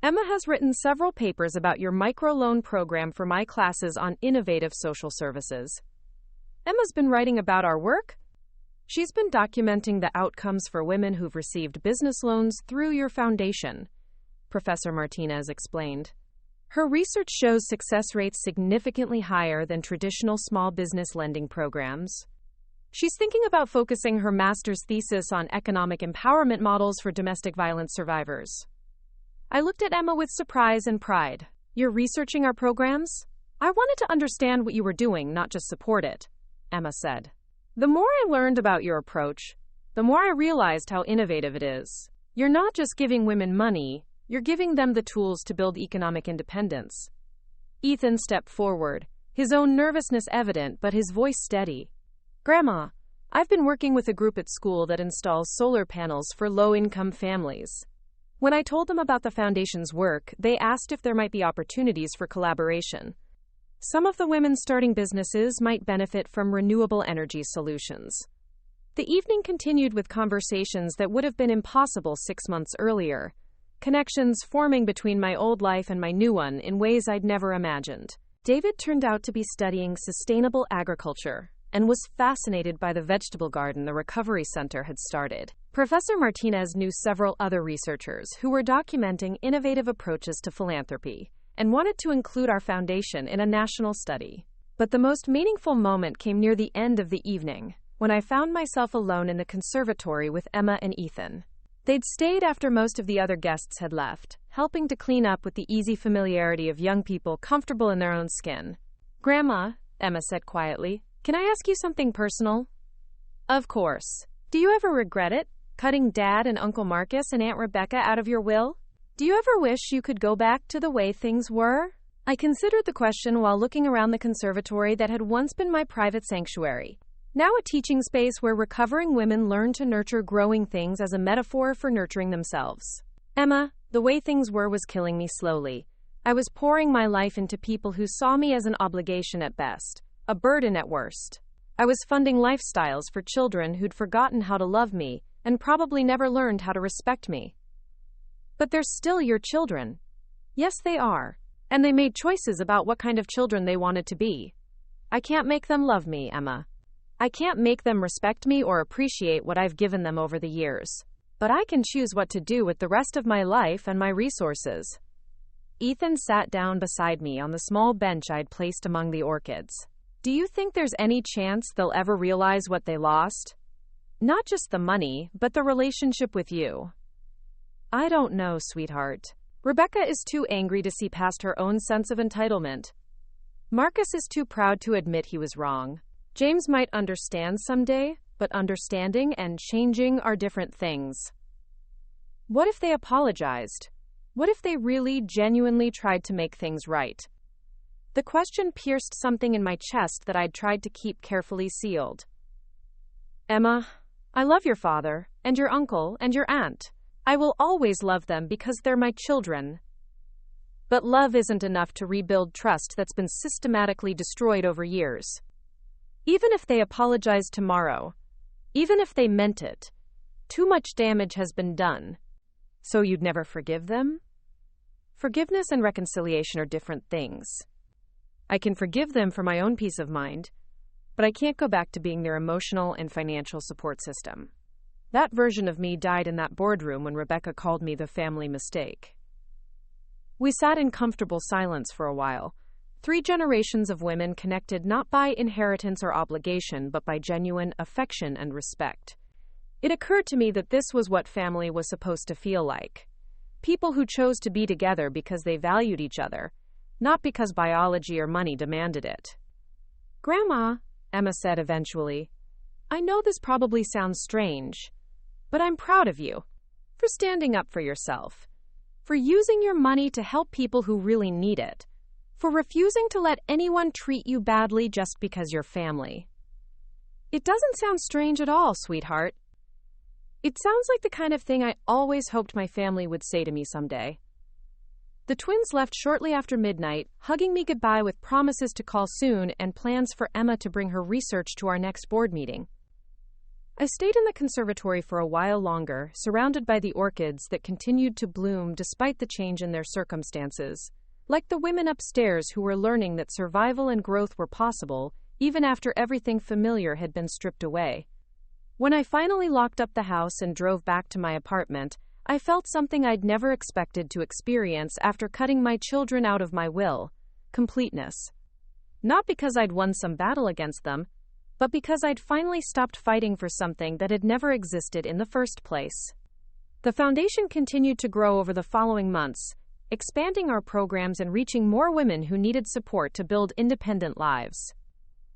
Emma has written several papers about your microloan program for my classes on innovative social services." "Emma's been writing about our work?" "She's been documenting the outcomes for women who've received business loans through your foundation," Professor Martinez explained. "Her research shows success rates significantly higher than traditional small business lending programs. She's thinking about focusing her master's thesis on economic empowerment models for domestic violence survivors." I looked at Emma with surprise and pride. "You're researching our programs? I wanted to understand what you were doing, not just support it," Emma said. "The more I learned about your approach, the more I realized how innovative it is. You're not just giving women money, you're giving them the tools to build economic independence." Ethan stepped forward, his own nervousness evident but his voice steady. "Grandma, I've been working with a group at school that installs solar panels for low-income families. When I told them about the foundation's work, they asked if there might be opportunities for collaboration. Some of the women starting businesses might benefit from renewable energy solutions." The evening continued with conversations that would have been impossible 6 months earlier, connections forming between my old life and my new one in ways I'd never imagined. David turned out to be studying sustainable agriculture and was fascinated by the vegetable garden the Recovery Center had started. Professor Martinez knew several other researchers who were documenting innovative approaches to philanthropy and wanted to include our foundation in a national study. But the most meaningful moment came near the end of the evening, when I found myself alone in the conservatory with Emma and Ethan. They'd stayed after most of the other guests had left, helping to clean up with the easy familiarity of young people comfortable in their own skin. "Grandma," Emma said quietly, "can I ask you something personal?" "Of course. Do you ever regret it, cutting Dad and Uncle Marcus and Aunt Rebecca out of your will? Do you ever wish you could go back to the way things were?" I considered the question while looking around the conservatory that had once been my private sanctuary, now a teaching space where recovering women learn to nurture growing things as a metaphor for nurturing themselves. "Emma, the way things were was killing me slowly. I was pouring my life into people who saw me as an obligation at best, a burden at worst. I was funding lifestyles for children who'd forgotten how to love me and probably never learned how to respect me. But they're still your children. Yes, they are. And they made choices about what kind of children they wanted to be. I can't make them love me, Emma. I can't make them respect me or appreciate what I've given them over the years. But I can choose what to do with the rest of my life and my resources." Ethan sat down beside me on the small bench I'd placed among the orchids. "Do you think there's any chance they'll ever realize what they lost? Not just the money, but the relationship with you." "I don't know, sweetheart. Rebecca is too angry to see past her own sense of entitlement. Marcus is too proud to admit he was wrong. James might understand someday, but understanding and changing are different things. What if they apologized? What if they really, genuinely tried to make things right?" The question pierced something in my chest that I'd tried to keep carefully sealed. "Emma, I love your father, and your uncle, and your aunt. I will always love them because they're my children. But love isn't enough to rebuild trust that's been systematically destroyed over years. Even if they apologized tomorrow, even if they meant it, too much damage has been done. So you'd never forgive them?" Forgiveness and reconciliation are different things. I can forgive them for my own peace of mind, but I can't go back to being their emotional and financial support system. That version of me died in that boardroom when Rebecca called me the family mistake. We sat in comfortable silence for a while, 3 generations of women connected not by inheritance or obligation, but by genuine affection and respect. It occurred to me that this was what family was supposed to feel like. People who chose to be together because they valued each other, not because biology or money demanded it. "Grandma," Emma said eventually, "I know this probably sounds strange, but I'm proud of you for standing up for yourself, for using your money to help people who really need it, for refusing to let anyone treat you badly just because you're family." "It doesn't sound strange at all, sweetheart. It sounds like the kind of thing I always hoped my family would say to me someday." The twins left shortly after midnight, hugging me goodbye with promises to call soon and plans for Emma to bring her research to our next board meeting. I stayed in the conservatory for a while longer, surrounded by the orchids that continued to bloom despite the change in their circumstances, like the women upstairs who were learning that survival and growth were possible, even after everything familiar had been stripped away. When I finally locked up the house and drove back to my apartment, I felt something I'd never expected to experience after cutting my children out of my will: completeness. Not because I'd won some battle against them, but because I'd finally stopped fighting for something that had never existed in the first place. The foundation continued to grow over the following months, expanding our programs and reaching more women who needed support to build independent lives.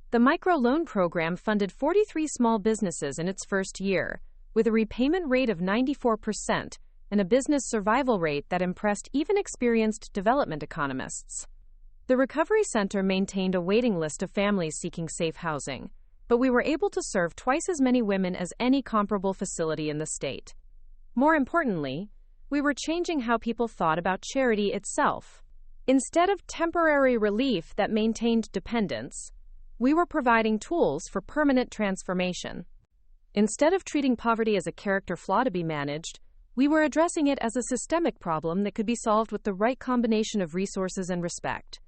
The microloan program funded 43 small businesses in its first year, with a repayment rate of 94% and a business survival rate that impressed even experienced development economists. The Recovery Center maintained a waiting list of families seeking safe housing, but we were able to serve twice as many women as any comparable facility in the state. More importantly, we were changing how people thought about charity itself. Instead of temporary relief that maintained dependence, we were providing tools for permanent transformation. Instead of treating poverty as a character flaw to be managed, we were addressing it as a systemic problem that could be solved with the right combination of resources and respect.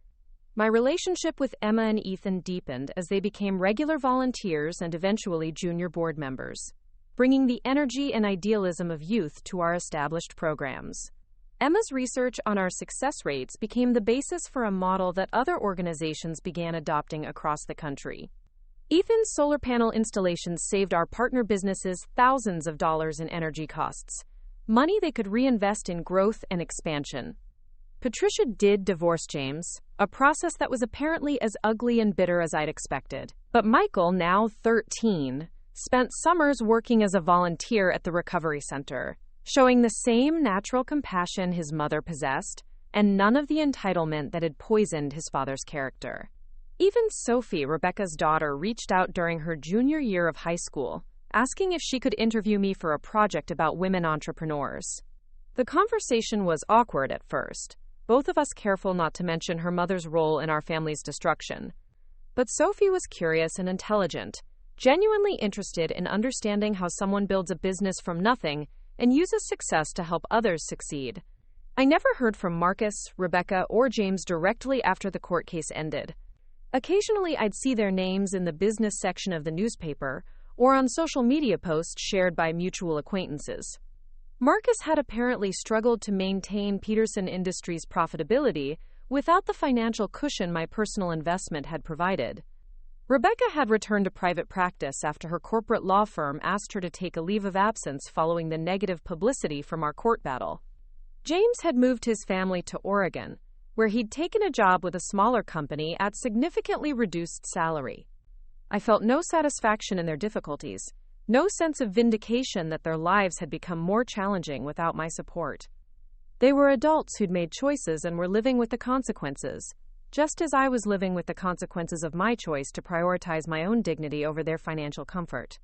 My relationship with Emma and Ethan deepened as they became regular volunteers and eventually junior board members, bringing the energy and idealism of youth to our established programs. Emma's research on our success rates became the basis for a model that other organizations began adopting across the country. Ethan's solar panel installations saved our partner businesses thousands of dollars in energy costs, money they could reinvest in growth and expansion. Patricia did divorce James, a process that was apparently as ugly and bitter as I'd expected. But Michael, now 13, spent summers working as a volunteer at the Recovery Center, showing the same natural compassion his mother possessed, and none of the entitlement that had poisoned his father's character. Even Sophie, Rebecca's daughter, reached out during her junior year of high school, asking if she could interview me for a project about women entrepreneurs. The conversation was awkward at first, both of us careful not to mention her mother's role in our family's destruction. But Sophie was curious and intelligent, genuinely interested in understanding how someone builds a business from nothing and uses success to help others succeed. I never heard from Marcus, Rebecca, or James directly after the court case ended. Occasionally, I'd see their names in the business section of the newspaper or on social media posts shared by mutual acquaintances. Marcus had apparently struggled to maintain Peterson Industries' profitability without the financial cushion my personal investment had provided. Rebecca had returned to private practice after her corporate law firm asked her to take a leave of absence following the negative publicity from our court battle. James had moved his family to Oregon, where he'd taken a job with a smaller company at significantly reduced salary. I felt no satisfaction in their difficulties, no sense of vindication that their lives had become more challenging without my support. They were adults who'd made choices and were living with the consequences, just as I was living with the consequences of my choice to prioritize my own dignity over their financial comfort.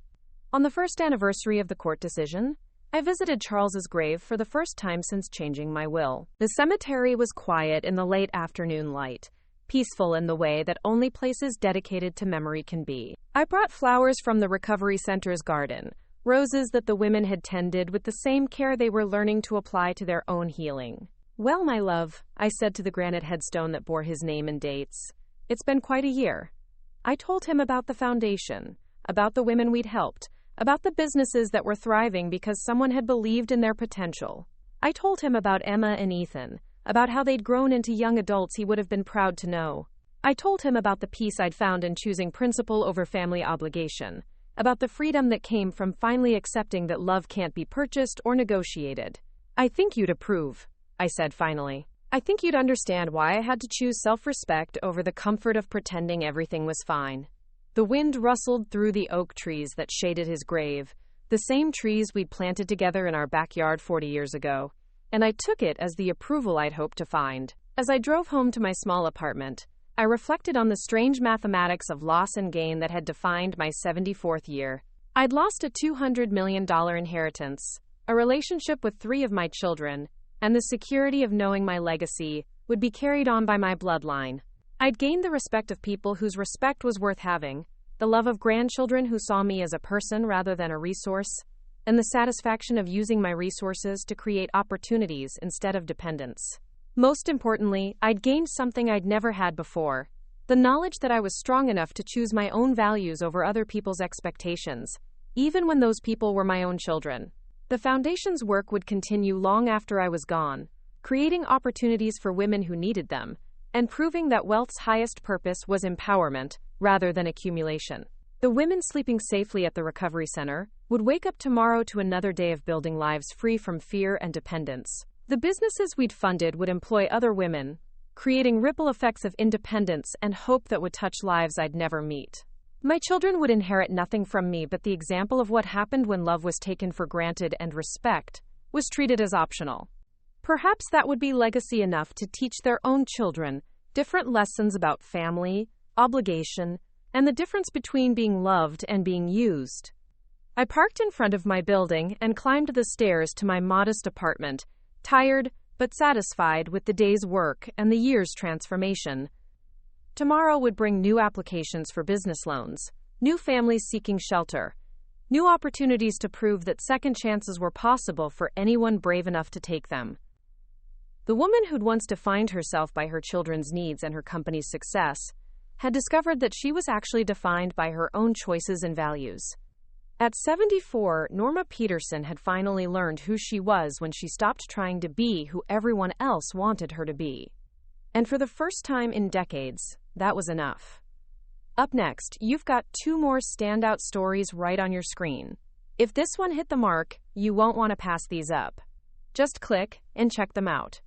On the first anniversary of the court decision, I visited Charles's grave for the first time since changing my will. The cemetery was quiet in the late afternoon light, peaceful in the way that only places dedicated to memory can be. I brought flowers from the Recovery Center's garden, roses that the women had tended with the same care they were learning to apply to their own healing. Well, my love, I said to the granite headstone that bore his name and dates, it's been quite a year. I told him about the foundation, about the women we'd helped, about the businesses that were thriving because someone had believed in their potential. I told him about Emma and Ethan, about how they'd grown into young adults he would have been proud to know. I told him about the peace I'd found in choosing principle over family obligation, about the freedom that came from finally accepting that love can't be purchased or negotiated. I think you'd approve, I said finally. I think you'd understand why I had to choose self-respect over the comfort of pretending everything was fine. The wind rustled through the oak trees that shaded his grave, the same trees we'd planted together in our backyard 40 years ago, and I took it as the approval I'd hoped to find. As I drove home to my small apartment, I reflected on the strange mathematics of loss and gain that had defined my 74th year. I'd lost a $200 million inheritance, a relationship with 3 of my children, and the security of knowing my legacy would be carried on by my bloodline. I'd gained the respect of people whose respect was worth having, the love of grandchildren who saw me as a person rather than a resource, and the satisfaction of using my resources to create opportunities instead of dependence. Most importantly, I'd gained something I'd never had before, the knowledge that I was strong enough to choose my own values over other people's expectations, even when those people were my own children. The foundation's work would continue long after I was gone, creating opportunities for women who needed them, and proving that wealth's highest purpose was empowerment rather than accumulation. The women sleeping safely at the recovery center would wake up tomorrow to another day of building lives free from fear and dependence. The businesses we'd funded would employ other women, creating ripple effects of independence and hope that would touch lives I'd never meet. My children would inherit nothing from me but the example of what happened when love was taken for granted and respect was treated as optional. Perhaps that would be legacy enough to teach their own children different lessons about family, obligation, and the difference between being loved and being used. I parked in front of my building and climbed the stairs to my modest apartment, tired but satisfied with the day's work and the year's transformation. Tomorrow would bring new applications for business loans, new families seeking shelter, new opportunities to prove that second chances were possible for anyone brave enough to take them. The woman who'd once defined herself by her children's needs and her company's success had discovered that she was actually defined by her own choices and values. At 74, Norma Peterson had finally learned who she was when she stopped trying to be who everyone else wanted her to be. And for the first time in decades, that was enough. Up next, you've got 2 more standout stories right on your screen. If this one hit the mark, you won't want to pass these up. Just click and check them out.